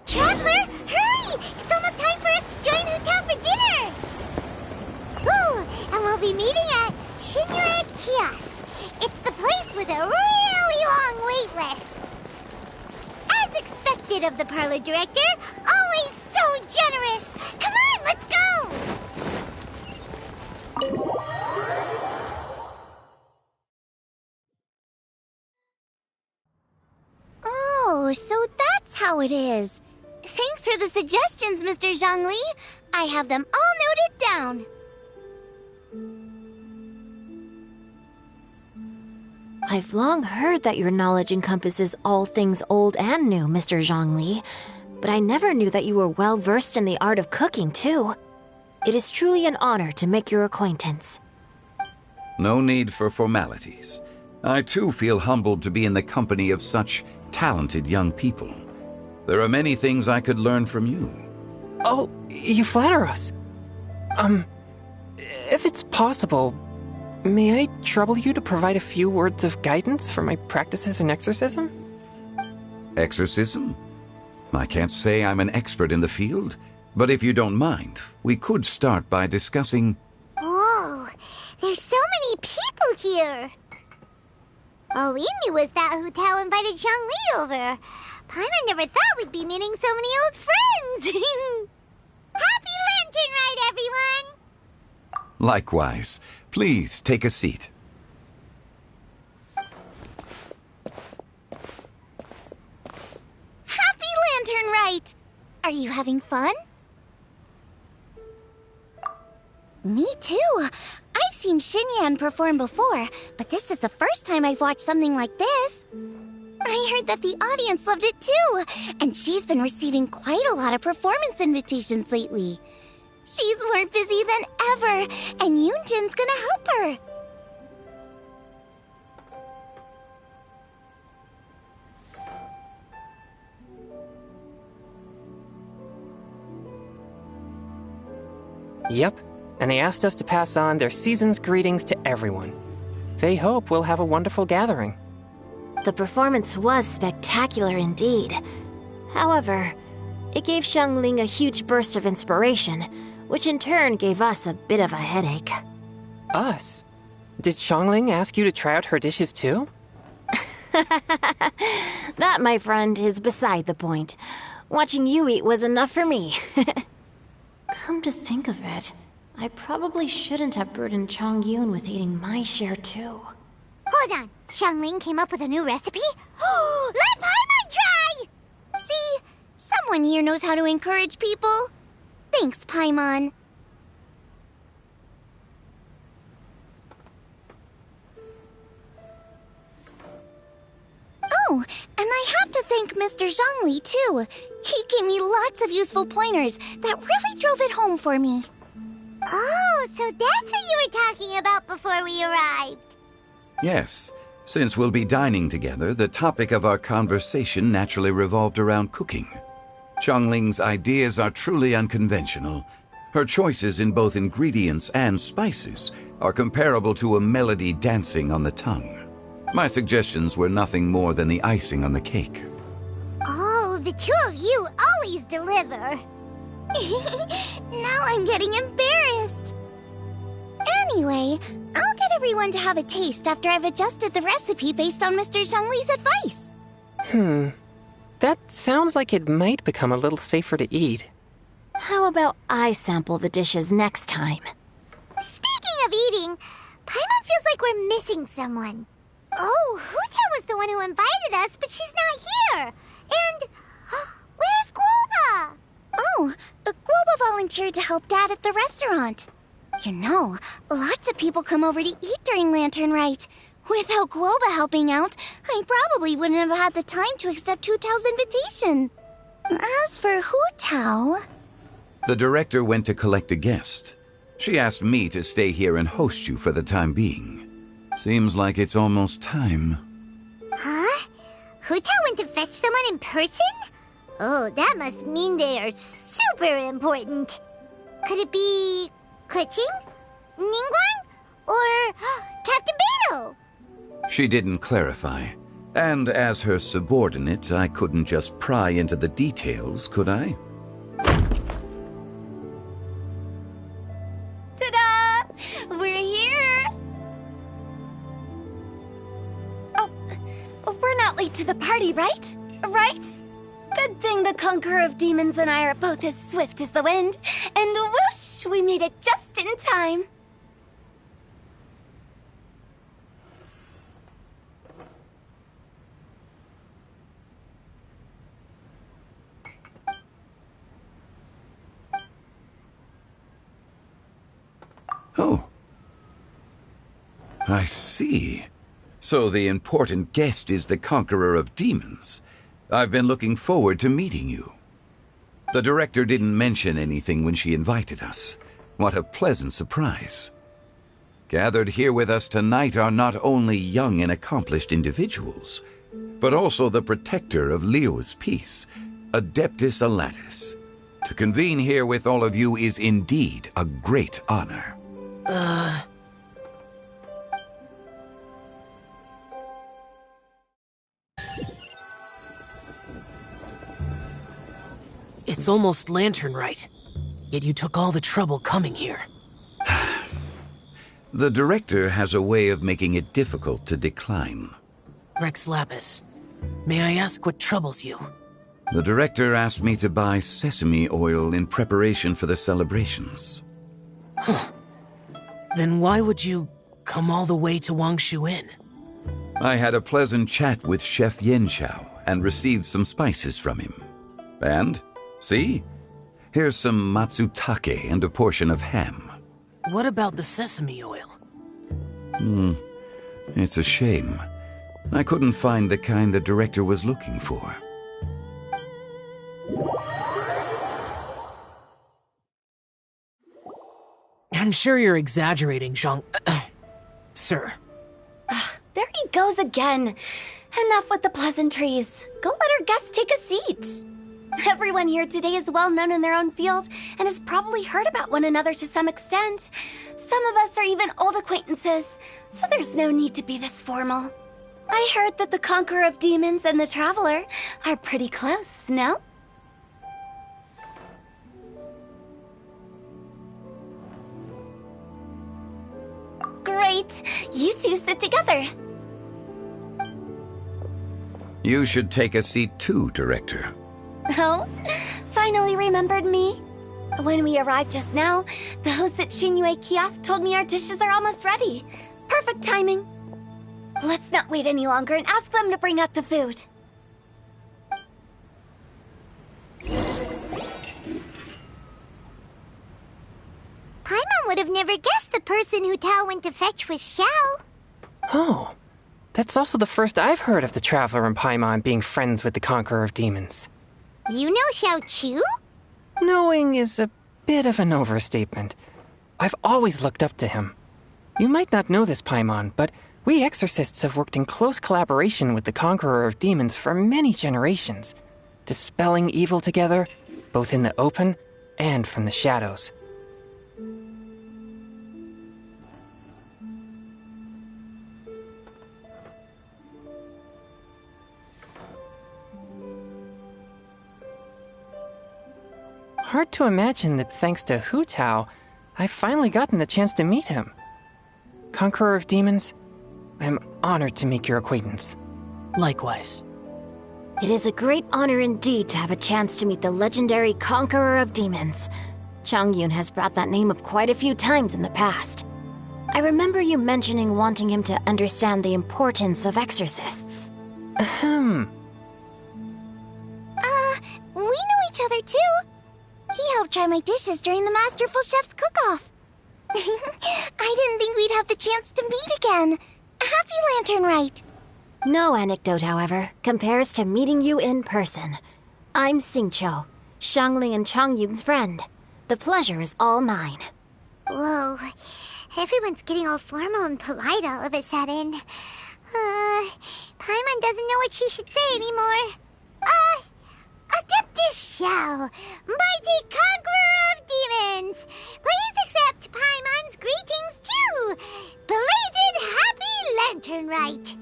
Traveler, hurry! It's almost time for us to join Hotel for dinner! Ooh, and we'll be meeting at Shinue Kiosk. It's the place with a really long wait list. As expected of the parlor director, always so generous! Come on, let's go! Oh, so that's how it is. Thanks for the suggestions, Mr. Zhongli. I have them all noted down. I've long heard that your knowledge encompasses all things old and new, Mr. Zhongli. But I never knew that you were well versed in the art of cooking, too. It is truly an honor to make your acquaintance. No need for formalities. I too feel humbled to be in the company of such talented young people. There are many things I could learn from you. Oh, you flatter us. If it's possible, may I trouble you to provide a few words of guidance for my practices in exorcism? Exorcism? I can't say I'm an expert in the field, but if you don't mind, we could start by discussing... Whoa, there's so many people here! All we knew was that Hotel invited Zhongli over. Paimon never thought we'd be meeting so many old friends! Happy Lantern Rite, everyone! Likewise. Please take a seat. Happy Lantern Rite! Are you having fun? Me too. I've seen Xinyan perform before, but this is the first time I've watched something like this. I heard that the audience loved it too, and she's been receiving quite a lot of performance invitations lately. She's more busy than ever, and Yoonjin's gonna help her. Yep, and they asked us to pass on their season's greetings to everyone. They hope we'll have a wonderful gathering. The performance was spectacular indeed. However, it gave Xiangling a huge burst of inspiration, which in turn gave us a bit of a headache. Us? Did Xiangling ask you to try out her dishes too? That, my friend, is beside the point. Watching you eat was enough for me. Come to think of it, I probably shouldn't have burdened Chongyun with eating my share too. Hold on, Xiangling came up with a new recipe? Let Paimon try! See, someone here knows how to encourage people. Thanks, Paimon. Oh, and I have to thank Mr. Zhongli too. He gave me lots of useful pointers that really drove it home for me. Oh, so that's what you were talking about before we arrived. Yes. Since we'll be dining together, the topic of our conversation naturally revolved around cooking. Xiangling's ideas are truly unconventional. Her choices in both ingredients and spices are comparable to a melody dancing on the tongue. My suggestions were nothing more than the icing on the cake. Oh, the two of you always deliver. Now I'm getting embarrassed. Anyway, I'll get everyone to have a taste after I've adjusted the recipe based on Mr. Zhongli's advice. That sounds like it might become a little safer to eat. How about I sample the dishes next time? Speaking of eating, Paimon feels like we're missing someone. Oh, Huta was the one who invited us, but she's not here. And where's Guoba? Oh, Guoba volunteered to help Dad at the restaurant. You know, lots of people come over to eat during Latern Rite. Without Guoba helping out, I probably wouldn't have had the time to accept Hu Tao's invitation. As for Hu Tao... The director went to collect a guest. She asked me to stay here and host you for the time being. Seems like it's almost time. Huh? Hu Tao went to fetch someone in person? Oh, that must mean they are super important. Could it be... Kuching? Ningguang? Or Captain Beto? She didn't clarify. And as her subordinate, I couldn't just pry into the details, could I? Ta-da! We're here! Oh, we're not late to the party, right? Right? Good thing the Conqueror of Demons and I are both as swift as the wind. And whoosh, we made it just in time. Oh. I see. So the important guest is the Conqueror of Demons. I've been looking forward to meeting you. The director didn't mention anything when she invited us. What a pleasant surprise. Gathered here with us tonight are not only young and accomplished individuals, but also the protector of Leo's peace, Adeptus Alatus. To convene here with all of you is indeed a great honor. It's almost Latern Rite, yet you took all the trouble coming here. The director has a way of making it difficult to decline. Rex Lapis, may I ask what troubles you? The director asked me to buy sesame oil in preparation for the celebrations. Huh. Then why would you come all the way to Wangshu Inn? I had a pleasant chat with Chef Yenchao and received some spices from him. And, see? Here's some matsutake and a portion of ham. What about the sesame oil? It's a shame. I couldn't find the kind the director was looking for. I'm sure you're exaggerating, Zhang... Sir. There he goes again. Enough with the pleasantries. Go let our guests take a seat. Everyone here today is well known in their own field and has probably heard about one another to some extent. Some of us are even old acquaintances, so there's no need to be this formal. I heard that the Conqueror of Demons and the Traveler are pretty close, no? Great! You two sit together. You should take a seat too, Director. Oh, finally remembered me? When we arrived just now, the hosts at Shinue Kiosk told me our dishes are almost ready. Perfect timing. Let's not wait any longer and ask them to bring out the food. Paimon would have never guessed the person who Tao went to fetch was Xiao. Oh, that's also the first I've heard of the Traveler and Paimon being friends with the Conqueror of Demons. You know Xiao Chu? Knowing is a bit of an overstatement. I've always looked up to him. You might not know this, Paimon, but we exorcists have worked in close collaboration with the Conqueror of Demons for many generations, dispelling evil together, both in the open and from the shadows. Hard to imagine that thanks to Hu Tao, I've finally gotten the chance to meet him. Conqueror of Demons, I'm honored to make your acquaintance. Likewise. It is a great honor indeed to have a chance to meet the legendary Conqueror of Demons. Changyun has brought that name up quite a few times in the past. I remember you mentioning wanting him to understand the importance of exorcists. Ahem. We know each other too. He helped try my dishes during the Masterful Chef's cook-off. I didn't think we'd have the chance to meet again. Happy Lantern Rite. No anecdote, however, compares to meeting you in person. I'm Xingqiu, Shangling and Changyun's friend. The pleasure is all mine. Whoa. Everyone's getting all formal and polite all of a sudden. Paimon doesn't know what she should say anymore. Adeptus Xiao, mighty Conqueror of Demons, please accept Paimon's greetings too. Belated Happy Lantern Rite.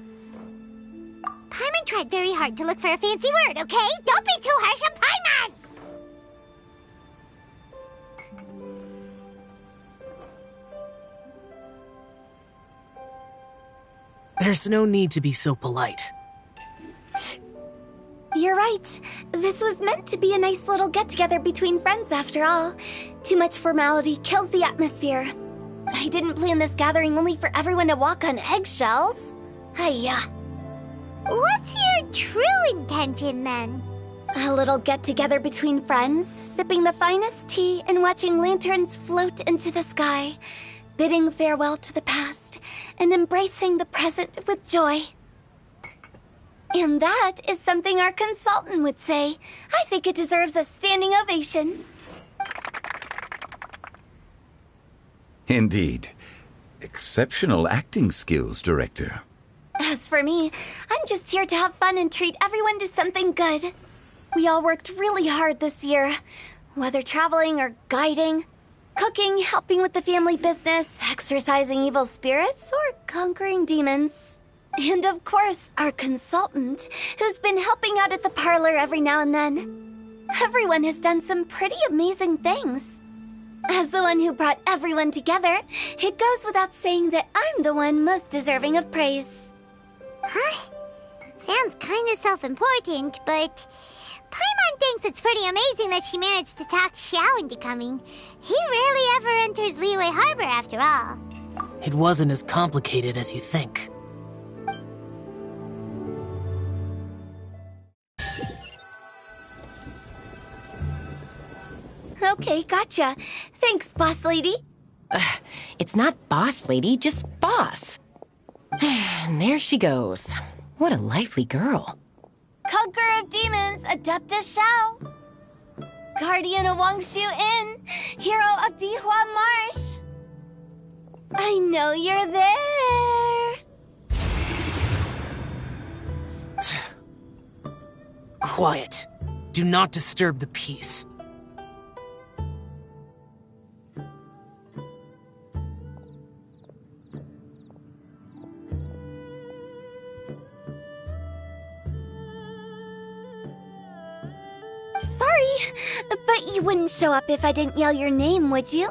Paimon tried very hard to look for a fancy word, okay? Don't be too harsh on Paimon! There's no need to be so polite. You're right. This was meant to be a nice little get-together between friends after all. Too much formality kills the atmosphere. I didn't plan this gathering only for everyone to walk on eggshells. Hiya. What's your true intention then? A little get-together between friends, sipping the finest tea and watching lanterns float into the sky, bidding farewell to the past and embracing the present with joy. And that is something our consultant would say. I think it deserves a standing ovation. Indeed. Exceptional acting skills, Director. As for me, I'm just here to have fun and treat everyone to something good. We all worked really hard this year, whether traveling or guiding, cooking, helping with the family business, exorcising evil spirits, or conquering demons. And of course, our consultant, who's been helping out at the parlor every now and then. Everyone has done some pretty amazing things. As the one who brought everyone together, it goes without saying that I'm the one most deserving of praise. Huh? Sounds kind of self-important, but Paimon thinks it's pretty amazing that she managed to talk Xiao into coming. He rarely ever enters Liyue Harbor after all. It wasn't as complicated as you think. Okay, gotcha. Thanks, boss lady. It's not boss lady, just boss. And there she goes. What a lively girl. Conqueror of demons, Adeptus Shao. Guardian of Wangshu Inn, hero of Dihua Marsh. I know you're there. Quiet. Do not disturb the peace. Sorry, but you wouldn't show up if I didn't yell your name, would you?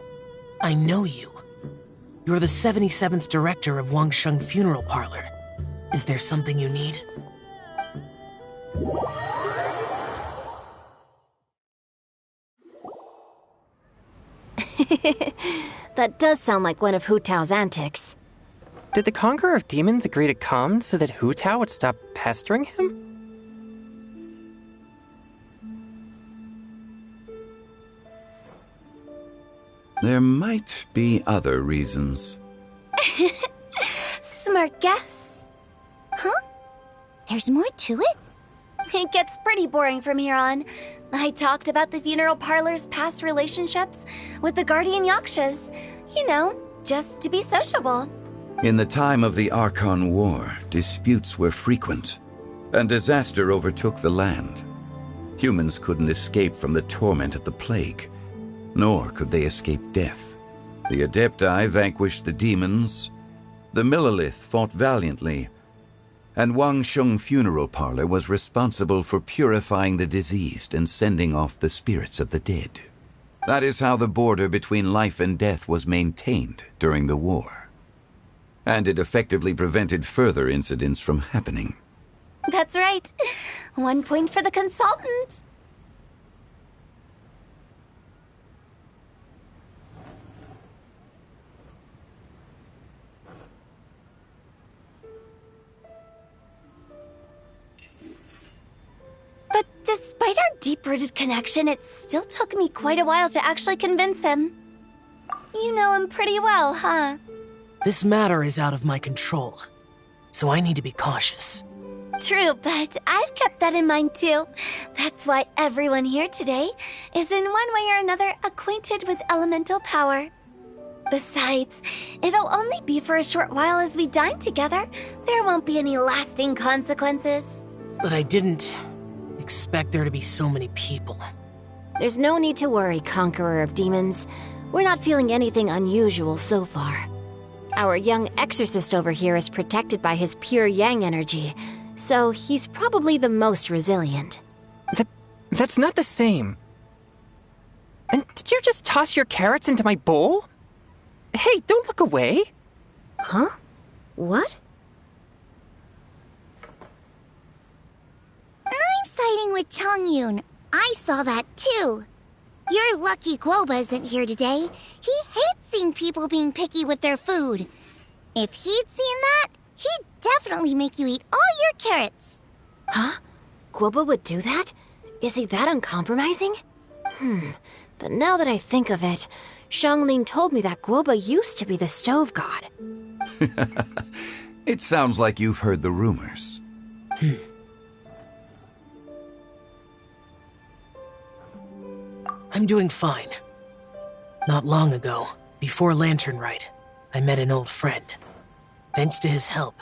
I know you. You're the 77th director of Wangsheng Funeral Parlor. Is there something you need? That does sound like one of Hu Tao's antics. Did the Conqueror of Demons agree to come so that Hu Tao would stop pestering him? There might be other reasons. Smart guess. Huh? There's more to it? It gets pretty boring from here on. I talked about the funeral parlor's past relationships with the guardian yakshas. You know, just to be sociable. In the time of the Archon War, disputes were frequent, and disaster overtook the land. Humans couldn't escape from the torment of the plague, nor could they escape death. The Adepti vanquished the demons, the Millelith fought valiantly, and Wangsheng Funeral Parlor was responsible for purifying the diseased and sending off the spirits of the dead. That is how the border between life and death was maintained during the war. And it effectively prevented further incidents from happening. That's right. 1 point for the consultant. But despite our deep-rooted connection, it still took me quite a while to actually convince him. You know him pretty well, huh? This matter is out of my control, so I need to be cautious. True, but I've kept that in mind too. That's why everyone here today is in one way or another acquainted with elemental power. Besides, it'll only be for a short while as we dine together. There won't be any lasting consequences. But I didn't expect there to be so many people. There's no need to worry, Conqueror of Demons. We're not feeling anything unusual so far. Our young exorcist over here is protected by his pure yang energy, so he's probably the most resilient. That's not the same. And did you just toss your carrots into my bowl? Hey, don't look away. Huh? What? I'm siding with Chongyun. I saw that too. You're lucky Guoba isn't here today. He hates seeing people being picky with their food. If he'd seen that, he'd definitely make you eat all your carrots. Huh? Guoba would do that? Is he that uncompromising? But now that I think of it, Xianglin told me that Guoba used to be the stove god. It sounds like you've heard the rumors. I'm doing fine. Not long ago, before Latern Rite, I met an old friend. Thanks to his help,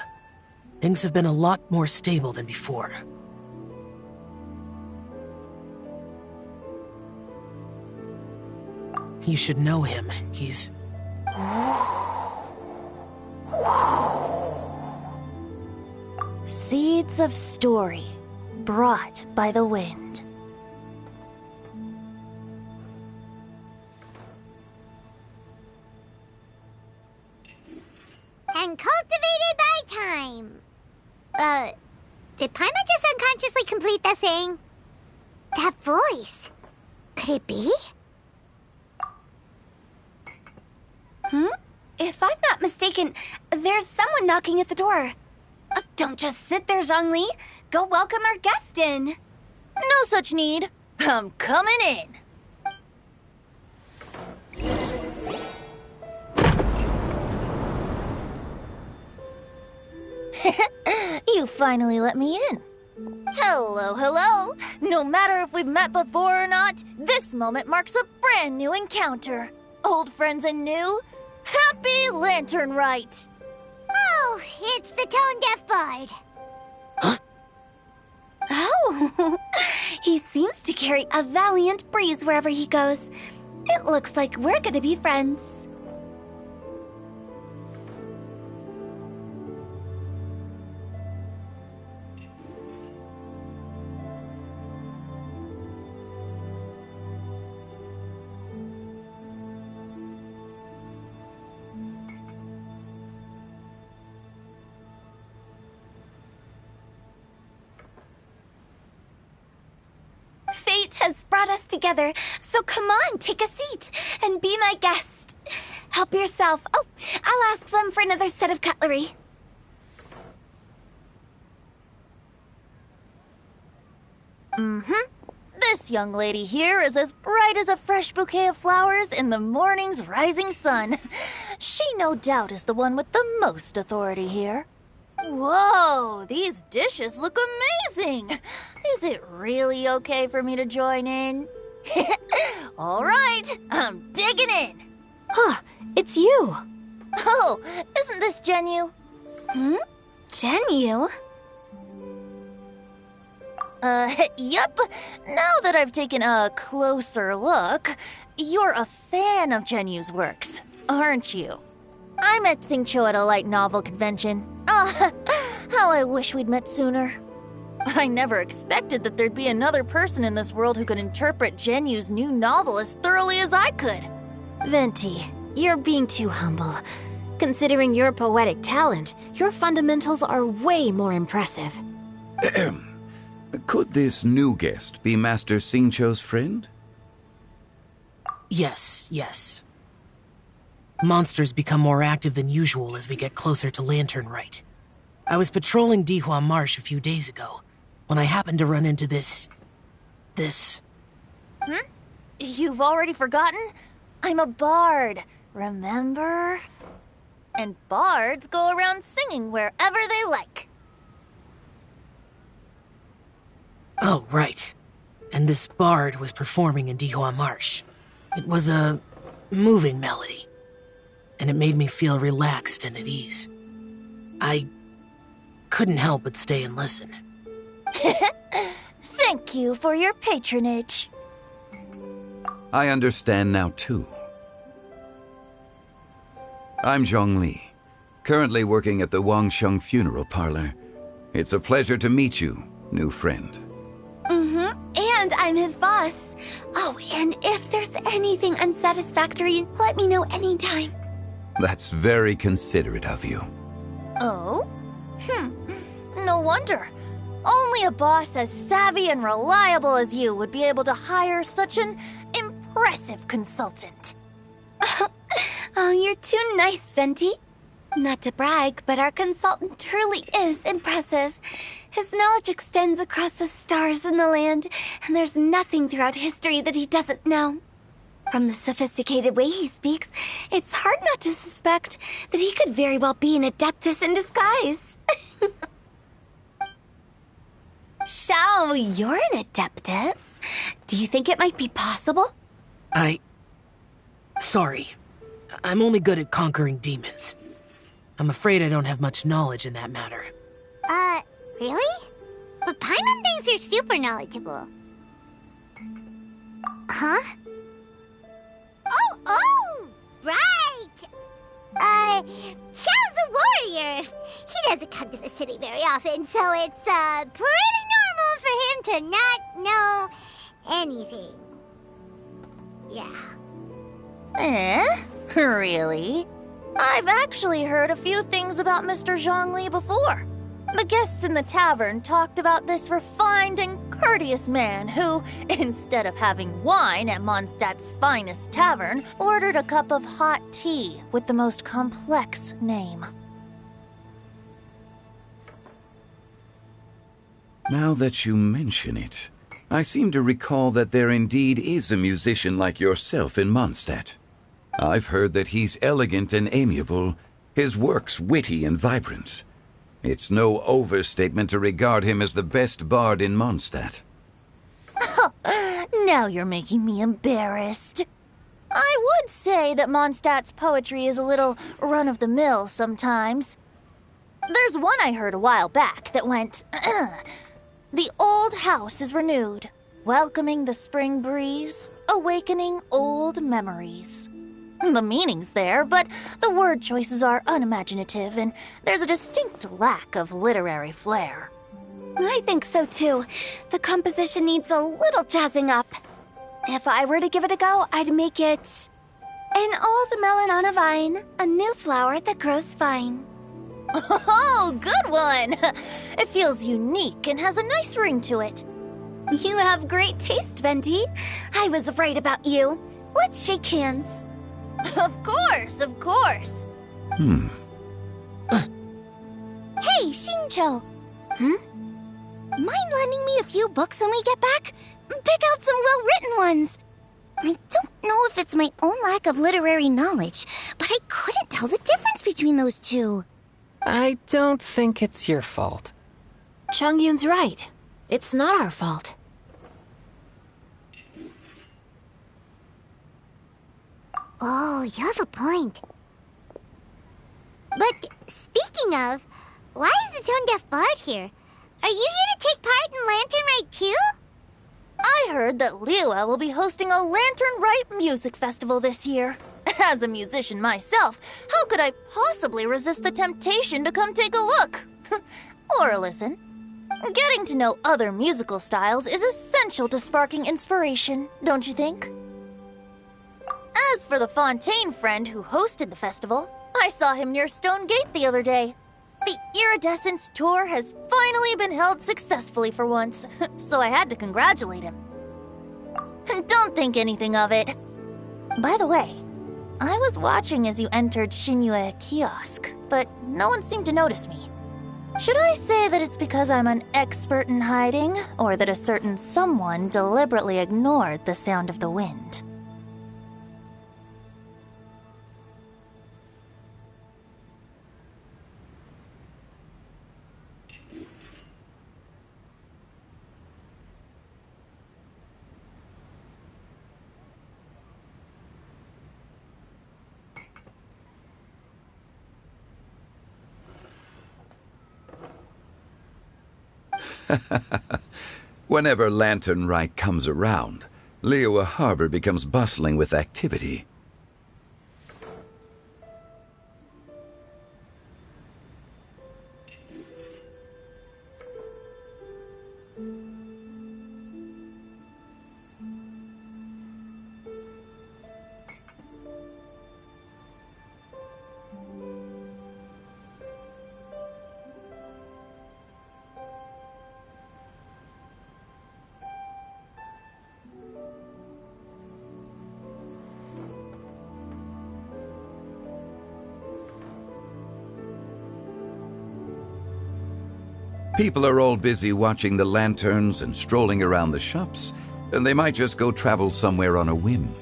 things have been a lot more stable than before. You should know him. He's... Seeds of story, brought by the wind. And cultivated by time. Did Paimon just unconsciously complete that saying? That voice. Could it be? If I'm not mistaken, there's someone knocking at the door. Don't just sit there, Zhongli. Go welcome our guest in. No such need. I'm coming in. You finally let me in. Hello, hello! No matter if we've met before or not, this moment marks a brand new encounter. Old friends and new, happy Latern Rite! Oh, it's the tone-deaf bard. Oh, he seems to carry a valiant breeze wherever he goes. It looks like we're gonna be friends. Fate has brought us together, so come on, take a seat and be my guest. Help yourself. Oh, I'll ask them for another set of cutlery. This young lady here is as bright as a fresh bouquet of flowers in the morning's rising sun. She no doubt is the one with the most authority here. Whoa, these dishes look amazing! Is it really okay for me to join in? All right, I'm digging in. Huh, it's you. Oh, isn't this Genu? Genu? Yep. Now that I've taken a closer look, you're a fan of Genu's works, aren't you? I met Xingqiu at a light novel convention. How I wish we'd met sooner. I never expected that there'd be another person in this world who could interpret Genu's new novel as thoroughly as I could. Venti, you're being too humble. Considering your poetic talent, your fundamentals are way more impressive. Could this new guest be Master Xingqiu's friend? Yes. Monsters become more active than usual as we get closer to Latern Rite. I was patrolling Dihua Marsh a few days ago, when I happened to run into this... You've already forgotten? I'm a bard, remember? And bards go around singing wherever they like. Oh, right. And this bard was performing in Dihua Marsh. It was a moving melody, and it made me feel relaxed and at ease. I couldn't help but stay and listen. Thank you for your patronage. I understand now, too. I'm Zhongli, currently working at the Wangsheng Funeral Parlor. It's a pleasure to meet you, new friend. And I'm his boss. Oh, and if there's anything unsatisfactory, let me know anytime. That's very considerate of you. Oh? No wonder. Only a boss as savvy and reliable as you would be able to hire such an impressive consultant. Oh, you're too nice, Venti. Not to brag, but our consultant truly is impressive. His knowledge extends across the stars and the land, and there's nothing throughout history that he doesn't know. From the sophisticated way he speaks, it's hard not to suspect that he could very well be an adeptus in disguise. Shao, you're an adeptus. Do you think it might be possible? Sorry. I'm only good at conquering demons. I'm afraid I don't have much knowledge in that matter. Really? But Paimon thinks you're super knowledgeable. Huh? Oh, right! Xiao's a warrior. He doesn't come to the city very often, so it's, pretty normal for him to not know anything. Yeah. Really? I've actually heard a few things about Mr. Zhongli before. The guests in the tavern talked about this refined and courteous man who, instead of having wine at Mondstadt's finest tavern, ordered a cup of hot tea with the most complex name. Now that you mention it, I seem to recall that there indeed is a musician like yourself in Mondstadt. I've heard that he's elegant and amiable, his works witty and vibrant. It's no overstatement to regard him as the best bard in Mondstadt. Now you're making me embarrassed. I would say that Mondstadt's poetry is a little run-of-the-mill sometimes. There's one I heard a while back that went, "The old house is renewed, welcoming the spring breeze, awakening old memories." The meaning's there, but the word choices are unimaginative, and there's a distinct lack of literary flair. I think so too. The composition needs a little jazzing up. If I were to give it a go, I'd make it an old melon on a vine, a new flower that grows fine. Oh, good one! It feels unique and has a nice ring to it. You have great taste, Venti. I was right about you. Let's shake hands. Of course, of course. Hey, Shincho. Mind lending me a few books when we get back? Pick out some well-written ones. I don't know if it's my own lack of literary knowledge, but I couldn't tell the difference between those two. I don't think it's your fault. Changyun's right. It's not our fault. Oh, you have a point. But speaking of, why is the tone-deaf bard here? Are you here to take part in Latern Rite too? I heard that Liyue will be hosting a Latern Rite music festival this year. As a musician myself, how could I possibly resist the temptation to come take a look? Or listen. Getting to know other musical styles is essential to sparking inspiration, don't you think? As for the Fontaine friend who hosted the festival, I saw him near Stone Gate the other day. The Iridescence tour has finally been held successfully for once, so I had to congratulate him. Don't think anything of it. By the way, I was watching as you entered Shinyue Kiosk, but no one seemed to notice me. Should I say that it's because I'm an expert in hiding, or that a certain someone deliberately ignored the sound of the wind? Whenever Latern Rite comes around, Liyue Harbor becomes bustling with activity. People are all busy watching the lanterns and strolling around the shops, and they might just go travel somewhere on a whim.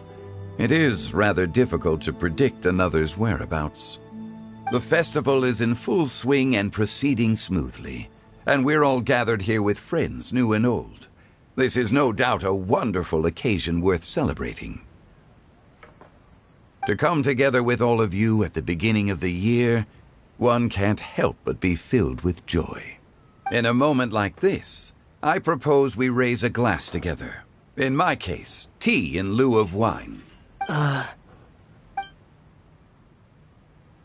It is rather difficult to predict another's whereabouts. The festival is in full swing and proceeding smoothly, and we're all gathered here with friends, new and old. This is no doubt a wonderful occasion worth celebrating. To come together with all of you at the beginning of the year, one can't help but be filled with joy. In a moment like this, I propose we raise a glass together. In my case, tea in lieu of wine.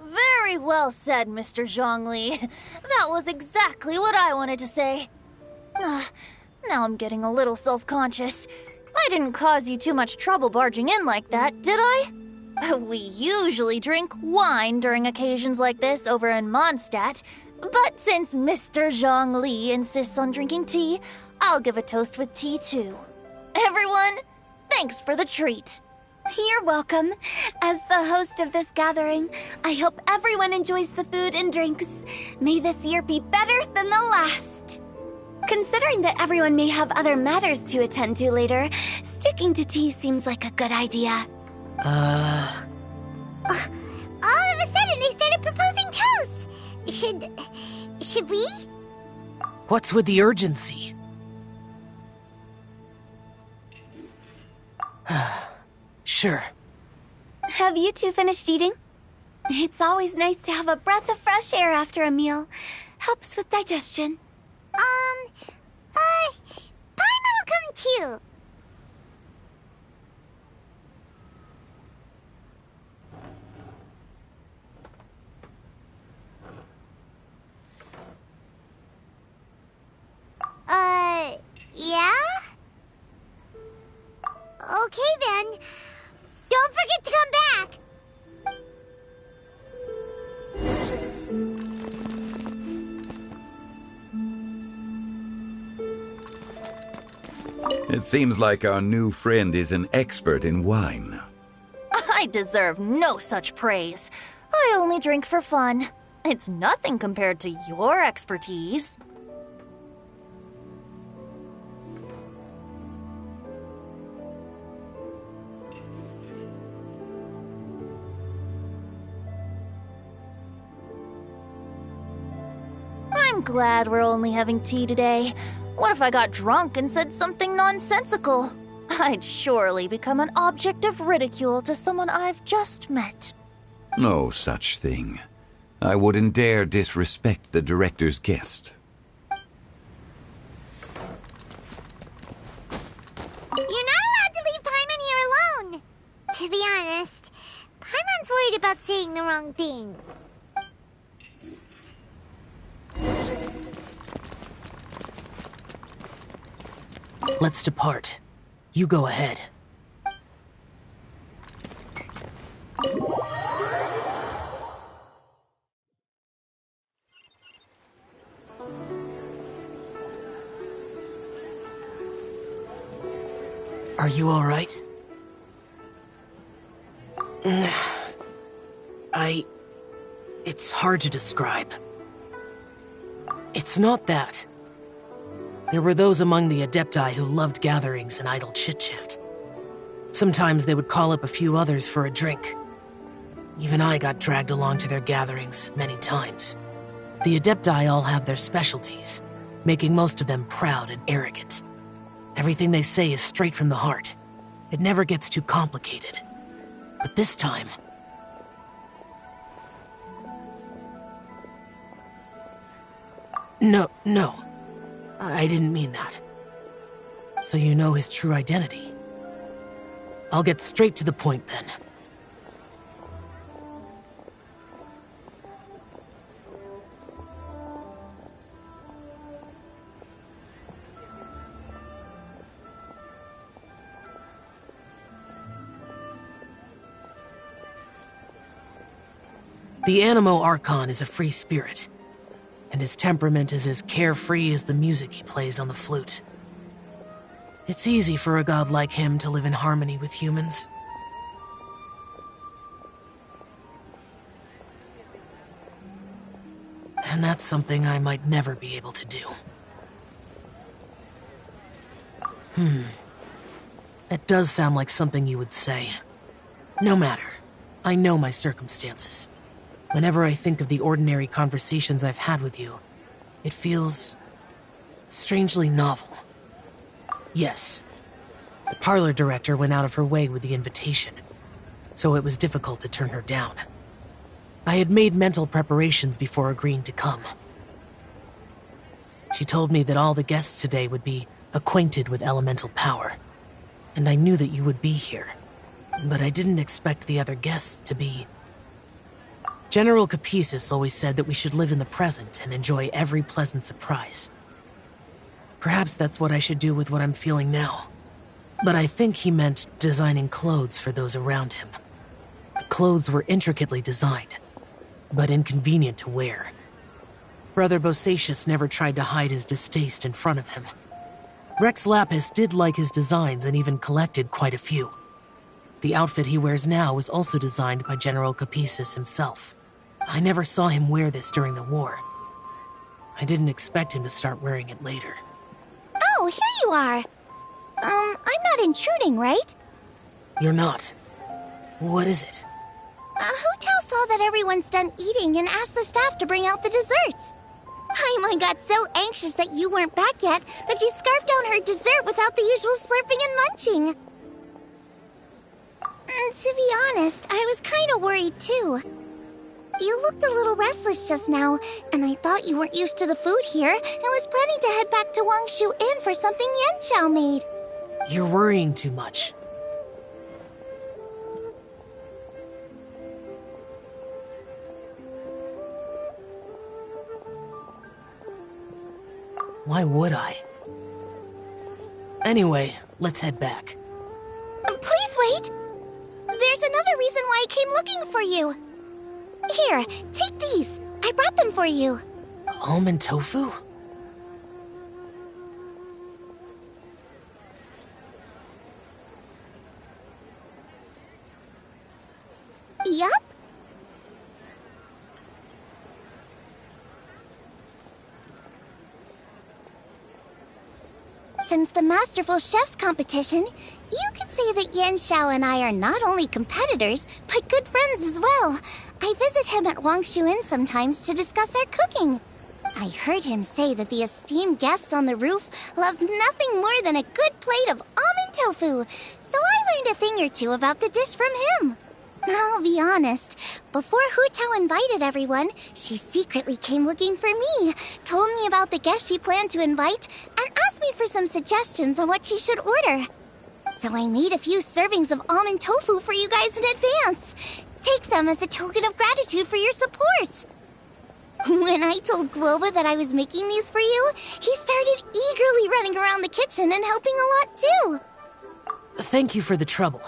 Very well said, Mr. Zhongli. That was exactly what I wanted to say. Now I'm getting a little self-conscious. I didn't cause you too much trouble barging in like that, did I? We usually drink wine during occasions like this over in Mondstadt, but since Mr. Zhongli insists on drinking tea, I'll give a toast with tea too. Everyone, thanks for the treat. You're welcome. As the host of this gathering, I hope everyone enjoys the food and drinks. May this year be better than the last. Considering that everyone may have other matters to attend to later, sticking to tea seems like a good idea. All of a sudden, they started proposing toasts. Should Should we? What's with the urgency? Sure. Have you two finished eating? It's always nice to have a breath of fresh air after a meal. Helps with digestion. Paimon will come too. Yeah? Okay then. Don't forget to come back. It seems like our new friend is an expert in wine. I deserve no such praise. I only drink for fun. It's nothing compared to your expertise. I'm glad we're only having tea today. What if I got drunk and said something nonsensical? I'd surely become an object of ridicule to someone I've just met. No such thing. I wouldn't dare disrespect the director's guest. You're not allowed to leave Paimon here alone. To be honest, Paimon's worried about saying the wrong thing. Let's depart. You go ahead. Are you all right? It's hard to describe. It's not that. There were those among the Adepti who loved gatherings and idle chit-chat. Sometimes they would call up a few others for a drink. Even I got dragged along to their gatherings many times. The Adepti all have their specialties, making most of them proud and arrogant. Everything they say is straight from the heart. It never gets too complicated. But this time... No. I didn't mean that. So you know his true identity. I'll get straight to the point then. The Animo Archon is a free spirit, and his temperament is as carefree as the music he plays on the flute. It's easy for a god like him to live in harmony with humans. And that's something I might never be able to do. That does sound like something you would say. No matter. I know my circumstances. Whenever I think of the ordinary conversations I've had with you, it feels strangely novel. Yes, the parlor director went out of her way with the invitation, so it was difficult to turn her down. I had made mental preparations before agreeing to come. She told me that all the guests today would be acquainted with elemental power, and I knew that you would be here, but I didn't expect the other guests to be... General Capisis always said that we should live in the present and enjoy every pleasant surprise. Perhaps that's what I should do with what I'm feeling now. But I think he meant designing clothes for those around him. The clothes were intricately designed, but inconvenient to wear. Brother Bosacius never tried to hide his distaste in front of him. Rex Lapis did like his designs and even collected quite a few. The outfit he wears now was also designed by General Capisis himself. I never saw him wear this during the war. I didn't expect him to start wearing it later. Oh, here you are. I'm not intruding, right? You're not. What is it? Hu Tao saw that everyone's done eating and asked the staff to bring out the desserts. Paimon got so anxious that you weren't back yet that she scarfed down her dessert without the usual slurping and munching. To be honest, I was kind of worried too. You looked a little restless just now, and I thought you weren't used to the food here and was planning to head back to Wangshu Inn for something Yanxiao made. You're worrying too much. Why would I? Anyway, let's head back. Please wait! There's another reason why I came looking for you. Here, take these. I brought them for you. Almond tofu? Yup. Since the Masterful Chef's competition, you could say that Yanxiao and I are not only competitors, but good friends as well. I visit him at Wangshu Inn sometimes to discuss our cooking. I heard him say that the esteemed guest on the roof loves nothing more than a good plate of almond tofu, so I learned a thing or two about the dish from him. I'll be honest, before Hu Tao invited everyone, she secretly came looking for me, told me about the guests she planned to invite, and asked me for some suggestions on what she should order. So I made a few servings of almond tofu for you guys in advance. Take them as a token of gratitude for your support. When I told Guoba that I was making these for you, he started eagerly running around the kitchen and helping a lot too. Thank you for the trouble.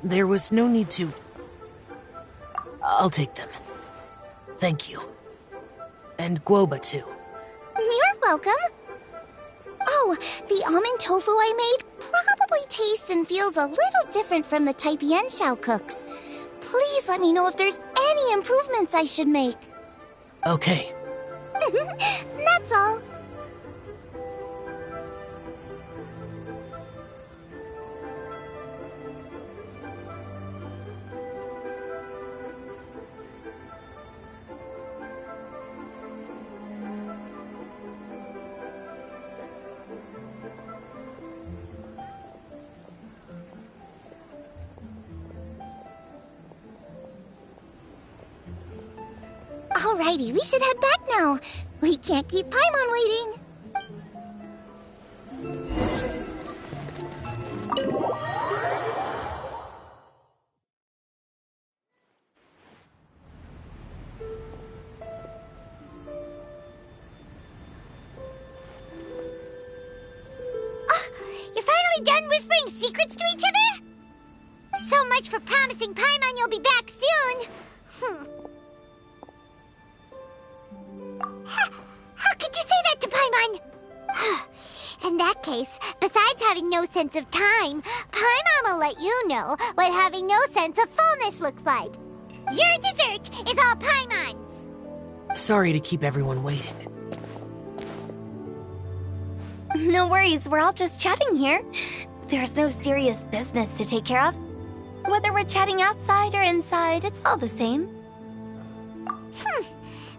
There was no need to... I'll take them. Thank you. And Guoba too. You're welcome. Oh, the almond tofu I made probably tastes and feels a little different from the type Yanxiao cooks. Please let me know if there's any improvements I should make. Okay. That's all. Alrighty, we should head back now. We can't keep Paimon waiting. You're finally done whispering secrets to each other? So much for promising Paimon you'll be back soon. How could you say that to Paimon? In that case, besides having no sense of time, Paimon will let you know what having no sense of fullness looks like. Your dessert is all Paimon's. Sorry to keep everyone waiting. No worries, we're all just chatting here. There's no serious business to take care of. Whether we're chatting outside or inside, it's all the same.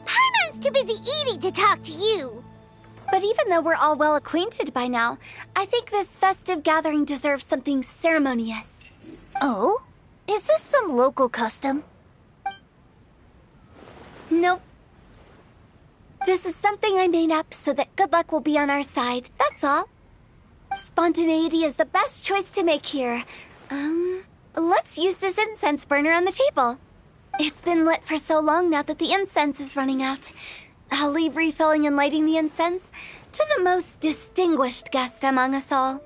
Paimon's too busy eating to talk to you. But even though we're all well acquainted by now, I think this festive gathering deserves something ceremonious. Oh? Is this some local custom? Nope. This is something I made up so that good luck will be on our side, that's all. Spontaneity is the best choice to make here. Let's use this incense burner on the table. It's been lit for so long now that the incense is running out. I'll leave refilling and lighting the incense to the most distinguished guest among us all.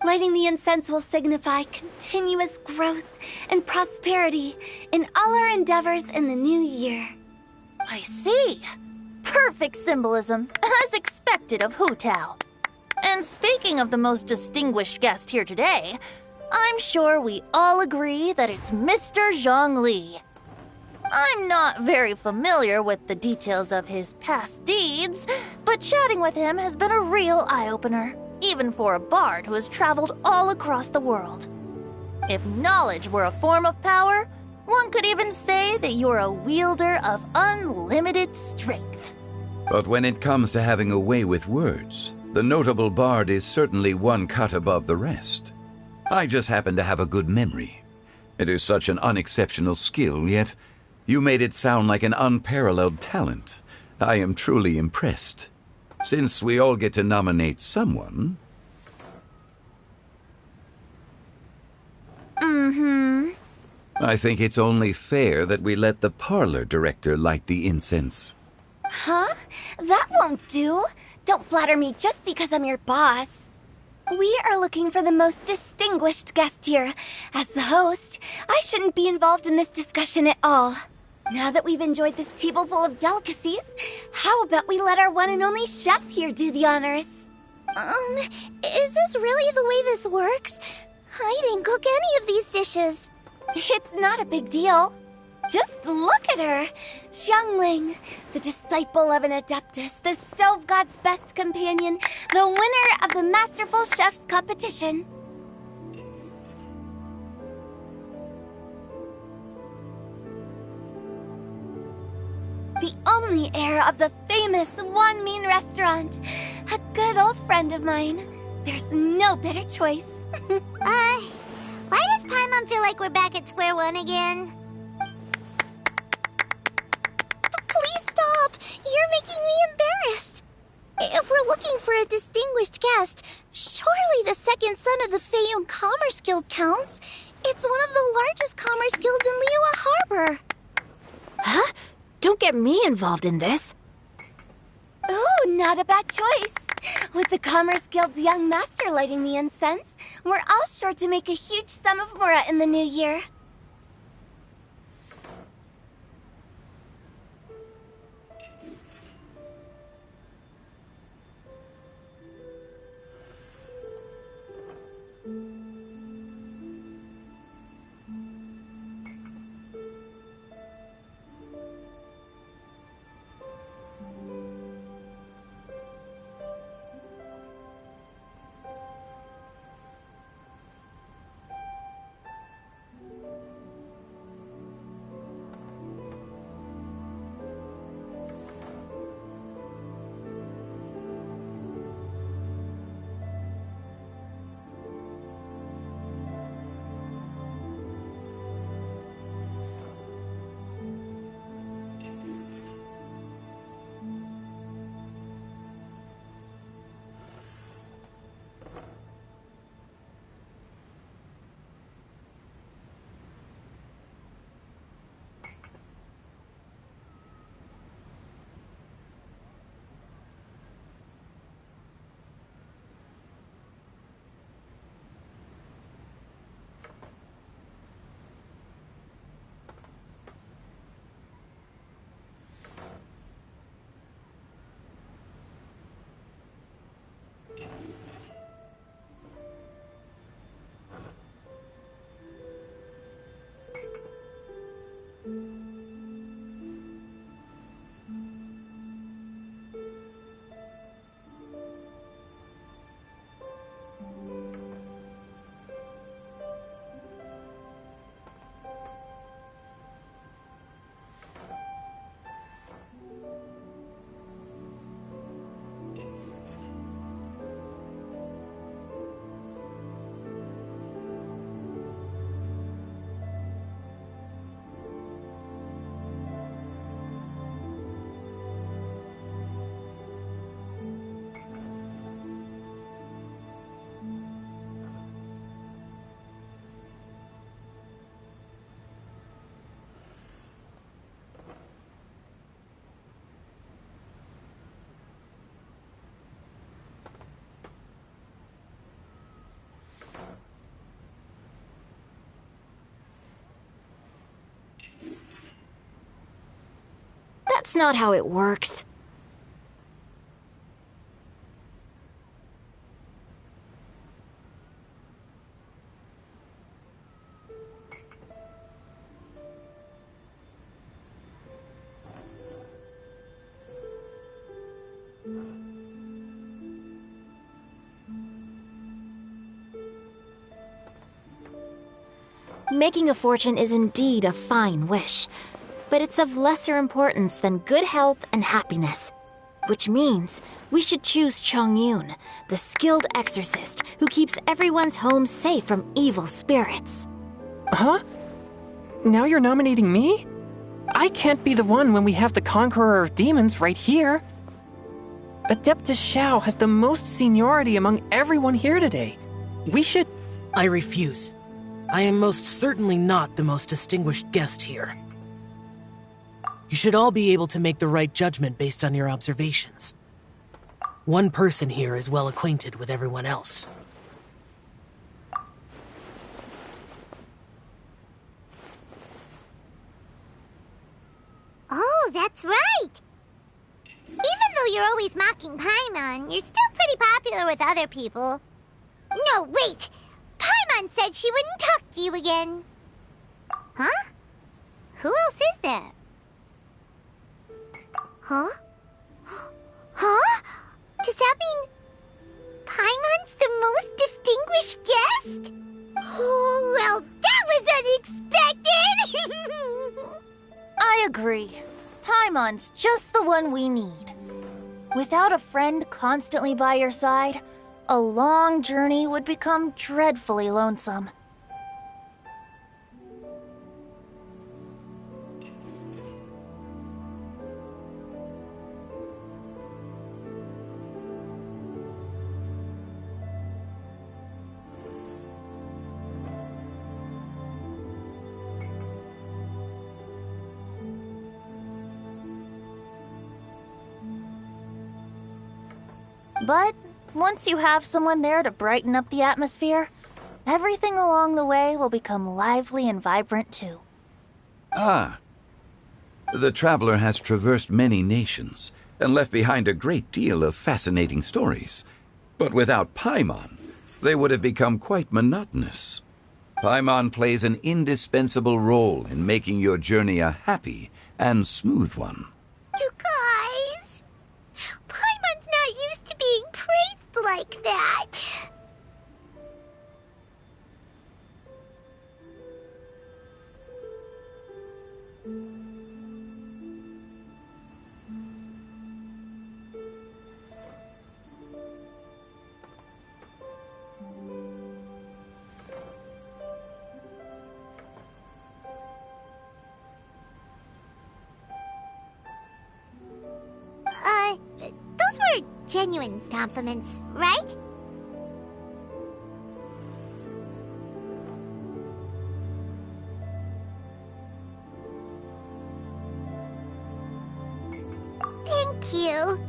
Lighting the incense will signify continuous growth and prosperity in all our endeavors in the new year. I see. Perfect symbolism, as expected of Hu Tao. And speaking of the most distinguished guest here today, I'm sure we all agree that it's Mr. Zhang Li. I'm not very familiar with the details of his past deeds, but chatting with him has been a real eye-opener, even for a bard who has traveled all across the world. If knowledge were a form of power, one could even say that you're a wielder of unlimited strength. But when it comes to having a way with words, the notable bard is certainly one cut above the rest. I just happen to have a good memory. It is such an unexceptional skill, yet you made it sound like an unparalleled talent. I am truly impressed. Since we all get to nominate someone... I think it's only fair that we let the parlor director light the incense. Huh? That won't do. Don't flatter me just because I'm your boss. We are looking for the most distinguished guest here. As the host, I shouldn't be involved in this discussion at all. Now that we've enjoyed this table full of delicacies, how about we let our one and only chef here do the honors? Is this really the way this works? I didn't cook any of these dishes. It's not a big deal. Just look at her! Xiangling, the disciple of an adeptus, the stove god's best companion, the winner of the Masterful Chef's competition. The only heir of the famous One Mean restaurant. A good old friend of mine. There's no better choice. Why does Paimon feel like we're back at square one again? Please stop! You're making me embarrassed. If we're looking for a distinguished guest, surely the second son of the Feiyun Commerce Guild counts. It's one of the largest commerce guilds in Liyue Harbor. Huh? Don't get me involved in this. Ooh, not a bad choice. With the Commerce Guild's young master lighting the incense, we're all sure to make a huge sum of mora in the new year. That's not how it works. Making a fortune is indeed a fine wish, but it's of lesser importance than good health and happiness. which means we should choose Chongyun, the skilled exorcist who keeps everyone's home safe from evil spirits. Huh? Now you're nominating me? I can't be the one when we have the Conqueror of Demons right here. Adeptus Xiao has the most seniority among everyone here today. We should... I refuse. I am most certainly not the most distinguished guest here. You should all be able to make the right judgment based on your observations. One person here is well acquainted with everyone else. Oh, that's right! Even though you're always mocking Paimon, you're still pretty popular with other people. No, wait! Paimon said she wouldn't talk to you again. Huh? Who else is there? Huh? Huh? Does that mean Paimon's the most distinguished guest? Oh, well, that was unexpected! I agree. Paimon's just the one we need. Without a friend constantly by your side, a long journey would become dreadfully lonesome. But once you have someone there to brighten up the atmosphere, everything along the way will become lively and vibrant too. Ah. The traveler has traversed many nations and left behind a great deal of fascinating stories. But without Paimon, they would have become quite monotonous. Paimon plays an indispensable role in making your journey a happy and smooth one. You guys, Paimon's not used to being praised like that. Those were genuine compliments, right? Thank you.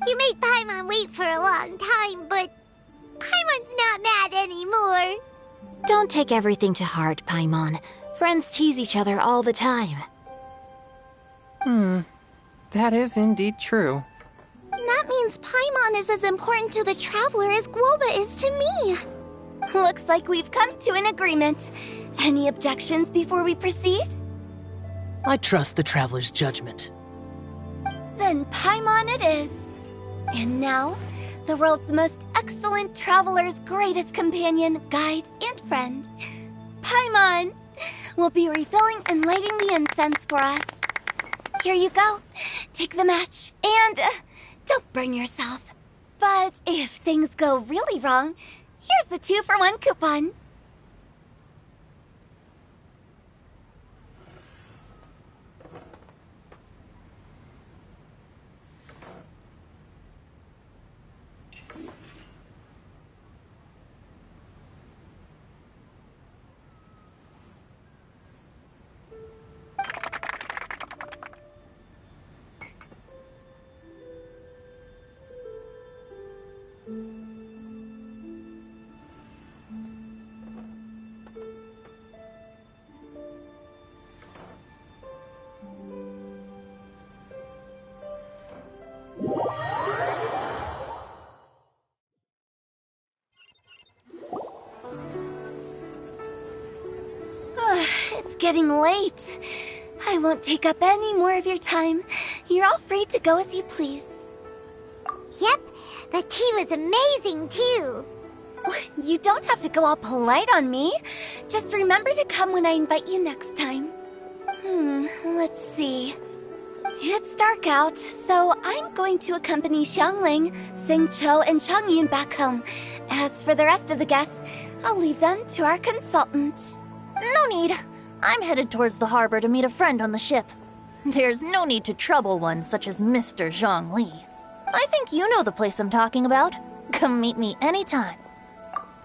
You made Paimon wait for a long time, but Paimon's not mad anymore. Don't take everything to heart, Paimon. Friends tease each other all the time. That is indeed true. That means Paimon is as important to the traveler as Guoba is to me. Looks like we've come to an agreement. Any objections before we proceed? I trust the traveler's judgment. Then Paimon it is. And now, the world's most excellent traveler's greatest companion, guide, and friend, Paimon, will be refilling and lighting the incense for us. Here you go. Take the match, and don't burn yourself. But if things go really wrong, here's the 2-for-1 coupon. It's getting late. I won't take up any more of your time. You're all free to go as you please. Yep, the tea was amazing too. You don't have to go all polite on me. Just remember to come when I invite you next time. Let's see. It's dark out, so I'm going to accompany Xiangling, Xingqiu, and Changyin back home. As for the rest of the guests, I'll leave them to our consultant. No need. I'm headed towards the harbor to meet a friend on the ship. There's no need to trouble one such as Mr. Zhongli. I think you know the place I'm talking about. Come meet me anytime.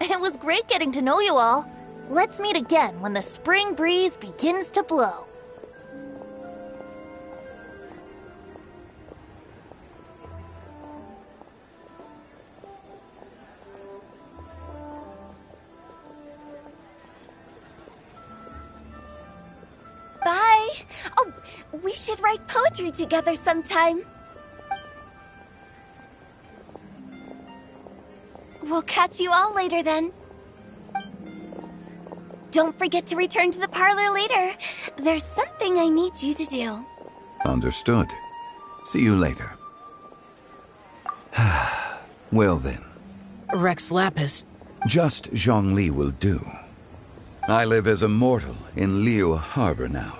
It was great getting to know you all. Let's meet again when the spring breeze begins to blow. Bye. Oh, we should write poetry together sometime. We'll catch you all later then. Don't forget to return to the parlor later. There's something I need you to do. Understood. See you later. Well then. Rex Lapis. Just Zhongli will do. I live as a mortal in Liu Harbor now.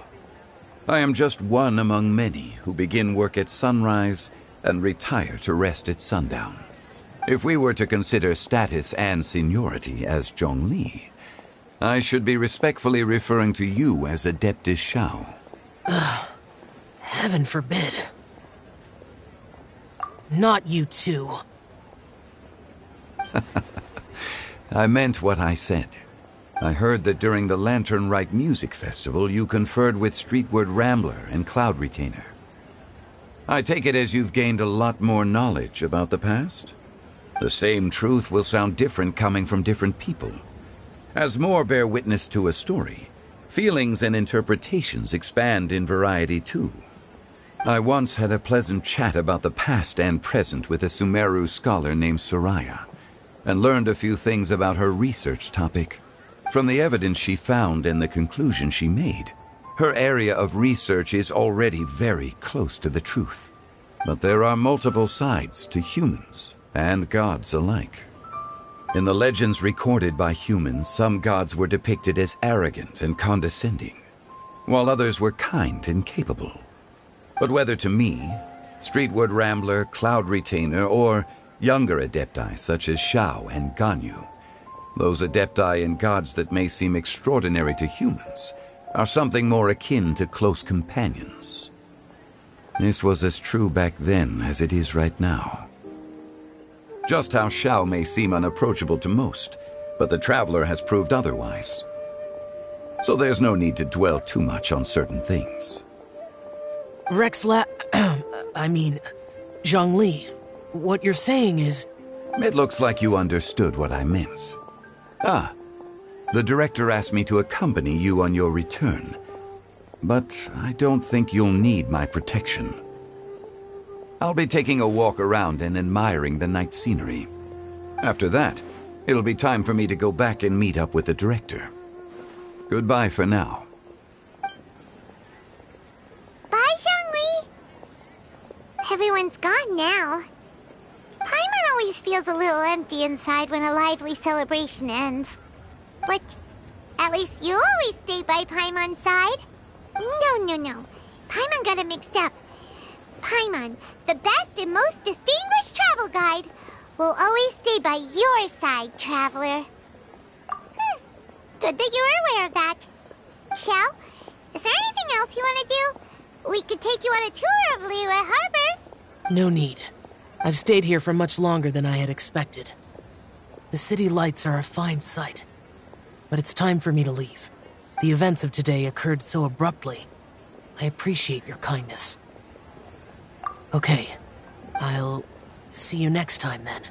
I am just one among many who begin work at sunrise and retire to rest at sundown. If we were to consider status and seniority as Zhongli, I should be respectfully referring to you as Adeptus Shao. Heaven forbid. Not you too. I meant what I said. I heard that during the Latern Rite Music Festival you conferred with Streetward Rambler and Cloud Retainer. I take it as you've gained a lot more knowledge about the past? The same truth will sound different coming from different people. As more bear witness to a story, feelings and interpretations expand in variety too. I once had a pleasant chat about the past and present with a Sumeru scholar named Soraya, and learned a few things about her research topic. From the evidence she found and the conclusion she made, her area of research is already very close to the truth. But there are multiple sides to humans and gods alike. In the legends recorded by humans, some gods were depicted as arrogant and condescending, while others were kind and capable. But whether to me, Streetward Rambler, Cloud Retainer, or younger adepti such as Shao and Ganyu, those adepti and gods that may seem extraordinary to humans are something more akin to close companions. This was as true back then as it is right now. Just how Shao may seem unapproachable to most, but the Traveler has proved otherwise. So there's no need to dwell too much on certain things. Zhongli, what you're saying is... It looks like you understood what I meant. The director asked me to accompany you on your return, but I don't think you'll need my protection. I'll be taking a walk around and admiring the night scenery. After that, it'll be time for me to go back and meet up with the director. Goodbye for now. Bye, Xiangli! Everyone's gone now. Paimon always feels a little empty inside when a lively celebration ends. But at least you always stay by Paimon's side. No. Paimon got it mixed up. Paimon, the best and most distinguished travel guide, will always stay by your side, Traveler. Good that you were aware of that. Shell, is there anything else you want to do? We could take you on a tour of Liyue Harbor. No need. I've stayed here for much longer than I had expected. The city lights are a fine sight, but it's time for me to leave. The events of today occurred so abruptly. I appreciate your kindness. Okay, I'll see you next time then.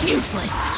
Useless!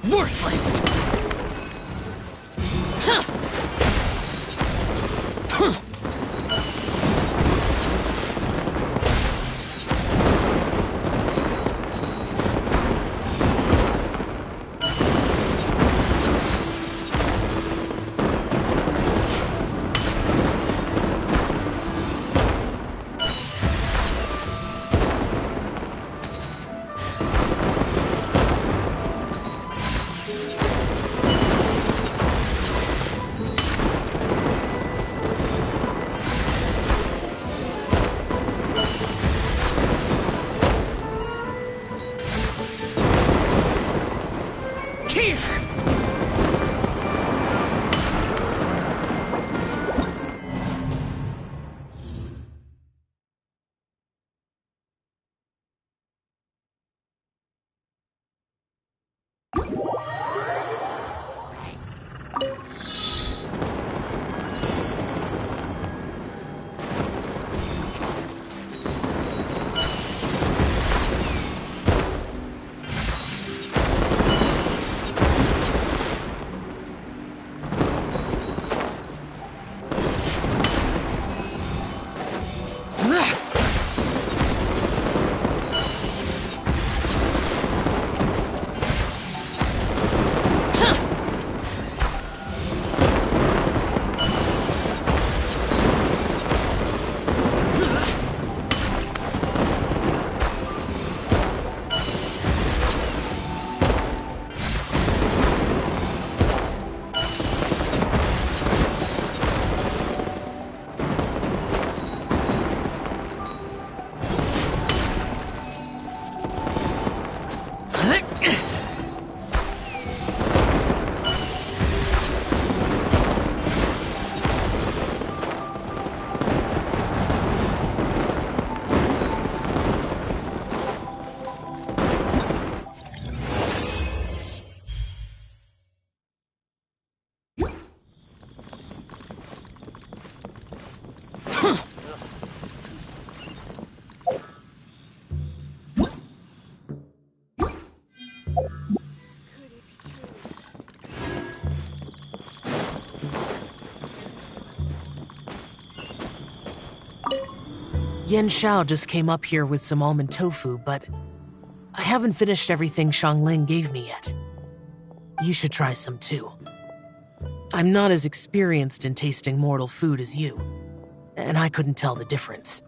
Worthless! Yen Xiao just came up here with some almond tofu, but I haven't finished everything Xiangling gave me yet. You should try some too. I'm not as experienced in tasting mortal food as you, and I couldn't tell the difference.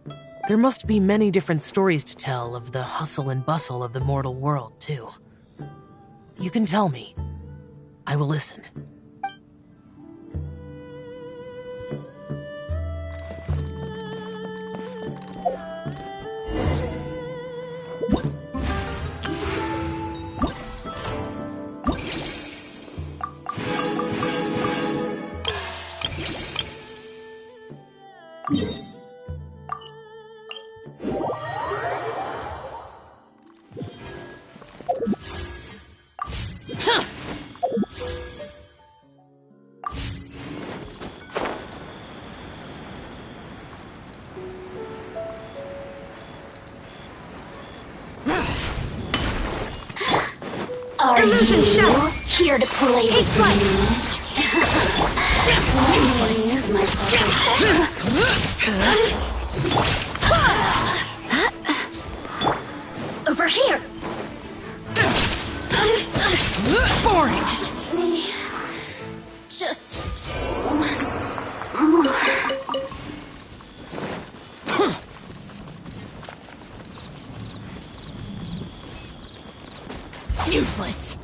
There must be many different stories to tell of the hustle and bustle of the mortal world, too. You can tell me. I will listen. Illusion shell! Here to play. Take flight! Use over here! Boring! Just once more. Useless!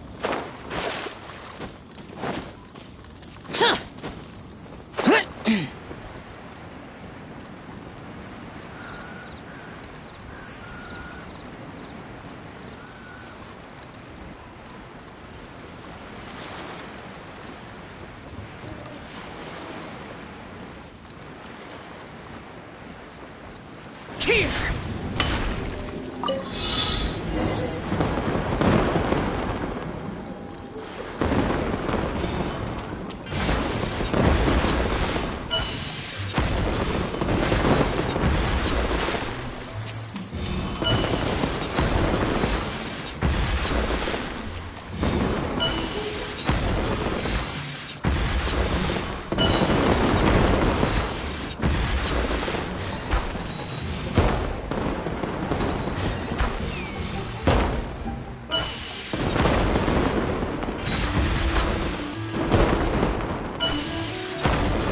Here!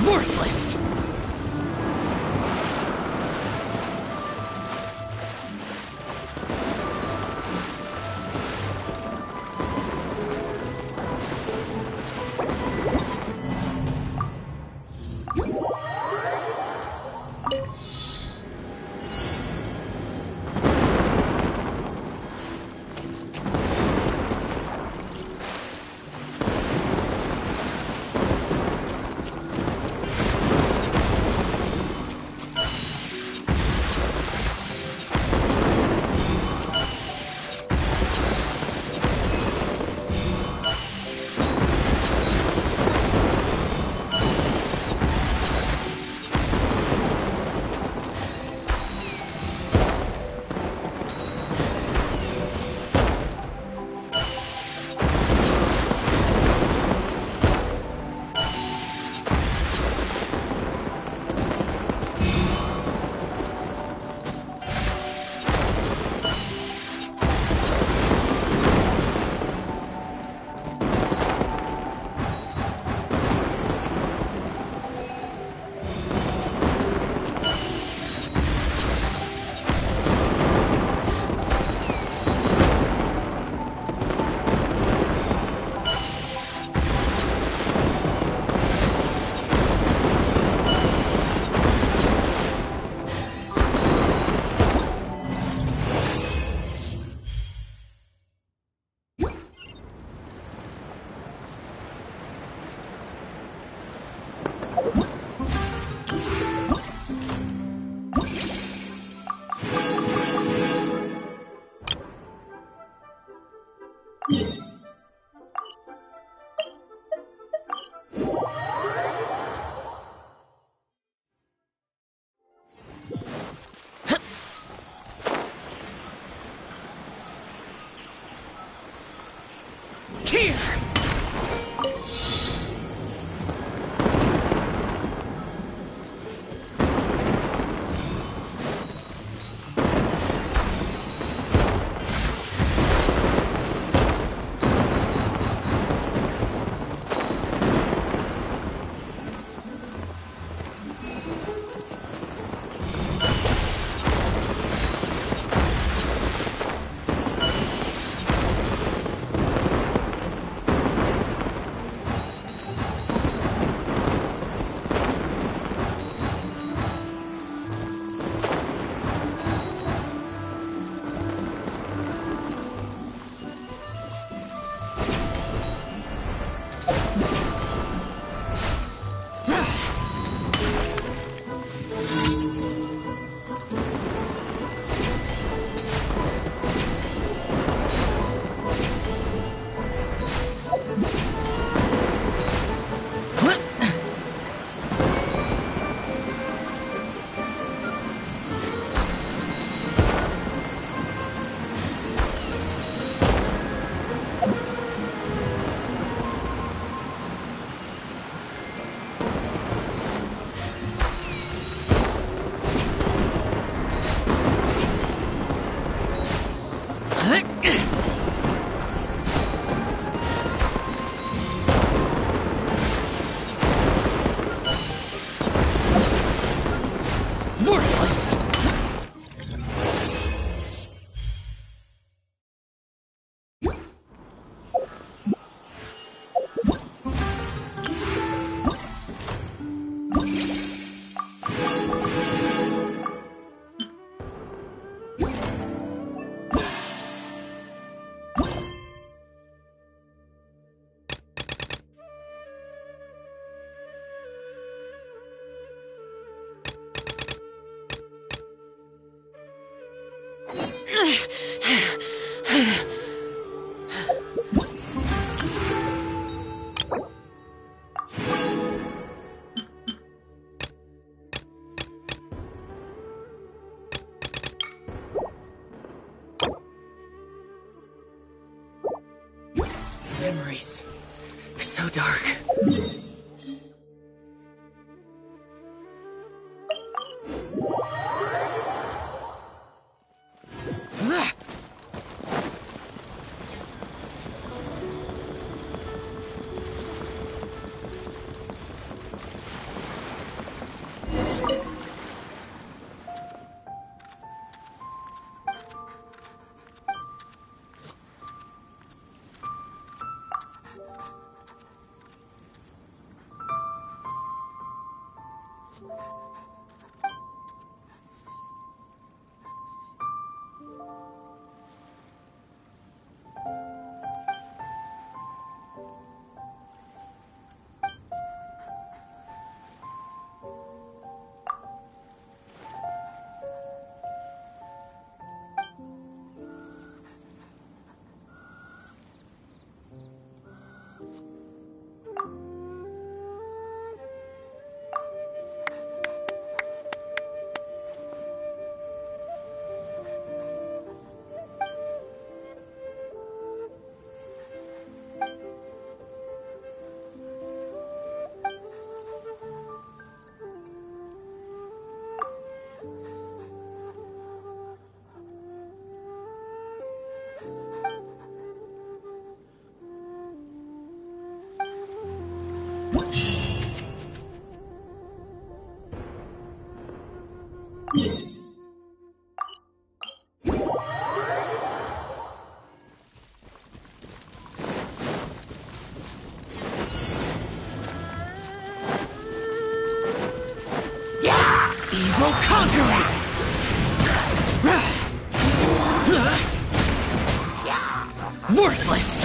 Worthless! Here! Memories. So dark. Evil conquering! Worthless!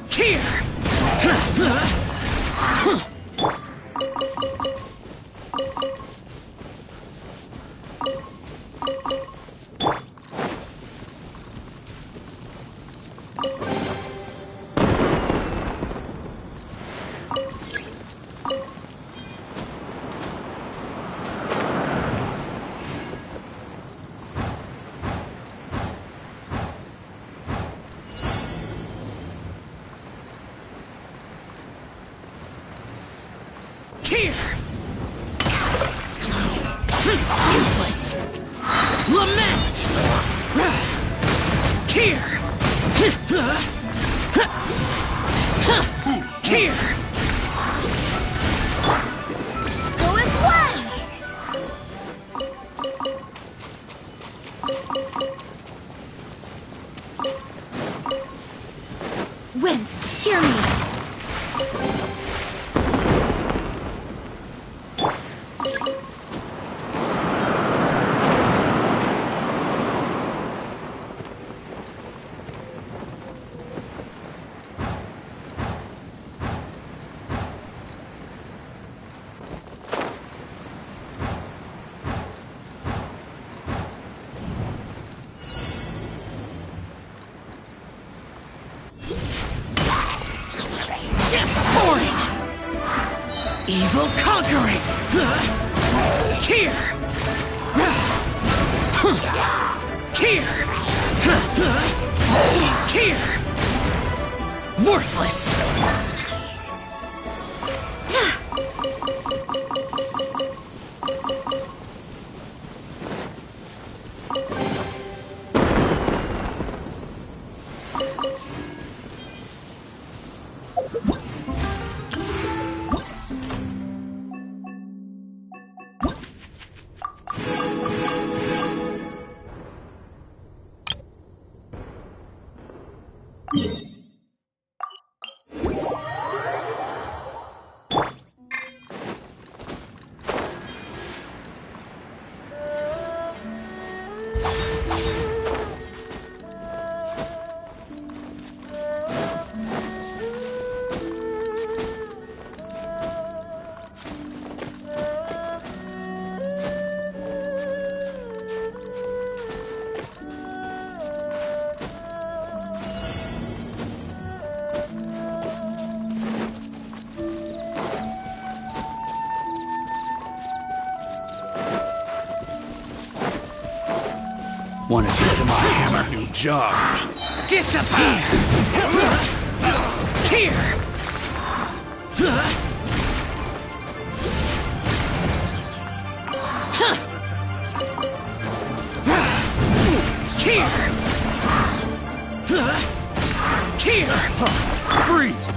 Here! Toothless! Lament! Here! Here! Go as one! Wind, hear me! Evil conquering! Here! Here! Here! Worthless! Want to take my hammer? New job. Disappear! Here! Here! Freeze!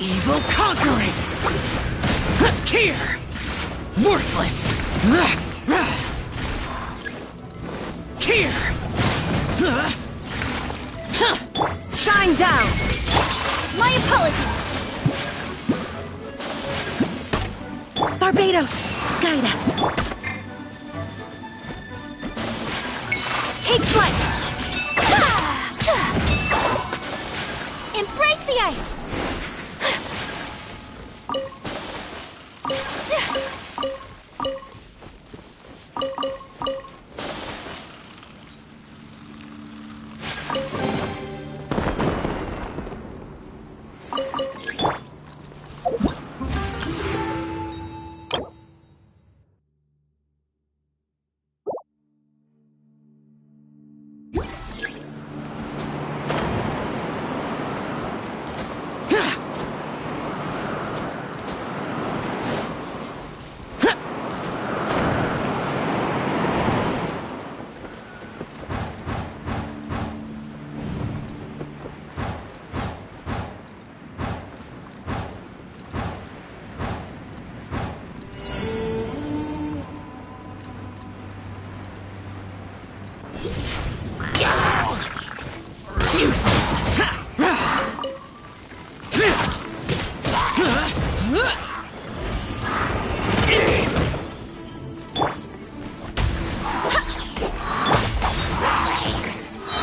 Evil conquering! Here! Worthless! Here! Shine down! My apologies! Barbados, guide us. Take flight! Embrace the ice! Useless!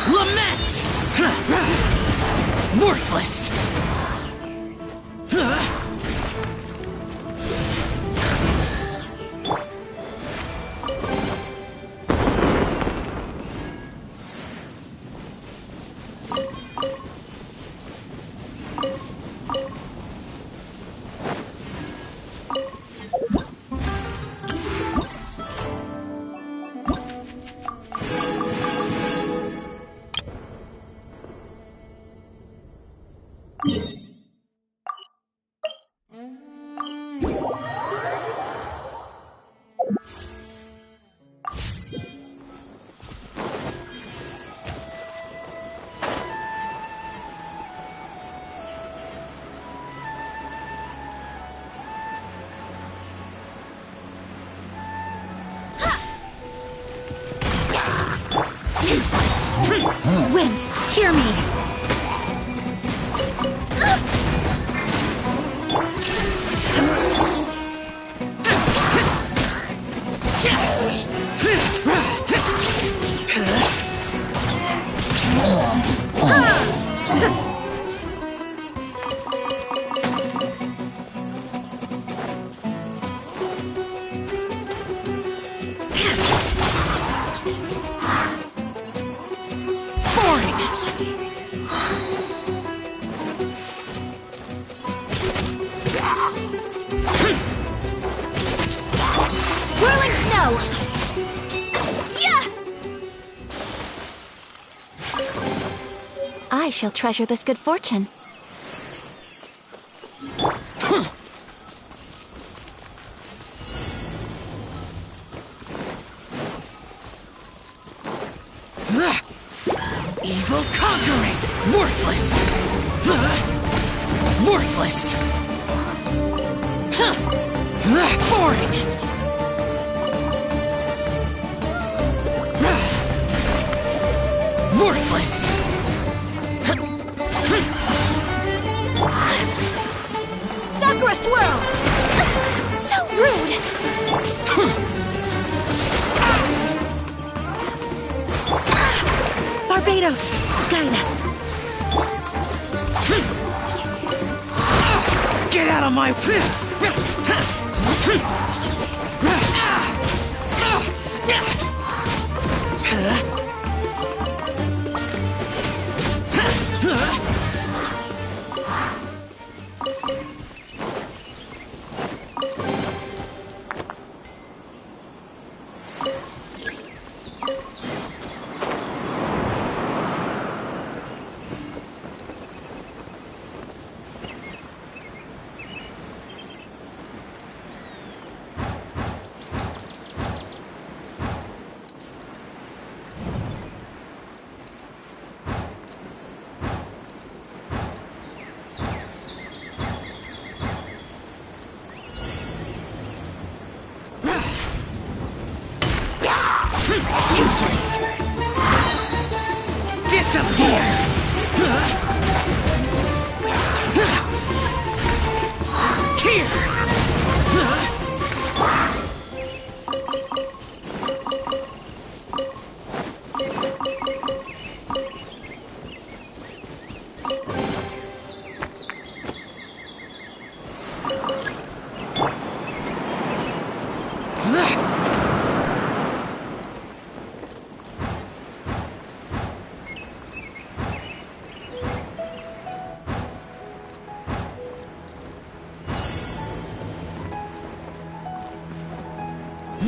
Lament! Worthless! Useless! Wind, hear me! Whirling snow! Yeah! I shall treasure this good fortune. Evil conquering! Worthless! Worthless! Boring! Barbados, guide us. Get out of my... Useless. Disappear.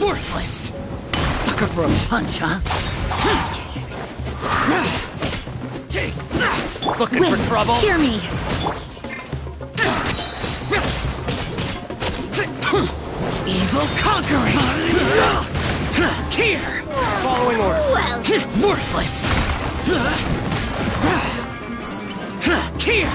Worthless. Sucker for a punch, huh? Looking for trouble? Hear me. Evil conquering. Here. Following orders. Well, worthless. Here.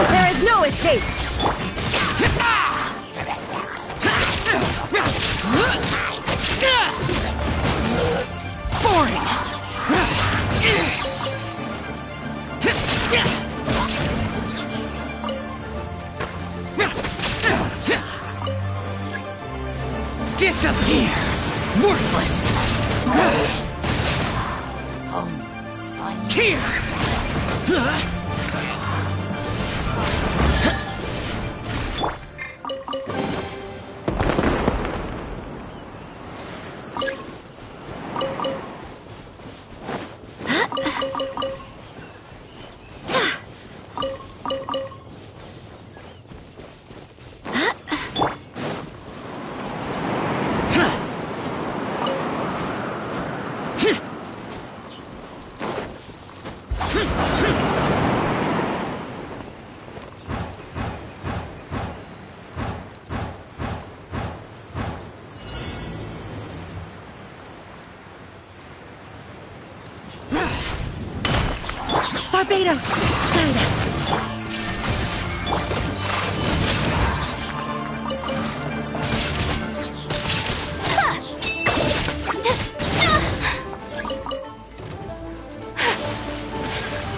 There is no escape. Boring. Disappear. Worthless. Here. Barbados, guide us.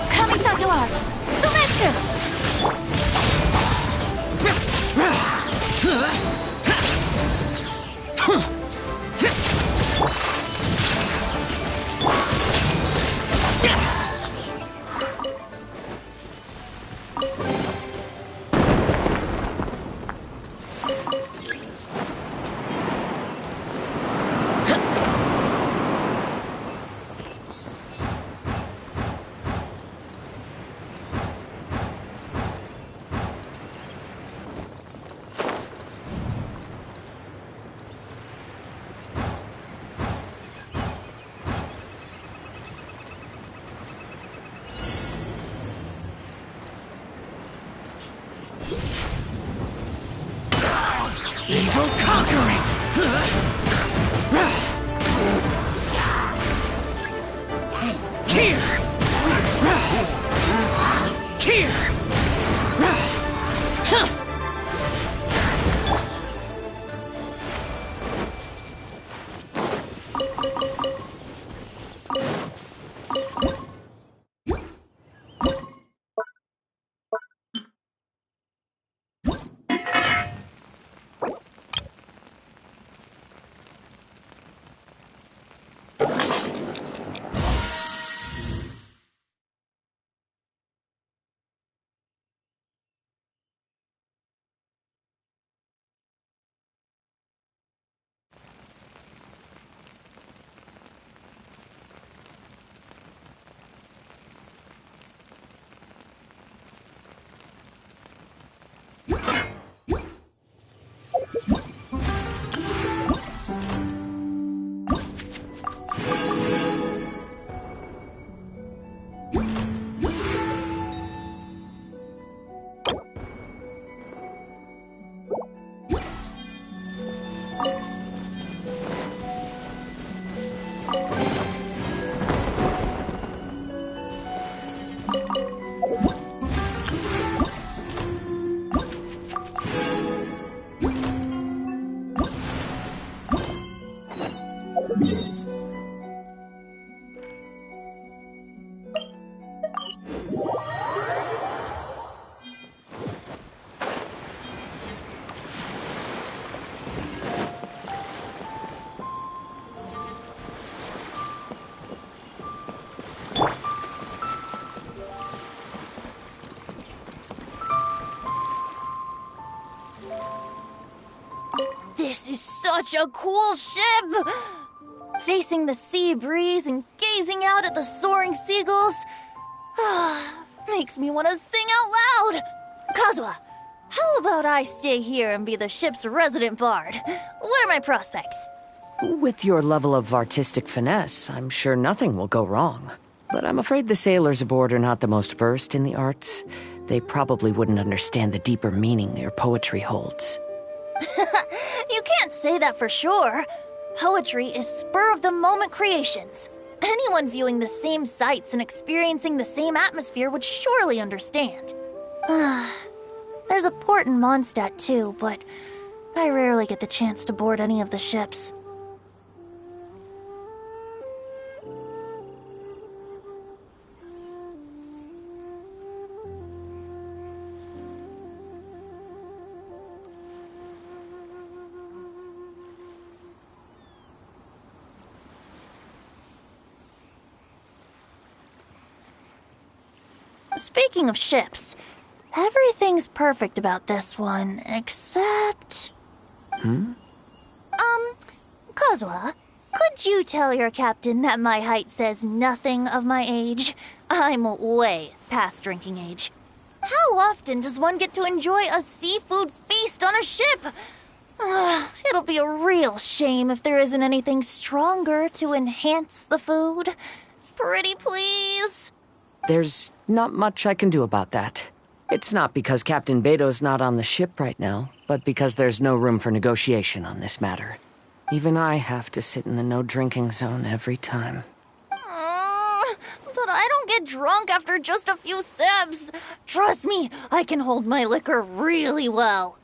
Kamisato art. Sometsu. natural conquering! Here! Here! This is such a cool ship! Facing the sea breeze and gazing out at the soaring seagulls makes me want to sing out loud! Kazuha, how about I stay here and be the ship's resident bard? What are my prospects? With your level of artistic finesse, I'm sure nothing will go wrong. But I'm afraid the sailors aboard are not the most versed in the arts. They probably wouldn't understand the deeper meaning your poetry holds. You can't say that for sure. Poetry is spur-of-the-moment creations. Anyone viewing the same sights and experiencing the same atmosphere would surely understand. There's a port in Mondstadt too, but I rarely get the chance to board any of the ships. Speaking of ships, everything's perfect about this one, except... Kazuha, could you tell your captain that my height says nothing of my age? I'm way past drinking age. How often does one get to enjoy a seafood feast on a ship? It'll be a real shame if there isn't anything stronger to enhance the food. Pretty please? There's not much I can do about that. It's not because Captain Beto's not on the ship right now, but because there's no room for negotiation on this matter. Even I have to sit in the no-drinking zone every time. But I don't get drunk after just a few sips. Trust me, I can hold my liquor really well.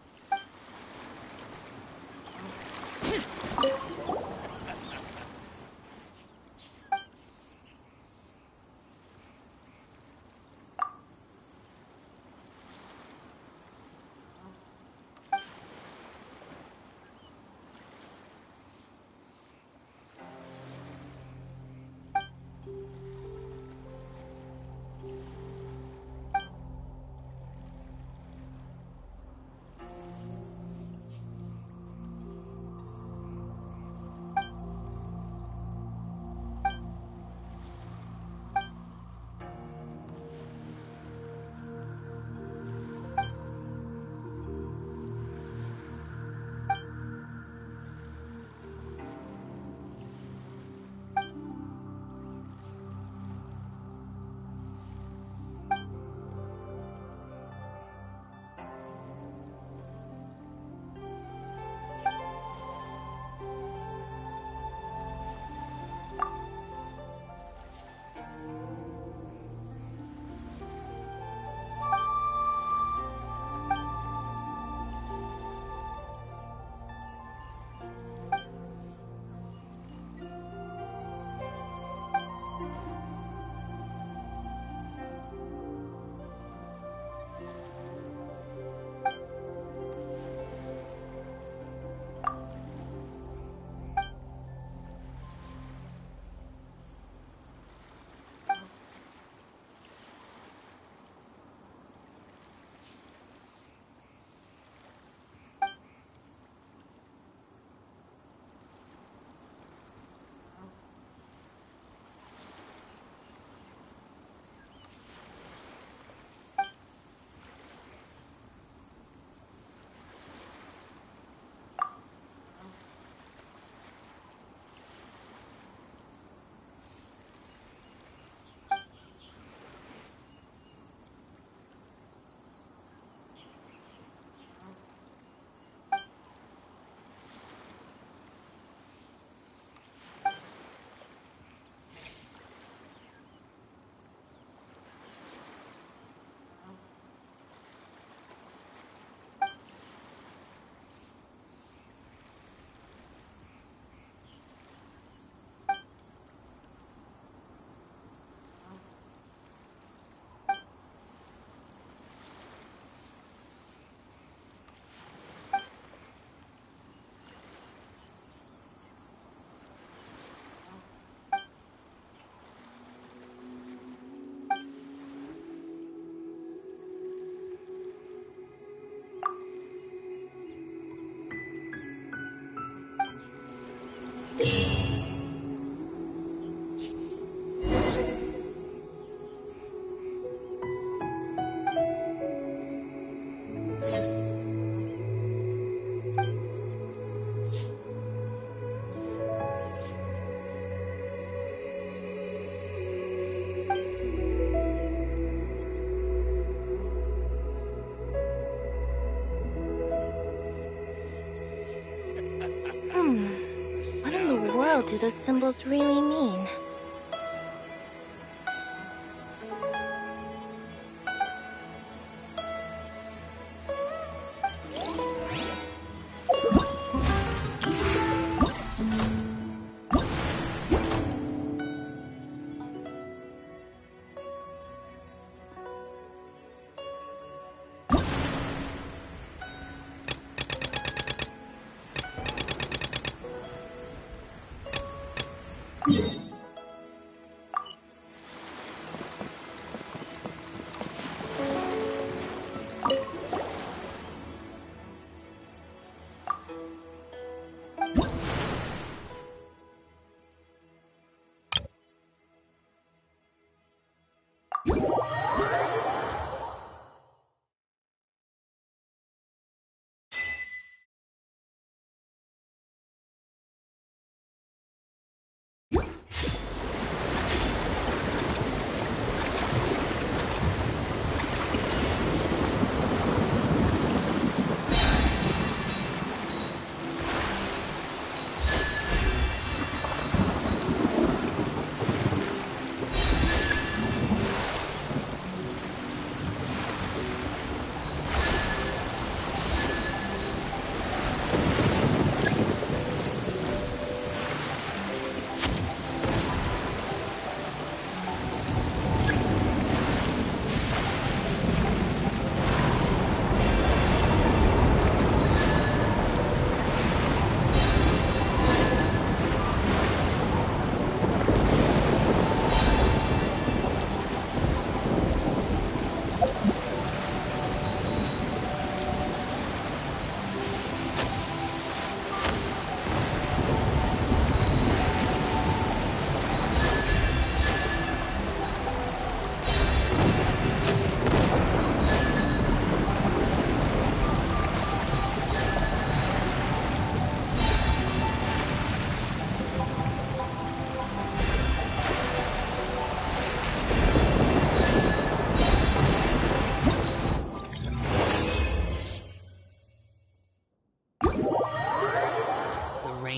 hell do those symbols really mean?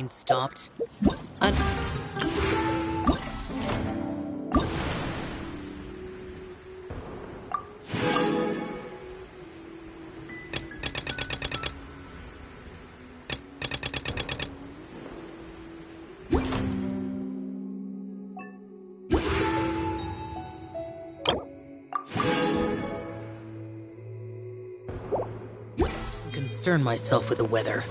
Stopped. Concern myself with the weather.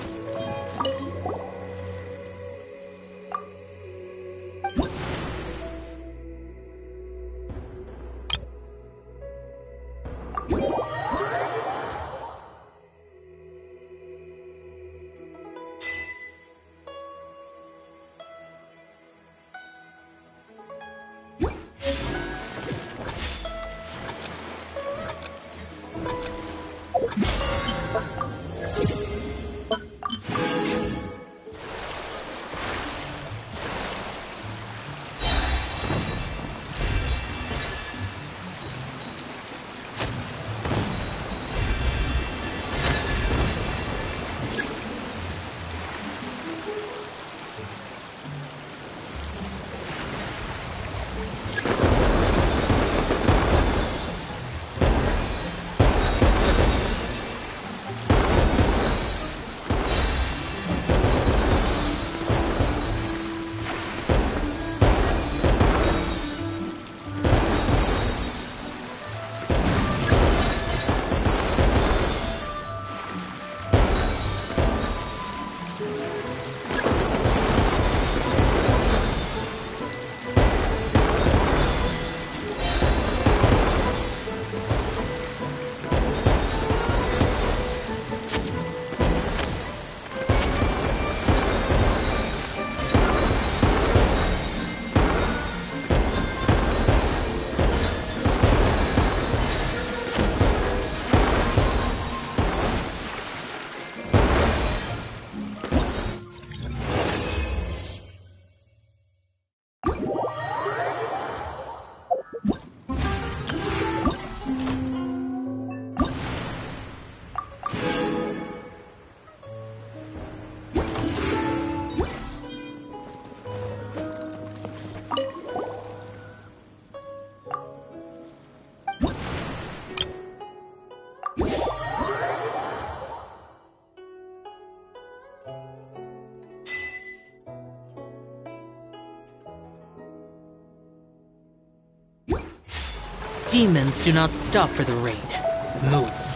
Demons do not stop for the raid. Move.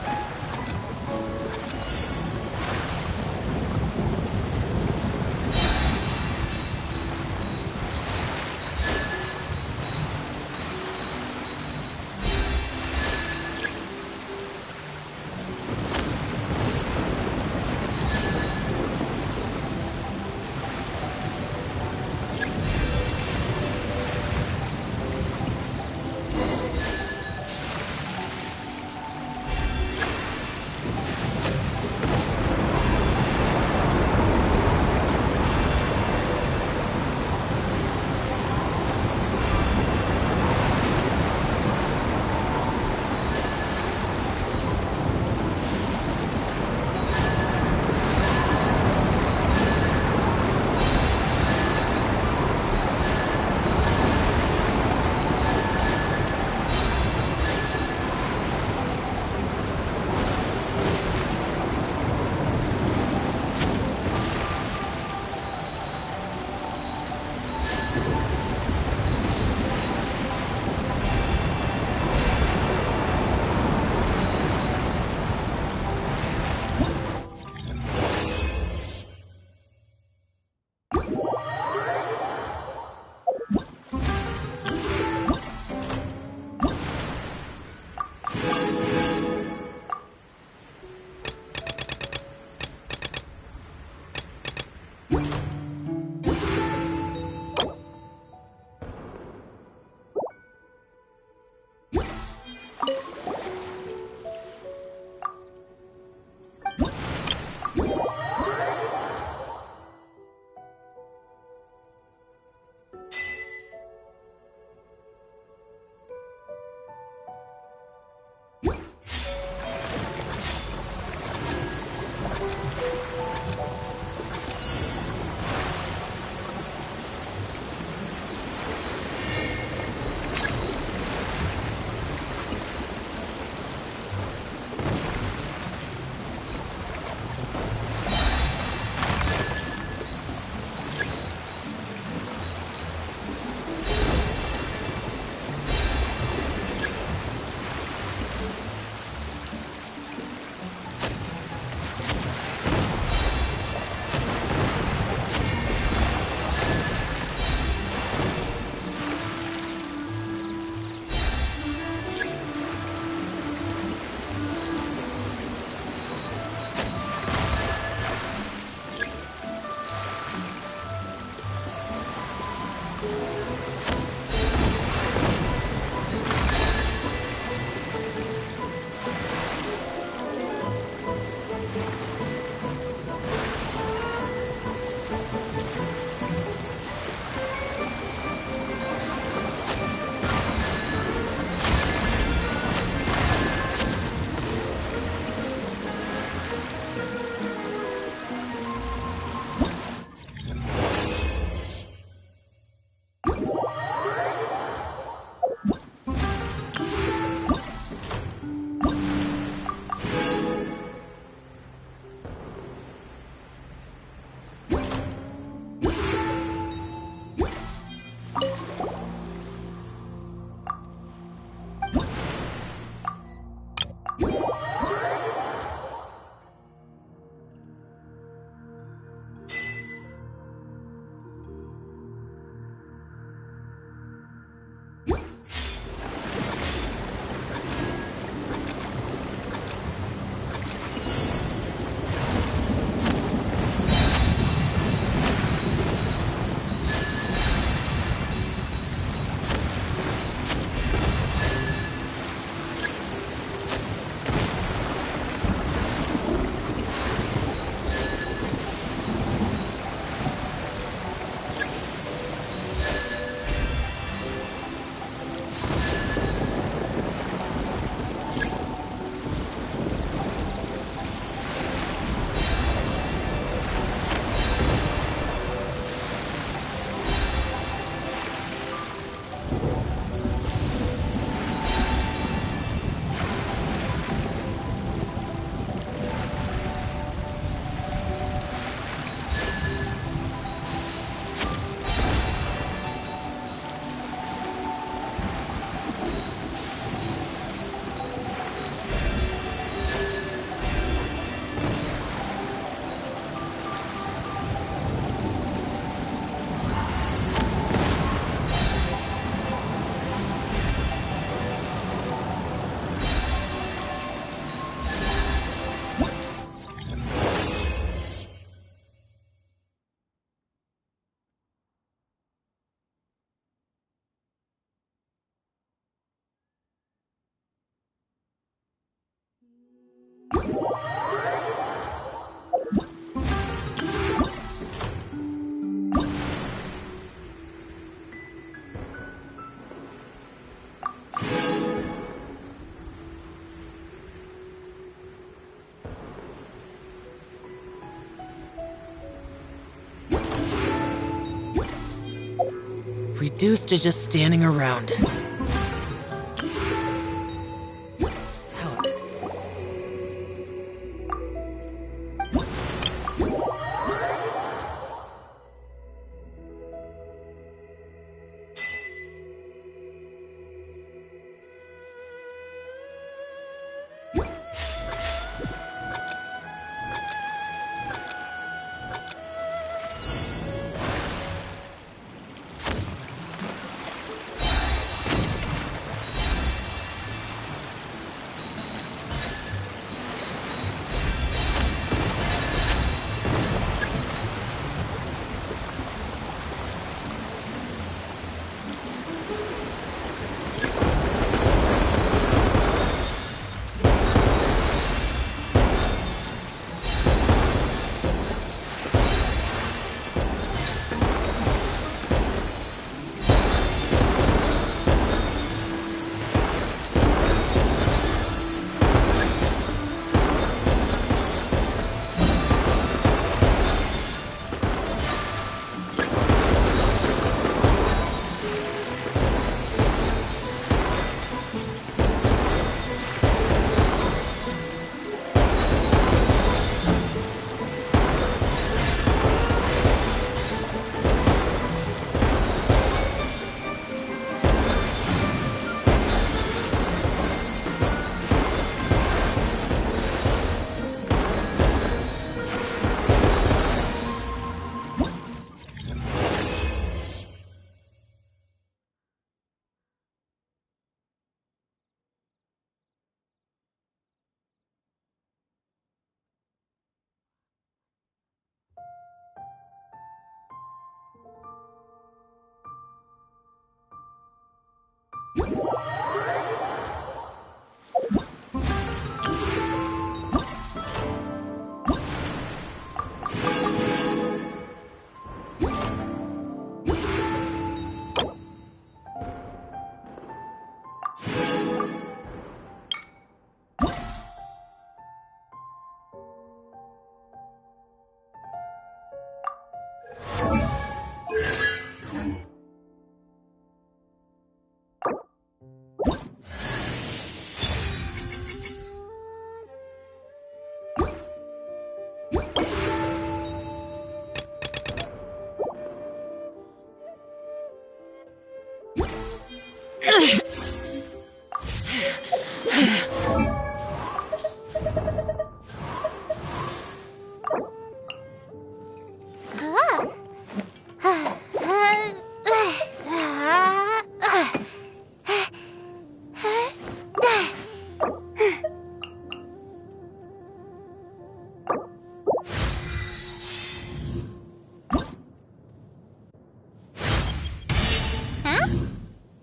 Reduced to just standing around.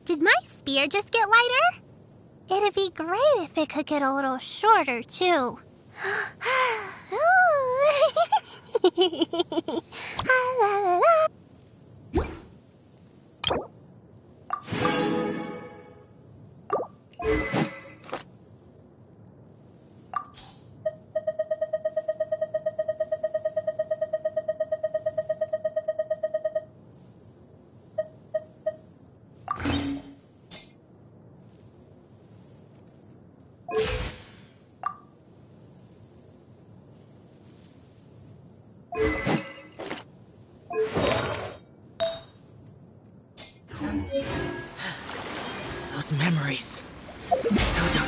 Did my spear just get lighter? It'd be great if it could get a little shorter, too. Those memories. So done.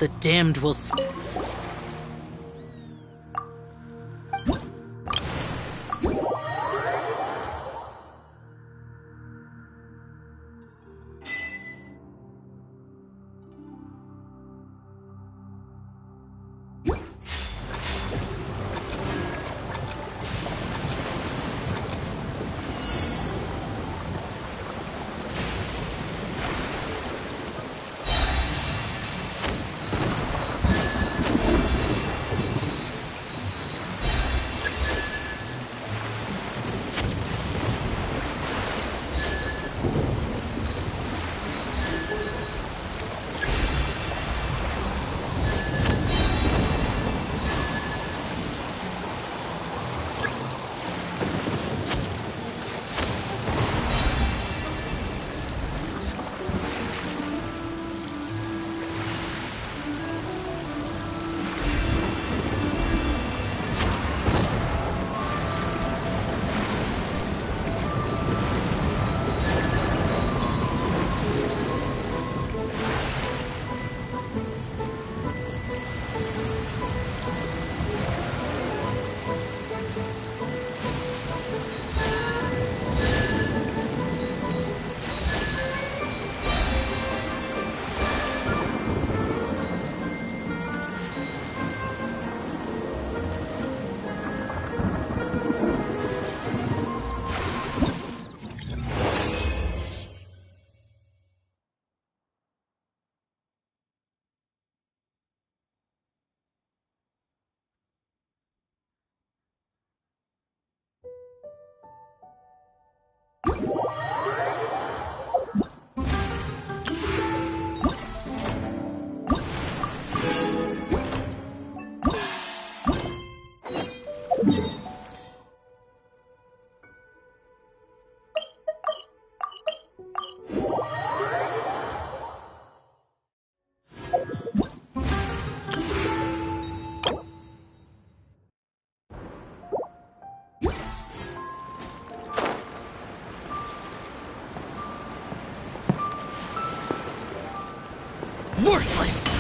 The damned will... Worthless!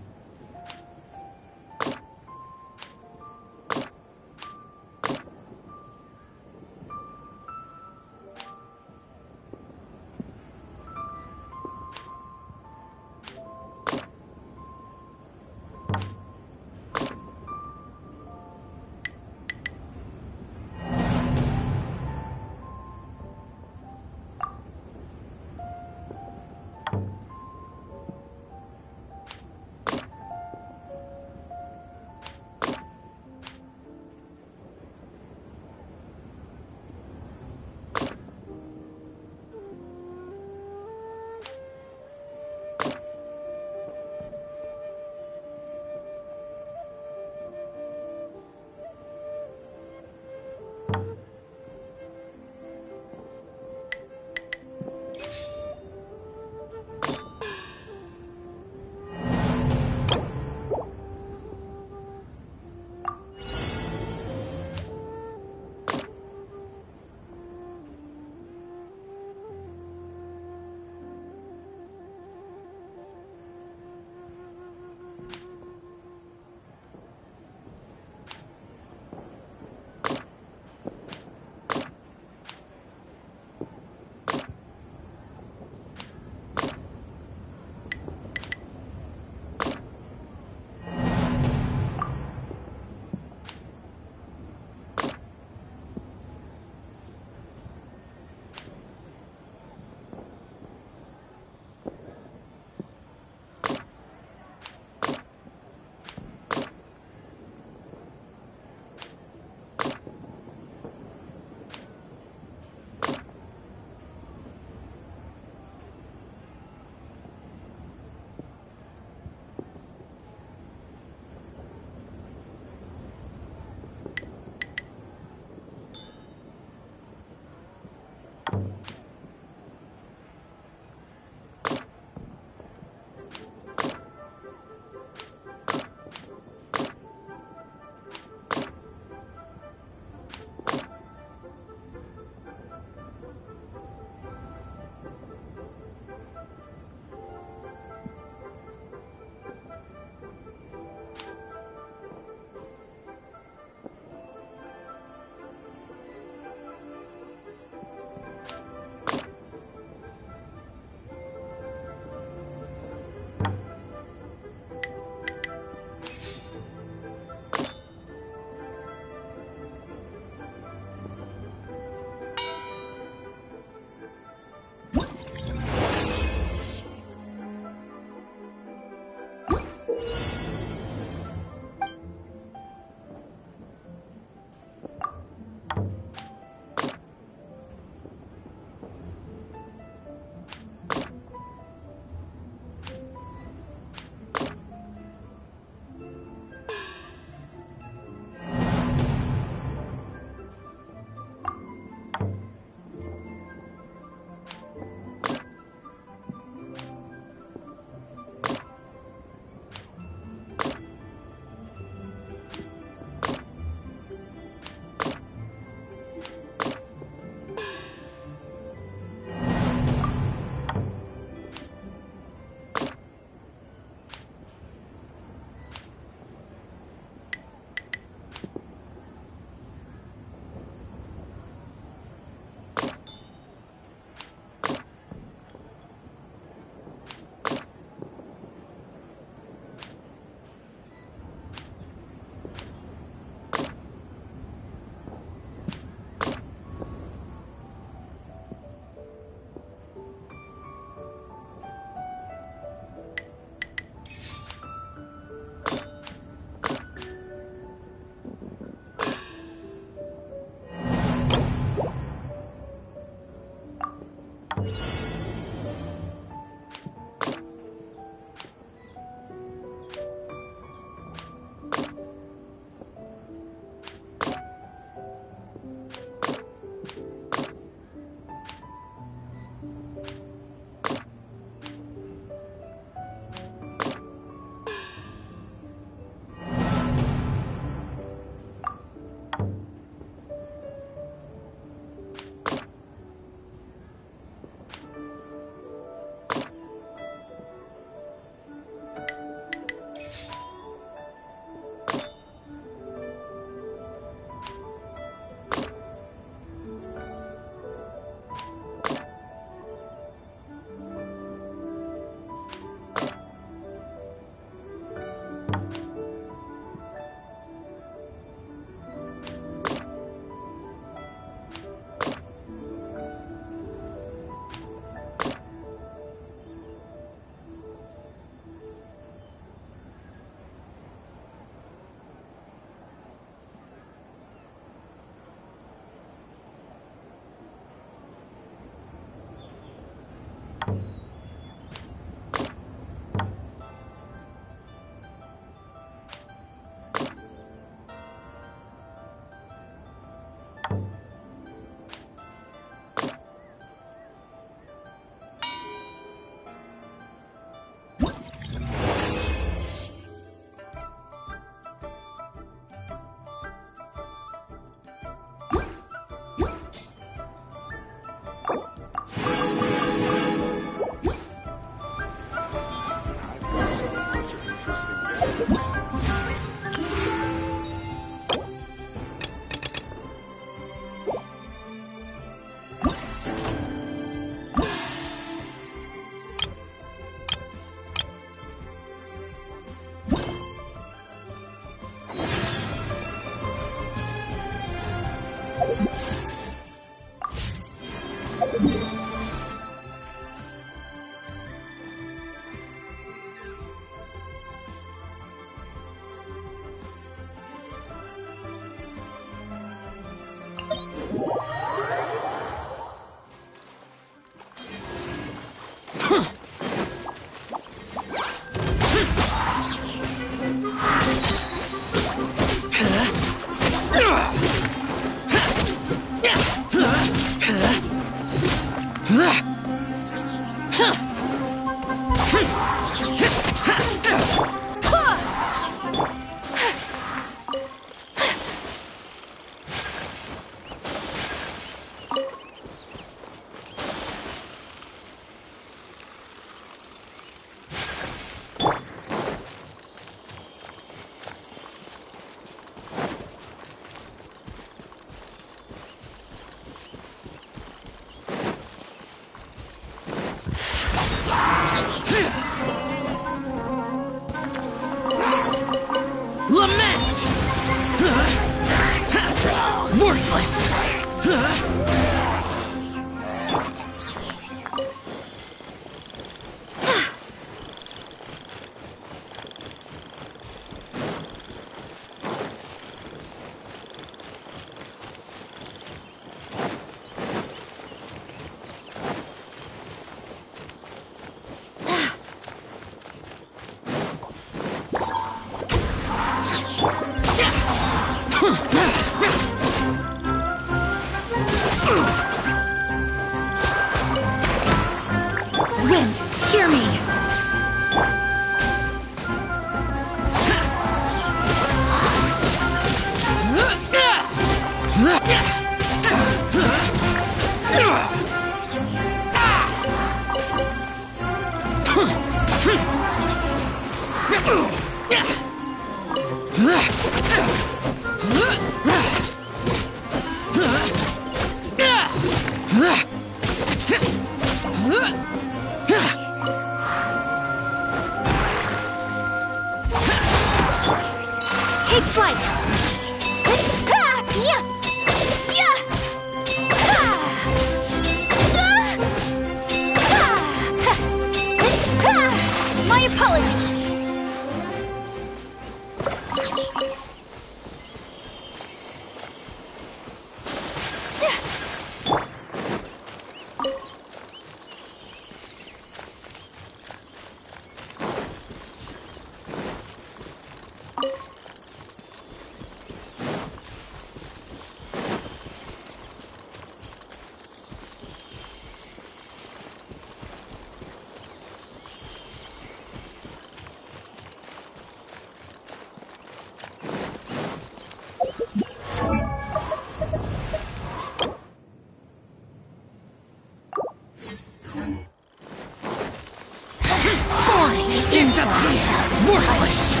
Worthless!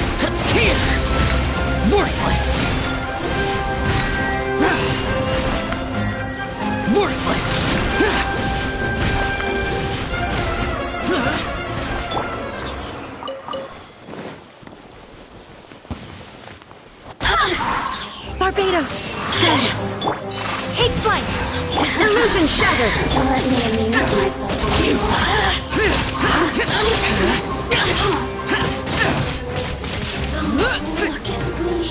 Here! Worthless! Worthless! Barbados! Yes! Take flight! Illusion shattered! Let me amuse myself Look at me.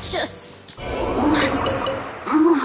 Just once more.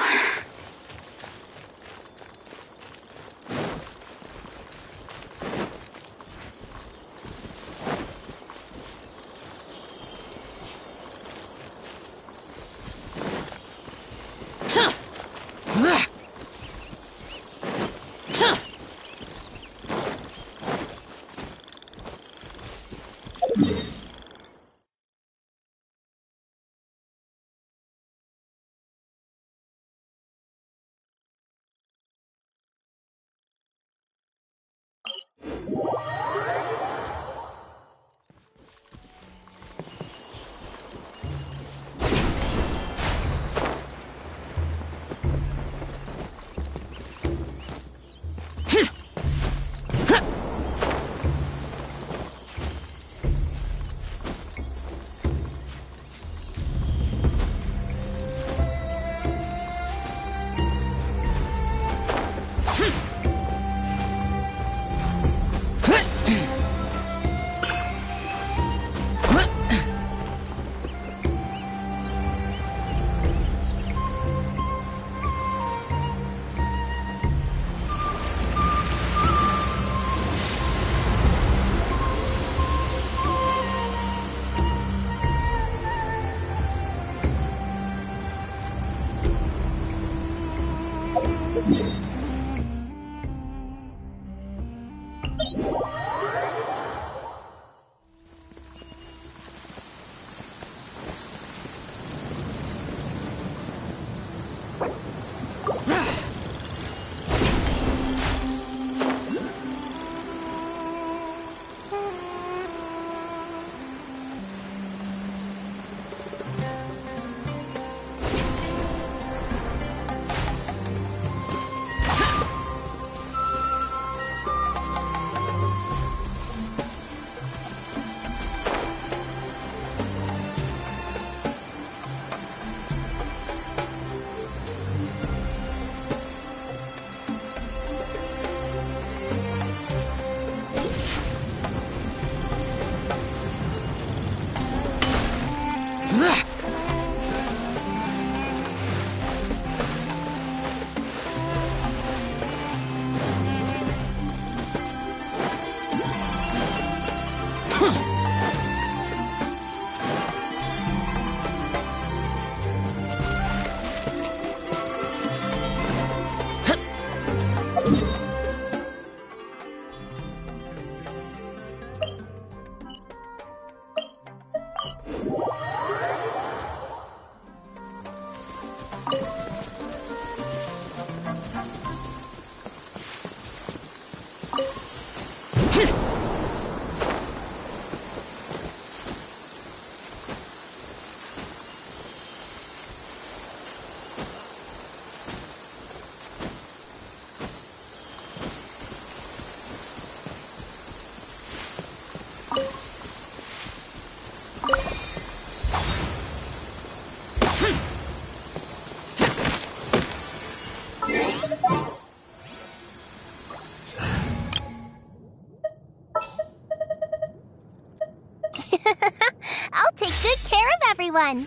I'll take good care of everyone.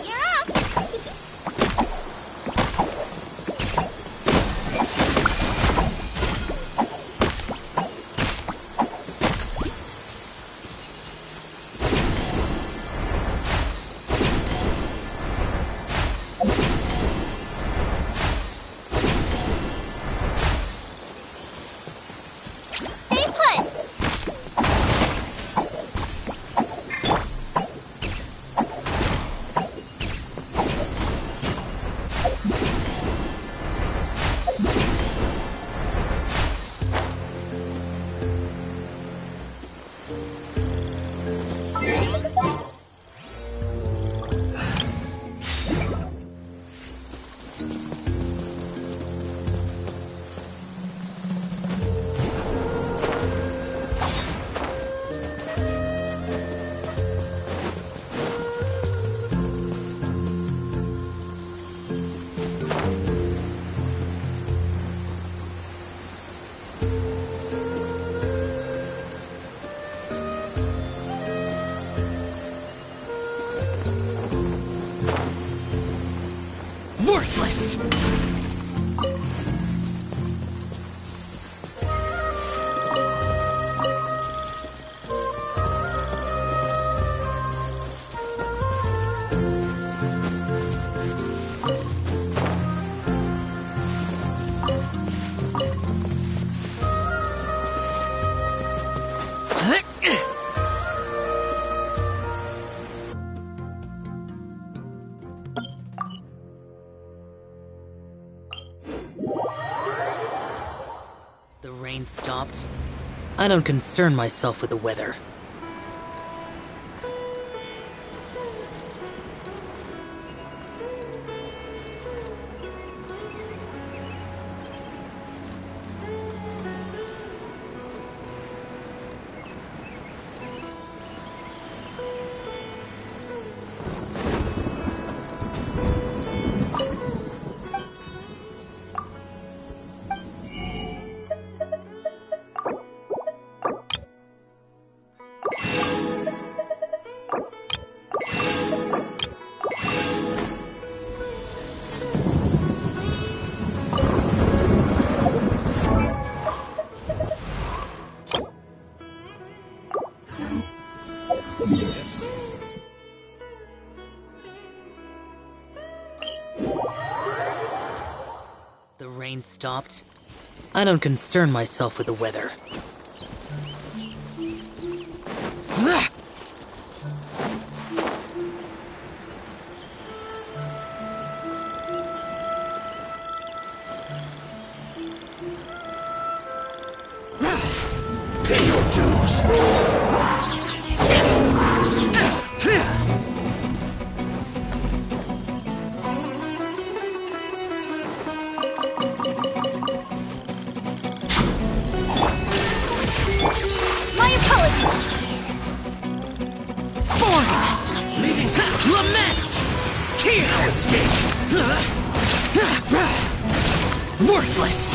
You're up. Stay put. Worthless! The rain stopped. I don't concern myself with the weather. The rain stopped. I don't concern myself with the weather. Pay your dues. My apologies! Lament! Can't escape! Worthless!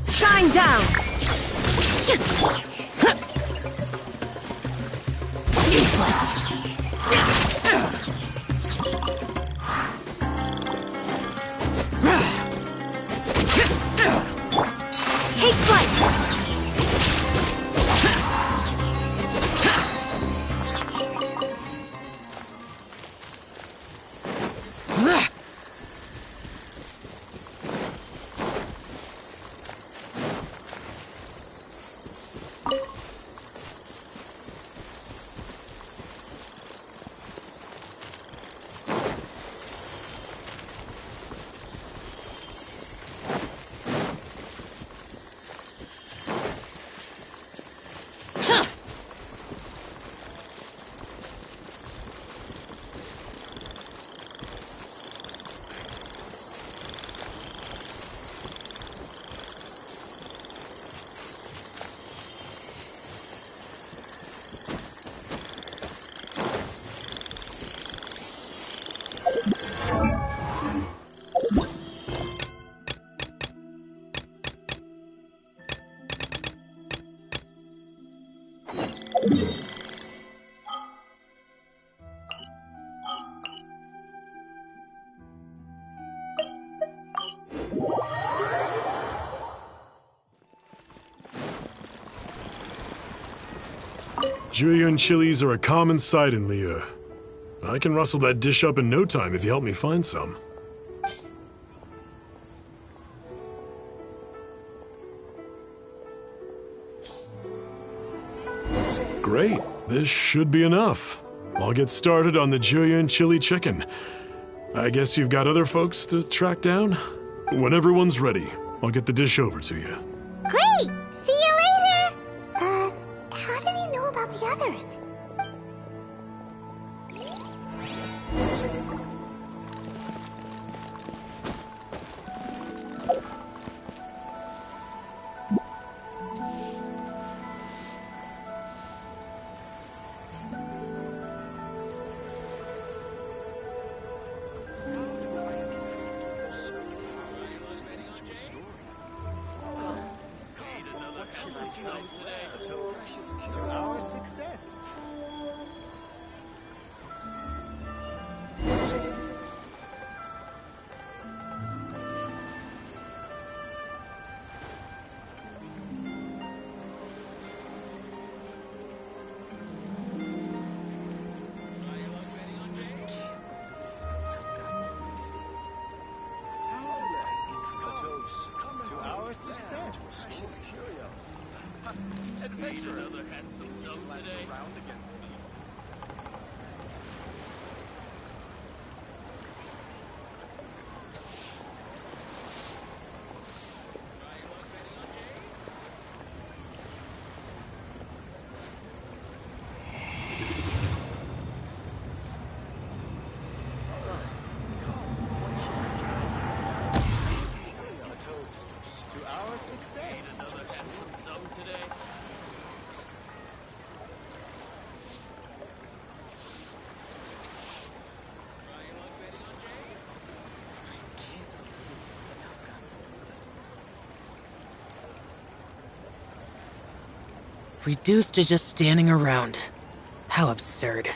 Shine down! Useless! Take flight! Jueyun chilies are a common sight in Liyue. I can rustle that dish up in no time if you help me find some. Great. This should be enough. I'll get started on the Jueyun chili chicken. I guess you've got other folks to track down? When everyone's ready, I'll get the dish over to you. Great! See you later! How did he know about the others? Reduced to just standing around. How absurd.